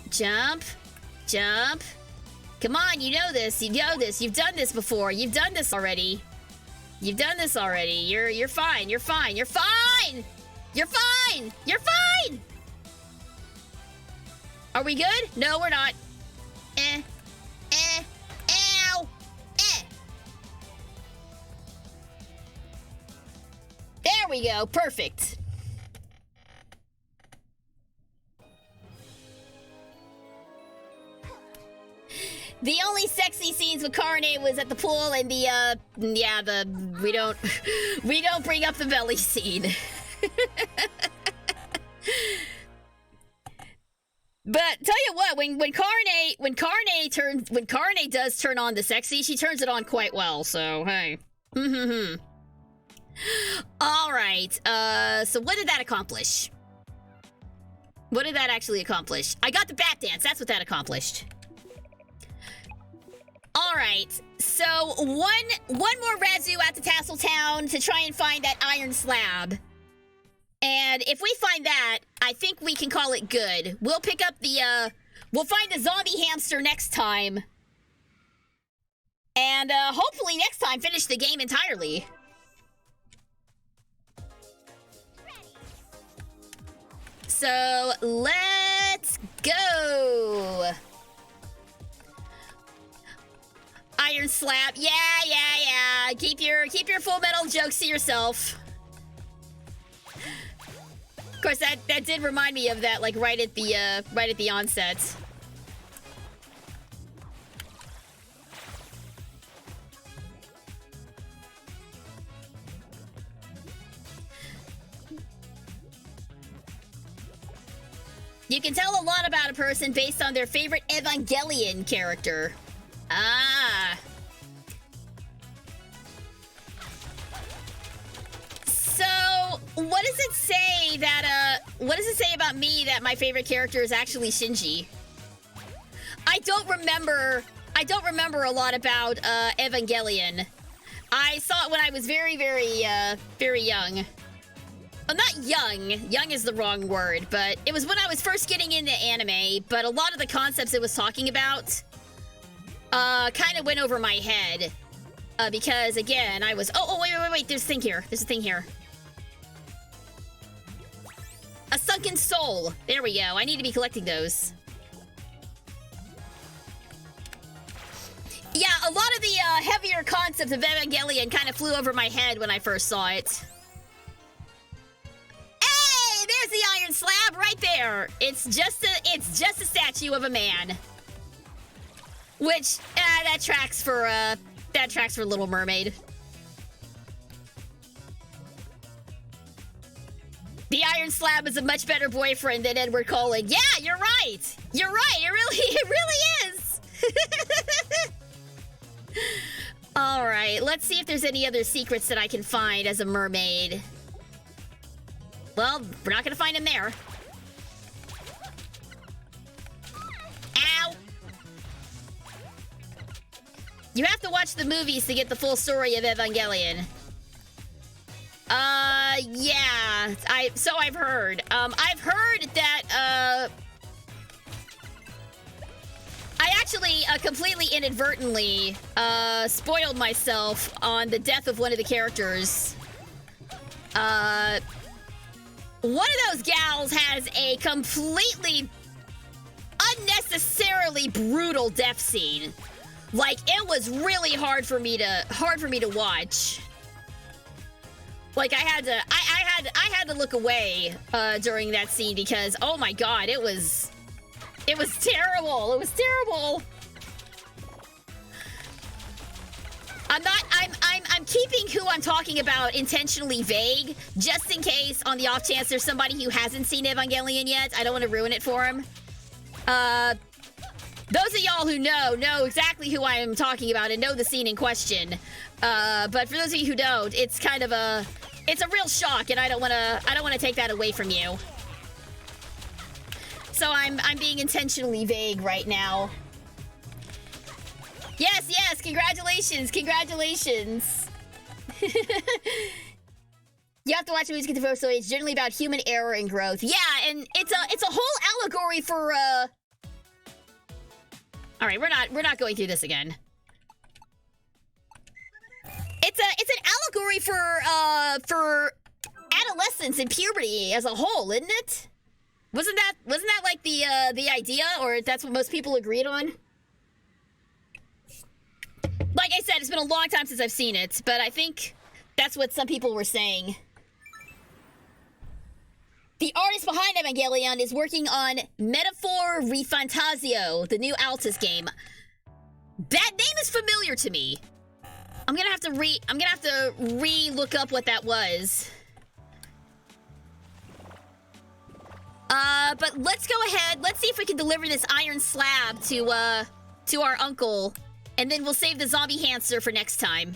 Jump. Come on, you know this. You've done this before. You've done this already. You're fine. Are we good? No, we're not. Ow. There we go. Perfect. The only sexy scenes with Karine was at the pool and we don't bring up the belly scene. But tell you what, when Karine does turn on the sexy, she turns it on quite well. So hey, all right. So what did that accomplish? What did that actually accomplish? I got the bat dance. That's what that accomplished. All right. So one more Razu at the Tassel Town to try and find that iron slab. And if we find that, I think we can call it good. We'll pick up we'll find the zombie hamster next time. And, hopefully next time finish the game entirely. So, let's go! Iron slab. Yeah. Keep your Full Metal jokes to yourself. Of course, that did remind me of that, like, right at the onset. You can tell a lot about a person based on their favorite Evangelion character. Ah. So, what does it say that, what does it say about me that my favorite character is actually Shinji? I don't remember a lot about, Evangelion. I saw it when I was very, very young. Well, not young. Young is the wrong word, but it was when I was first getting into anime, but a lot of the concepts it was talking about, kind of went over my head. Because, again, I was... Oh, wait, there's a thing here. A sunken soul. There we go. I need to be collecting those. Yeah, a lot of the heavier concepts of Evangelion kind of flew over my head when I first saw it. Hey, there's the iron slab right there. It's just a statue of a man. Which, that tracks for Little Mermaid. The Iron Slab is a much better boyfriend than Edward Cullen. Yeah, you're right. You're right. It really is. All right, let's see if there's any other secrets that I can find as a mermaid. Well, we're not gonna find him there. Ow! You have to watch the movies to get the full story of Evangelion. Yeah, I've heard. I've heard that, I actually, completely inadvertently, spoiled myself on the death of one of the characters. One of those gals has a completely unnecessarily brutal death scene. Like, it was really hard for me to watch. Like, I had to look away during that scene because, oh my god, it was terrible. It was terrible. I'm keeping who I'm talking about intentionally vague, just in case, on the off chance there's somebody who hasn't seen Evangelion yet. I don't want to ruin it for him. Those of y'all who know exactly who I am talking about and know the scene in question. But for those of you who don't, it's kind of it's a real shock, and I don't want to take that away from you. So I'm being intentionally vague right now. Yes, congratulations. You have to watch movies to get the first story. It's generally about human error and growth. Yeah, and it's a whole allegory for All right, we're not going through this again. It's an allegory for adolescence and puberty as a whole, isn't it? Wasn't that like the idea, or that's what most people agreed on? Like I said, it's been a long time since I've seen it, but I think that's what some people were saying. The artist behind Evangelion is working on Metaphor Refantasio, the new Altus game. That name is familiar to me. I'm gonna have to re-look up what that was. But let's go ahead. Let's see if we can deliver this iron slab to our uncle, and then we'll save the zombie hamster for next time.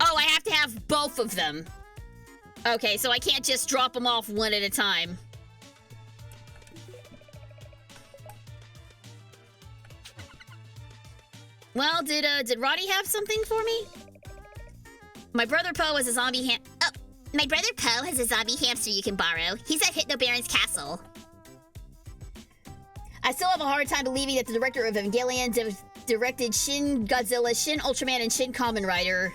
Oh, I have to have both of them. Okay, so I can't just drop them off one at a time. Well, did Roddy have something for me? My brother Poe has a zombie My brother Poe has a zombie hamster you can borrow. He's at Hypno Baron's castle. I still have a hard time believing that the director of Evangelion directed Shin Godzilla, Shin Ultraman, and Shin Kamen Rider.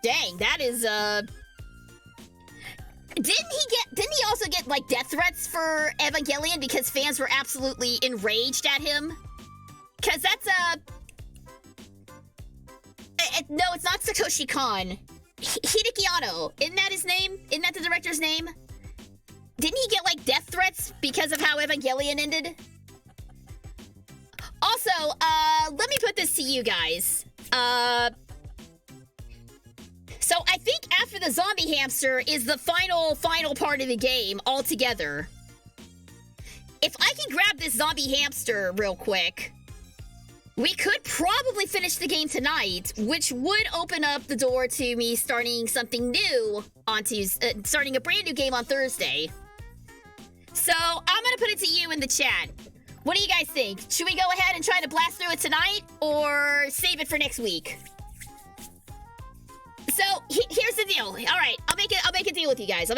Dang, that is, Didn't he also get, like, death threats for Evangelion because fans were absolutely enraged at him? Because that's, no, it's not Satoshi Kon. Hideki Anno. Isn't that his name? Isn't that the director's name? Didn't he get, like, death threats because of how Evangelion ended? Also, let me put this to you guys. So I think after the zombie hamster is the final part of the game altogether. If I can grab this zombie hamster real quick, we could probably finish the game tonight, which would open up the door to me starting something new starting a brand new game on Thursday. So I'm gonna put it to you in the chat. What do you guys think? Should we go ahead and try to blast through it tonight, or save it for next week? So here's the deal. All right, I'll make a deal with you guys. I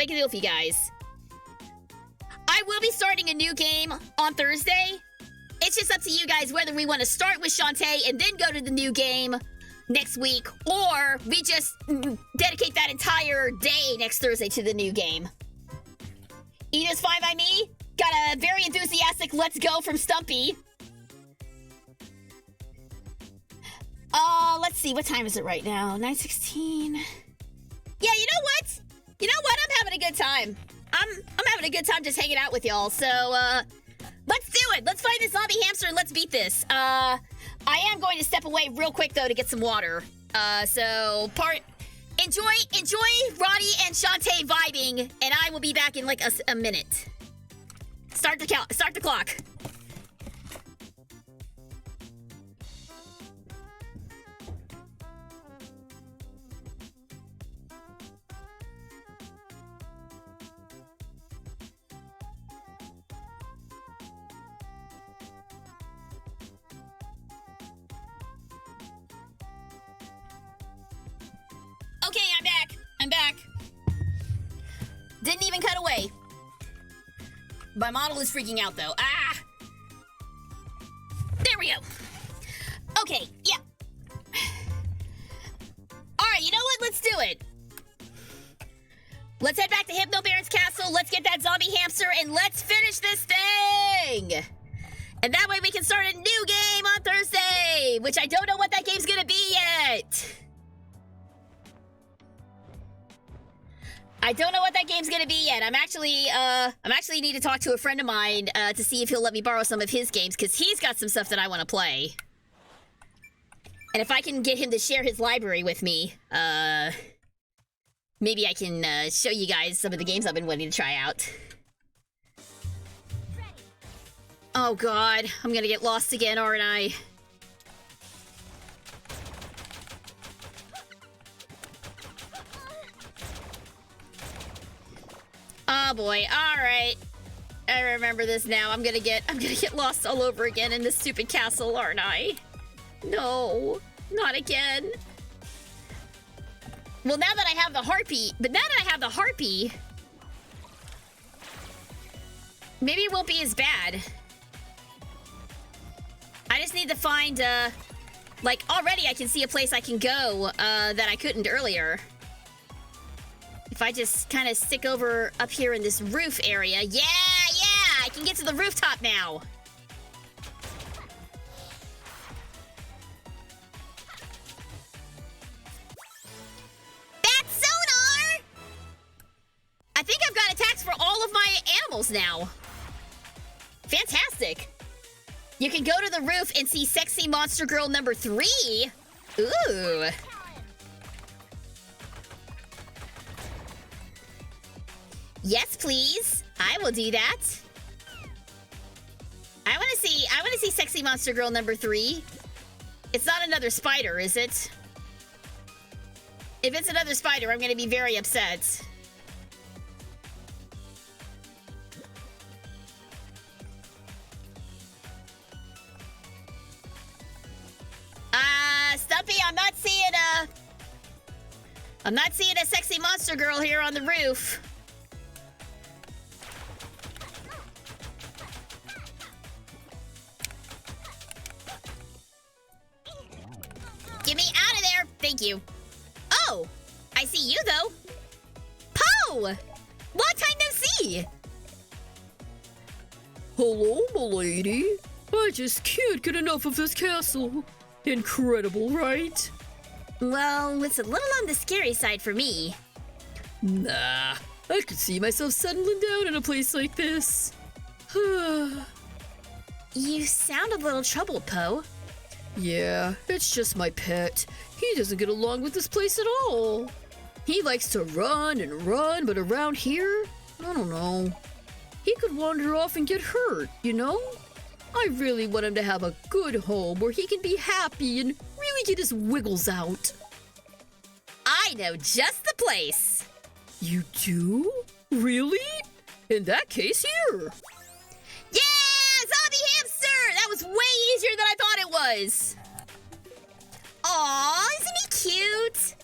will be starting a new game on Thursday. It's just up to you guys whether we want to start with Shantae and then go to the new game next week, or we just dedicate that entire day next Thursday to the new game. Edith's fine by me. Got a very enthusiastic let's go from Stumpy. Let's see, what time is it right now? 9:16. Yeah, you know what? You know what? I'm having a good time. I'm having a good time just hanging out with y'all. So, let's do it. Let's find this zombie hamster and let's beat this. I am going to step away real quick though to get some water. Enjoy Roddy and Shantae vibing, and I will be back in like a minute. Start the clock. Okay, I'm back. Didn't even cut away. My model is freaking out though. Ah! There we go. Okay, yeah. Alright, you know what? Let's do it. Let's head back to Hypno Baron's castle. Let's get that zombie hamster and let's finish this thing! And that way we can start a new game on Thursday! Which I don't know what that game's gonna be yet! I don't know what that game's gonna be yet. I'm actually need to talk to a friend of mine to see if he'll let me borrow some of his games because he's got some stuff that I want to play. And if I can get him to share his library with me, maybe I can show you guys some of the games I've been wanting to try out. Oh God, I'm gonna get lost again, aren't I? Oh boy, alright. I remember this now. I'm gonna get lost all over again in this stupid castle, aren't I? No, not again. Well, now that I have the harpy, maybe it won't be as bad. I just need to find, like, already I can see a place I can go, that I couldn't earlier. If I just kind of stick over up here in this roof area. Yeah, I can get to the rooftop now. Bat sonar! I think I've got attacks for all of my animals now. Fantastic. You can go to the roof and see sexy monster girl number 3. Ooh. Yes, please. I will do that. I want to see sexy monster girl number 3. It's not another spider, is it? If it's another spider, I'm going to be very upset. Stumpy, I'm not seeing a sexy monster girl here on the roof. Get me out of there! Thank you. Oh! I see you, though. Poe! Long time no see! Hello, m'lady. I just can't get enough of this castle. Incredible, right? Well, it's a little on the scary side for me. Nah, I could see myself settling down in a place like this. You sound a little troubled, Poe. Yeah, it's just my pet. He doesn't get along with this place at all. He likes to run and run, but around here, I don't know. He could wander off and get hurt, you know? I really want him to have a good home where he can be happy and really get his wiggles out. I know just the place. You do? Really? In that case, here. Yeah! Zombie hamster! That was way easier than I thought it was. Aw, isn't he cute?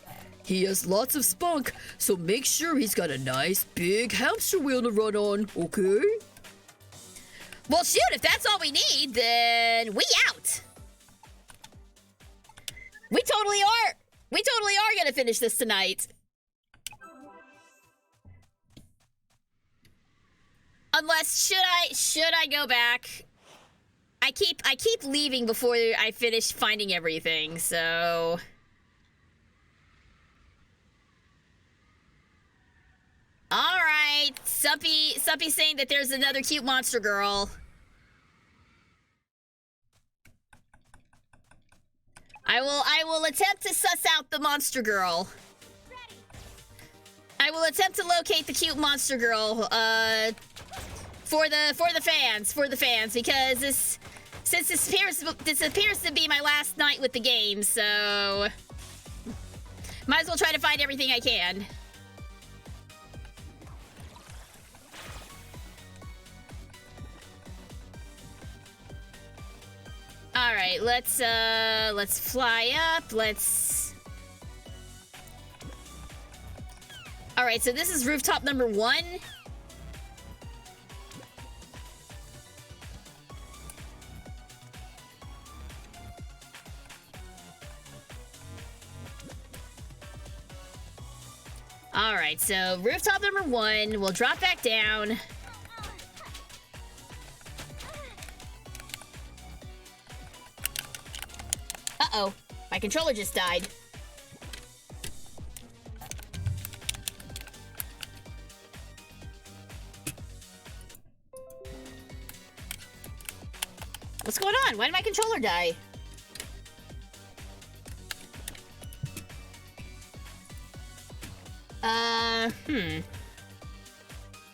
He has lots of spunk, so make sure he's got a nice big hamster wheel to run on, okay? Well, shoot, if that's all we need, then we out. We totally are. We totally are gonna finish this tonight. Unless, should I go back? I keep leaving before I finish finding everything, so... Suppy's saying that there's another cute monster girl. I will attempt to suss out the monster girl. I will attempt to locate the cute monster girl, for the fans, because since this appears to be my last night with the game, so might as well try to find everything I can. All right, let's fly up. All right, so this is rooftop number 1. All right, so rooftop number 1, we'll drop back down. Uh-oh, my controller just died. What's going on? Why did my controller die?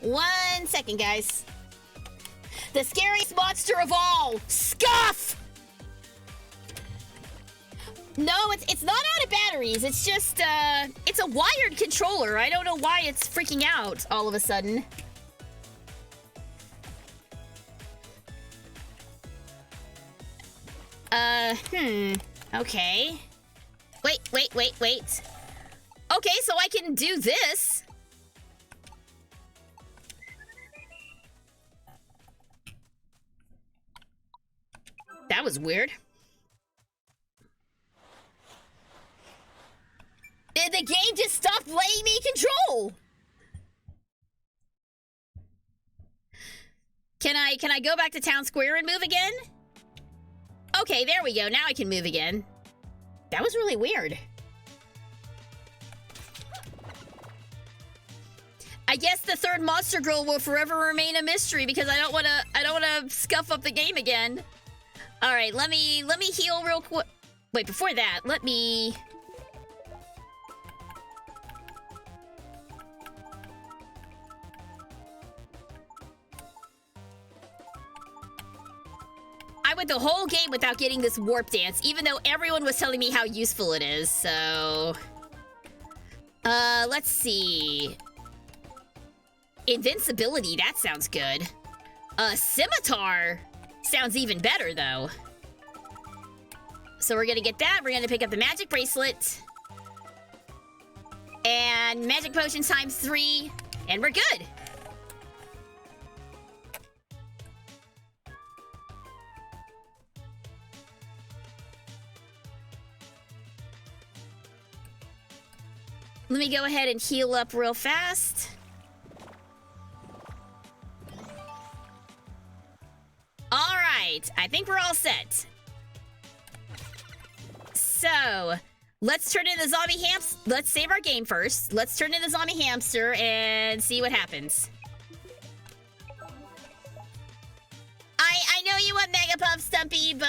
One second, guys. The scariest monster of all! Scuff! No, it's not out of batteries. It's just, it's a wired controller. I don't know why it's freaking out all of a sudden. Okay. Wait. Okay, so I can do this. That was weird. The game just stopped letting me control. Can I go back to town square and move again? Okay, there we go. Now I can move again. That was really weird. I guess the third monster girl will forever remain a mystery because I don't want to scuff up the game again. All right, let me heal real quick. Wait, before that, let me I went the whole game without getting this warp dance, even though everyone was telling me how useful it is, so let's see. Invincibility, that sounds good. Scimitar sounds even better, though. So we're gonna get that. We're gonna pick up the magic bracelet. And magic potion times 3. And we're good. Let me go ahead and heal up real fast. All right, I think we're all set. So, let's turn in the zombie hamster. Let's save our game first. Let's turn in the zombie hamster and see what happens. I know you want Mega Puff, Stumpy, but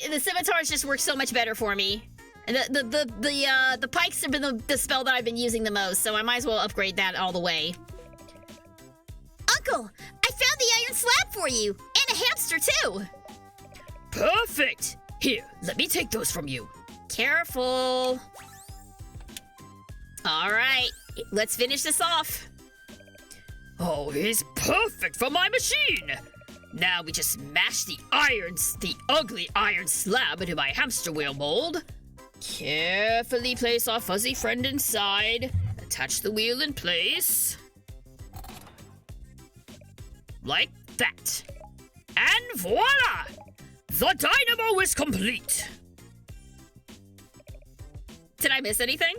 the scimitars just work so much better for me. The pikes have been the spell that I've been using the most, so I might as well upgrade that all the way. Uncle, I found the iron slab for you, and a hamster too. Perfect! Here, let me take those from you. Careful. All right, let's finish this off. Oh, he's perfect for my machine! Now we just smash the ugly iron slab into my hamster wheel mold. Carefully place our fuzzy friend inside. Attach the wheel in place. Like that. And voila! The dynamo is complete! Did I miss anything?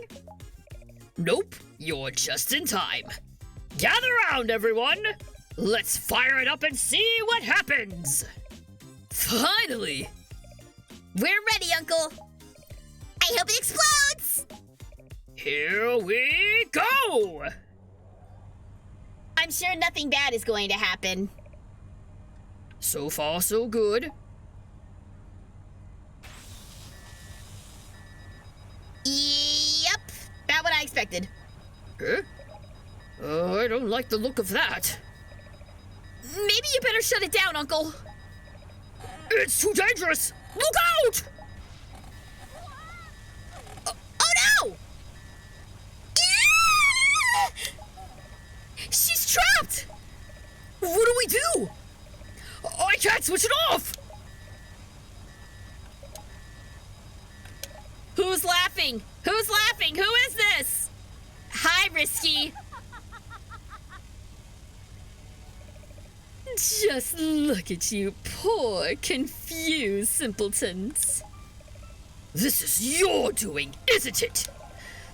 Nope, you're just in time. Gather round, everyone! Let's fire it up and see what happens! Finally! We're ready, Uncle! I hope it explodes! Here we go! I'm sure nothing bad is going to happen. So far, so good. Yep, about what I expected. Huh? I don't like the look of that. Maybe you better shut it down, Uncle. It's too dangerous! Look out! Oh no! She's trapped! What do we do? I can't switch it off! Who's laughing? Who's laughing? Who is this? Hi, Risky. Just look at you, poor, confused simpletons. This is your doing, isn't it?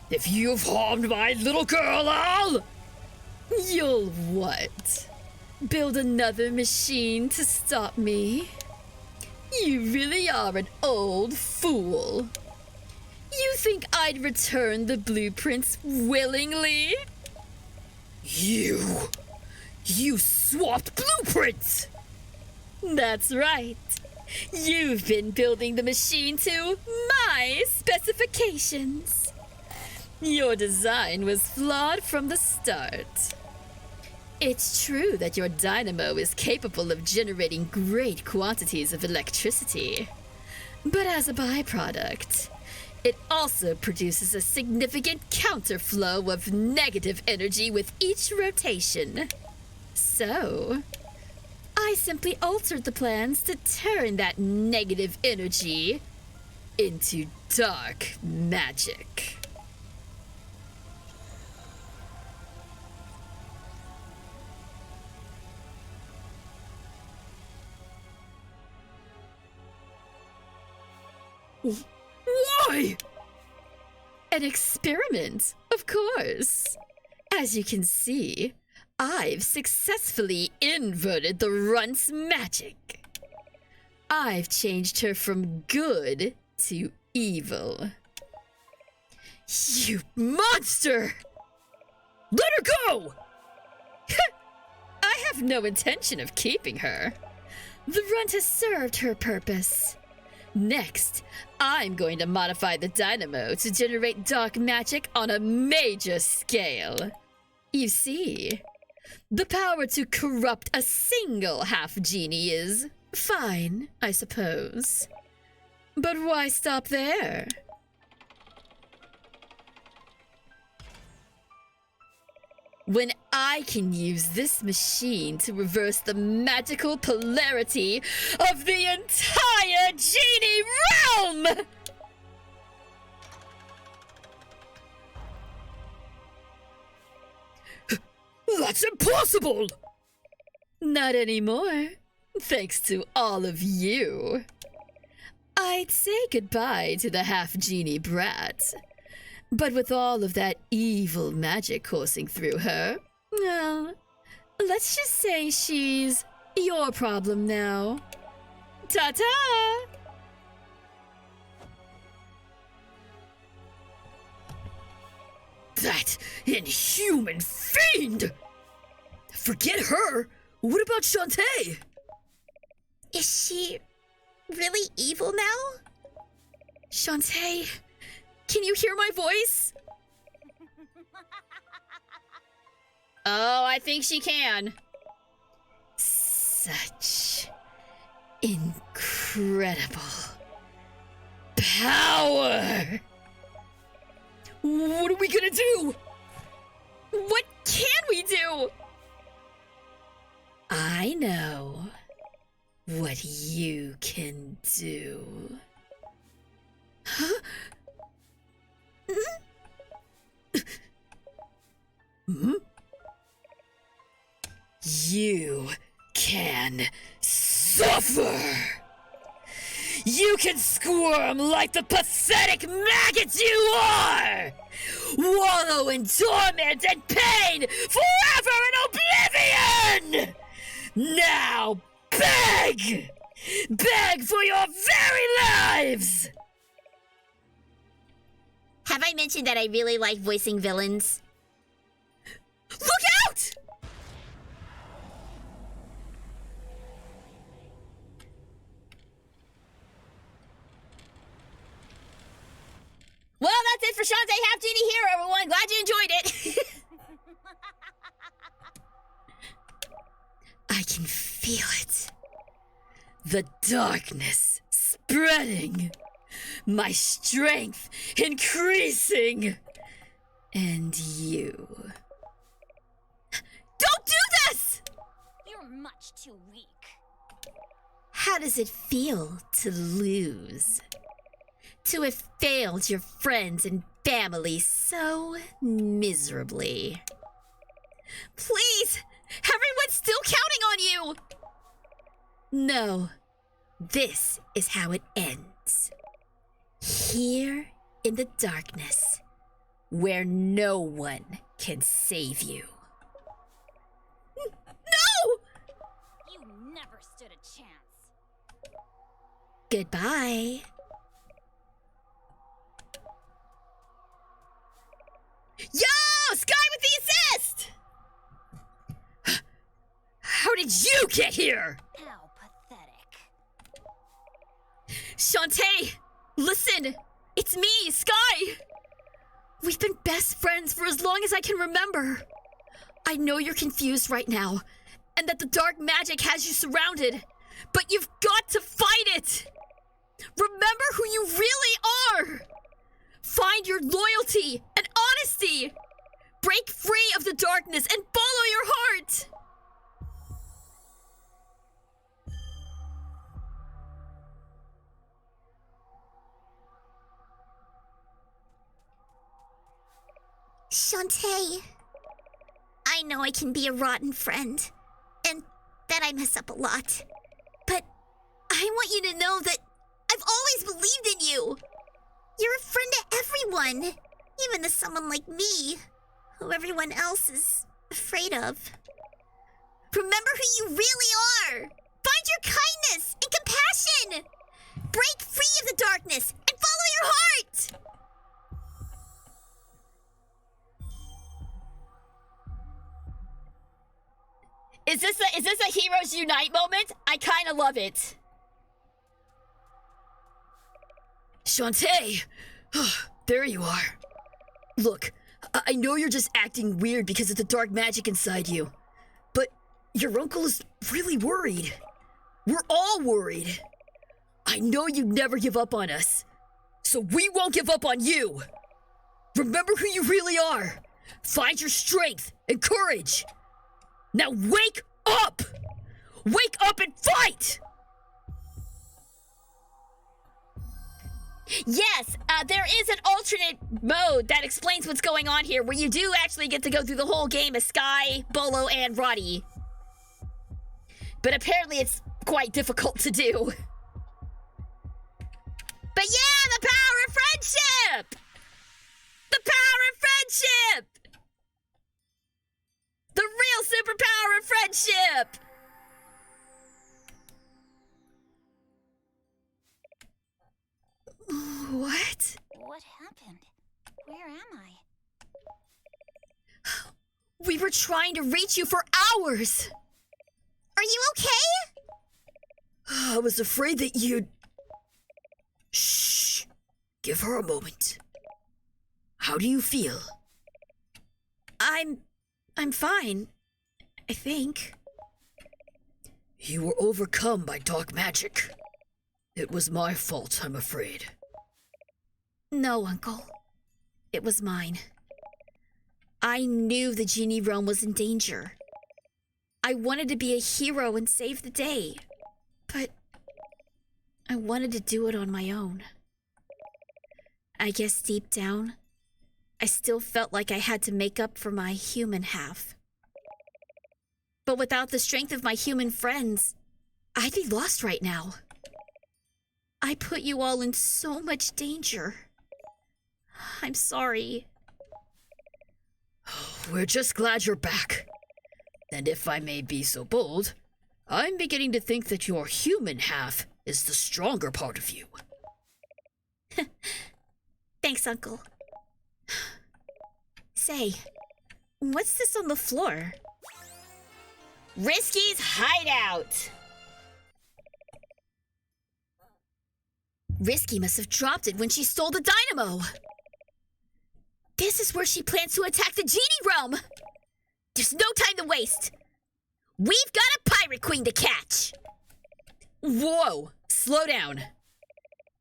If you've harmed my little girl, You'll what? Build another machine to stop me? You really are an old fool. You think I'd return the blueprints willingly? You swapped blueprints! That's right. You've been building the machine to my specifications. Your design was flawed from the start. It's true that your dynamo is capable of generating great quantities of electricity. But as a byproduct, it also produces a significant counterflow of negative energy with each rotation. So, I simply altered the plans to turn that negative energy into dark magic. Why? An experiment, of course. As you can see, I've successfully inverted the runt's magic. I've changed her from good to evil. You monster! Let her go! I have no intention of keeping her. The runt has served her purpose. Next, I'm going to modify the dynamo to generate dark magic on a major scale. You see, the power to corrupt a single half-genie is fine, I suppose. But why stop there? When I can use this machine to reverse the magical polarity of the entire Genie realm! That's impossible! Not anymore, thanks to all of you. I'd say goodbye to the half-genie brat. But with all of that evil magic coursing through her, well, let's just say she's your problem now. Ta-ta! That inhuman fiend! Forget her! What about Shantae? Is she really evil now? Shantae, can you hear my voice? Oh, I think she can. Such incredible power! What are we gonna do? What can we do? I know what you can do. Huh? Hmm? You can suffer! You can squirm like the pathetic maggots you are! Wallow in torment and pain forever in oblivion! Now beg! Beg for your very lives! Have I mentioned that I really like voicing villains? Look out! for Shantae Half Genie here, everyone. Glad you enjoyed it. I can feel it. The darkness spreading. My strength increasing. And you. Don't do this! You're much too weak. How does it feel to lose? To have failed your friends and family so miserably. Please! Everyone's still counting on you! No. This is how it ends. Here in the darkness, where no one can save you. No! You never stood a chance. Goodbye. Yo! Sky with the assist! How did you get here? How pathetic. Shantae, listen. It's me, Sky. We've been best friends for as long as I can remember. I know you're confused right now, and that the dark magic has you surrounded, but you've got to fight it. Remember who you really are. Find your loyalty and honesty. Break free of the darkness and follow your heart. Shantae, I know I can be a rotten friend, and that I mess up a lot. But I want you to know that I've always believed in you. You're a friend to everyone, even to someone like me, who everyone else is afraid of. Remember who you really are. Find your kindness and compassion. Break free of the darkness and follow your heart. Is this a Heroes Unite moment? I kind of love it. Shantae! There you are. Look, I know you're just acting weird because of the dark magic inside you. But your uncle is really worried. We're all worried. I know you'd never give up on us. So we won't give up on you. Remember who you really are. Find your strength and courage. Now wake up! Wake up and fight! Yes, there is an alternate mode that explains what's going on here, where you do actually get to go through the whole game as Sky, Bolo, and Roddy. But apparently it's quite difficult to do. But yeah, the power of friendship! The power of friendship! The real superpower of friendship! What? What happened? Where am I? We were trying to reach you for hours. Are you okay? I was afraid that you'd... Shh. Give her a moment. How do you feel? I'm fine. I think. You were overcome by dark magic. It was my fault, I'm afraid. No, Uncle. It was mine. I knew the Genie realm was in danger. I wanted to be a hero and save the day. But I wanted to do it on my own. I guess deep down, I still felt like I had to make up for my human half. But without the strength of my human friends, I'd be lost right now. I put you all in so much danger. I'm sorry. We're just glad you're back. And if I may be so bold, I'm beginning to think that your human half is the stronger part of you. Thanks, Uncle. Say, what's this on the floor? Risky's hideout! Risky must have dropped it when she stole the dynamo. This is where she plans to attack the Genie realm. There's no time to waste. We've got a pirate queen to catch. Whoa, slow down.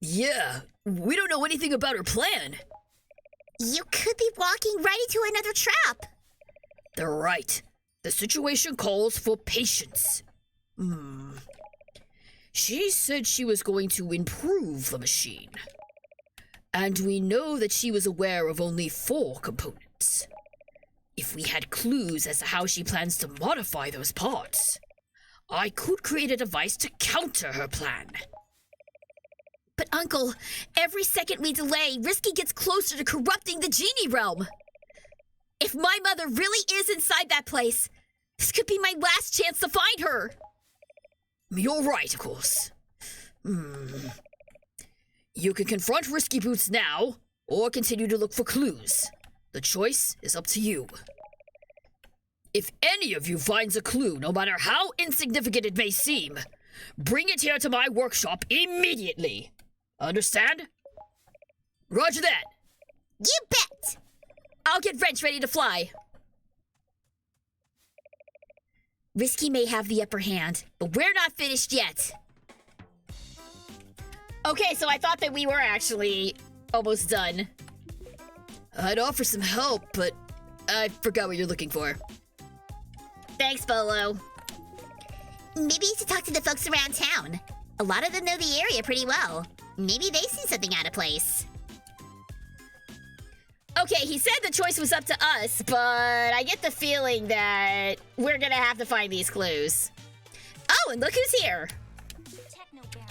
Yeah, we don't know anything about her plan. You could be walking right into another trap. They're right. The situation calls for patience. She said she was going to improve the machine. And we know that she was aware of only 4 components. If we had clues as to how she plans to modify those parts, I could create a device to counter her plan. But Uncle, every second we delay, Risky gets closer to corrupting the Genie realm. If my mother really is inside that place, this could be my last chance to find her. You're right, of course. You can confront Risky Boots now, or continue to look for clues. The choice is up to you. If any of you finds a clue, no matter how insignificant it may seem, bring it here to my workshop immediately. Understand? Roger that. You bet. I'll get Wrench ready to fly. Risky may have the upper hand, but we're not finished yet. Okay, so I thought that we were actually almost done. I'd offer some help, but I forgot what you're looking for. Thanks, Bolo. Maybe you should talk to the folks around town. A lot of them know the area pretty well. Maybe they see something out of place. Okay, he said the choice was up to us, but I get the feeling that we're gonna have to find these clues. Oh, and look who's here. Techno Baron.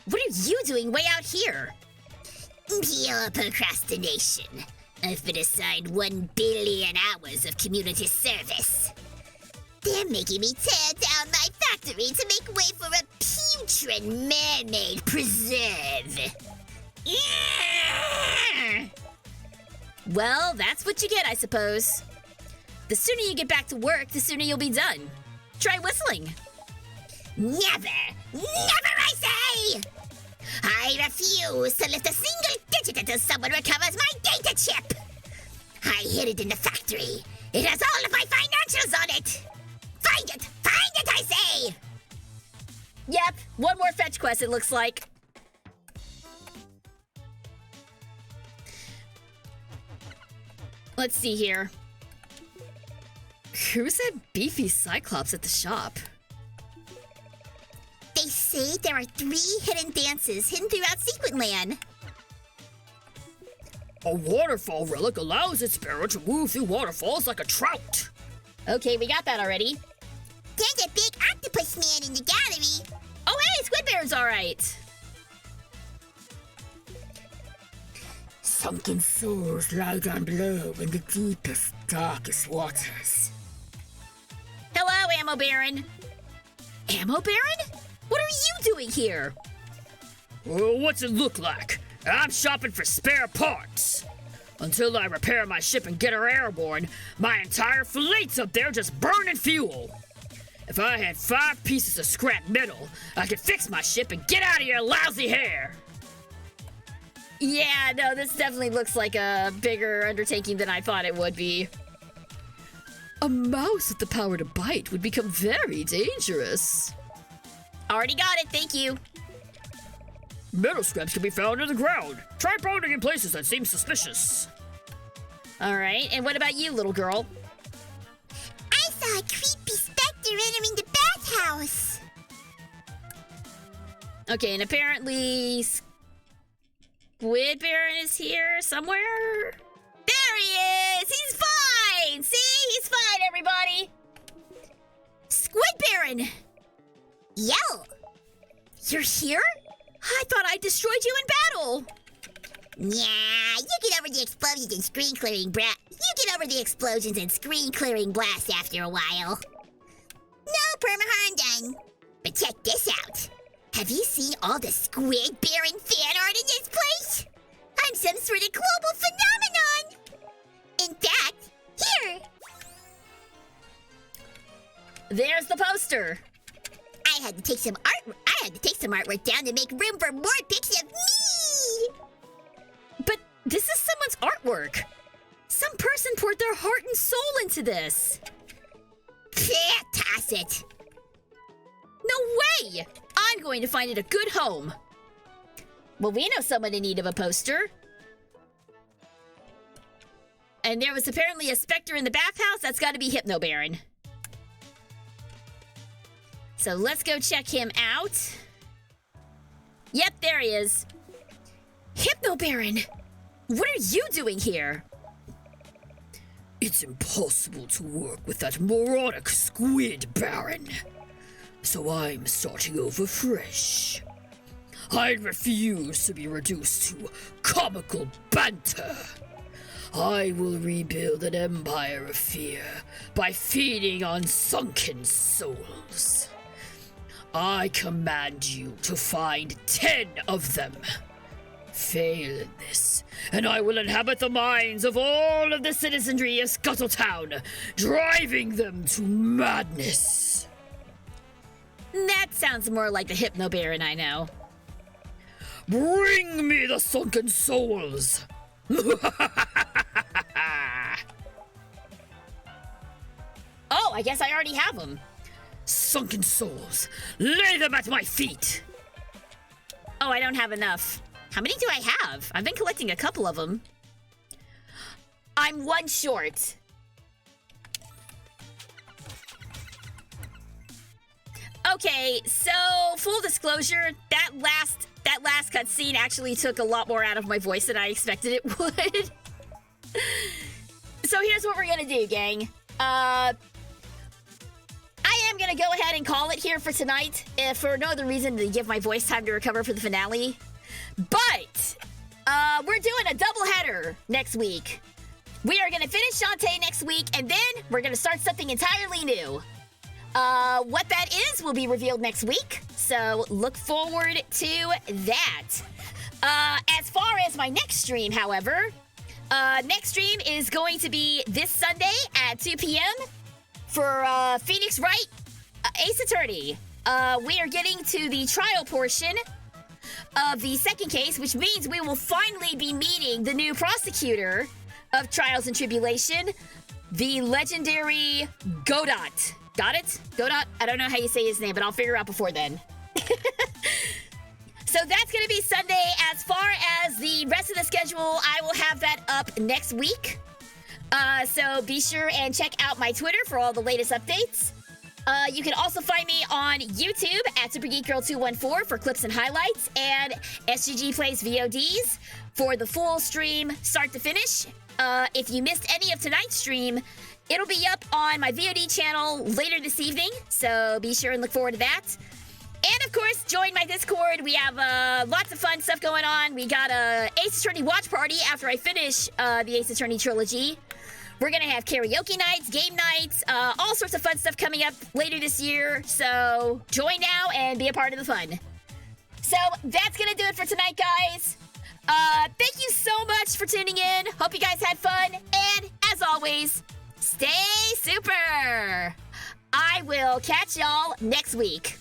What are you doing way out here? Pure procrastination. I've been assigned 1 billion hours of community service. They're making me tear down my factory to make way for a putrid mermaid preserve. Yeah! Well, that's what you get, I suppose. The sooner you get back to work, the sooner you'll be done. Try whistling. Never! Never, I say! I refuse to lift a single digit until someone recovers my data chip! I hid it in the factory. It has all of my financials on it! Find it! Find it, I say! Yep, one more fetch quest, it looks like. Let's see here. Who's that beefy Cyclops at the shop? They say there are 3 hidden dances hidden throughout Sequent Land. A waterfall relic allows its bearer to move through waterfalls like a trout. Okay, we got that already. There's a big octopus man in the gallery. Oh, hey, Squid Baron's all right. Sunken souls lie down below in the deepest, darkest waters. Hello, Ammo Baron. Ammo Baron? What are you doing here? Well, what's it look like? I'm shopping for spare parts. Until I repair my ship and get her airborne, my entire fleet's up there just burning fuel. If I had 5 pieces of scrap metal, I could fix my ship and get out of your lousy hair. Yeah, no, this definitely looks like a bigger undertaking than I thought it would be. A mouse with the power to bite would become very dangerous. Already got it, thank you. Metal scraps can be found in the ground. Try pounding in places that seem suspicious. All right, and what about you, little girl? I saw a creepy specter entering the bathhouse. Okay, and apparently Squid Baron is here somewhere? There he is! He's fine! See? He's fine, everybody! Squid Baron! Yo! You're here? I thought I destroyed you in battle! Yeah, you get over the explosions and screen clearing blast after a while. No permaharm done. But check this out. Have you seen all the Squid Baron fan art in this place? I'm some sort of global phenomenon. In fact, here. There's the poster. I had to take some artwork down to make room for more pics of me. But this is someone's artwork. some person poured their heart and soul into this. Toss it. No way! I'm going to find it a good home. Well, we know someone in need of a poster. And there was apparently a specter in the bathhouse. That's got to be Hypno Baron. So let's go check him out. Yep, there he is. Hypno Baron, what are you doing here? It's impossible to work with that moronic squid, Baron. So I'm starting over fresh. I refuse to be reduced to comical banter. I will rebuild an empire of fear by feeding on sunken souls. I command you to find 10 of them. Fail in this, and I will inhabit the minds of all of the citizenry of Scuttletown, driving them to madness. That sounds more like the Hypno Baron I know. Bring me the sunken souls! Oh, I guess I already have them. Sunken souls, lay them at my feet! Oh, I don't have enough. How many do I have? I've been collecting a couple of them. I'm one short. Okay, so full disclosure, that last cutscene actually took a lot more out of my voice than I expected it would. So here's what we're gonna do, gang. I am gonna go ahead and call it here for tonight, if for no other reason than to give my voice time to recover for the finale. But we're doing a doubleheader next week. We are gonna finish Shantae next week, and then we're gonna start something entirely new. What that is will be revealed next week, so look forward to that. As far as my next stream, however, next stream is going to be this Sunday at 2 p.m. for Phoenix Wright Ace Attorney. We are getting to the trial portion of the second case, which means we will finally be meeting the new prosecutor of Trials and Tribulation, the legendary Godot. Got it? Godot? I don't know how you say his name, but I'll figure out before then. So that's going to be Sunday. As far as the rest of the schedule, I will have that up next week. So be sure and check out my Twitter for all the latest updates. You can also find me on YouTube at SuperGeekGirl214 for clips and highlights, and SGGPlays VODs for the full stream start to finish. If you missed any of tonight's stream, it'll be up on my VOD channel later this evening, so be sure and look forward to that. And of course, join my Discord. We have lots of fun stuff going on. We got a Ace Attorney watch party after I finish the Ace Attorney trilogy. We're gonna have karaoke nights, game nights, all sorts of fun stuff coming up later this year. So join now and be a part of the fun. So that's gonna do it for tonight, guys. Thank you so much for tuning in. Hope you guys had fun. And as always, stay super. I will catch y'all next week.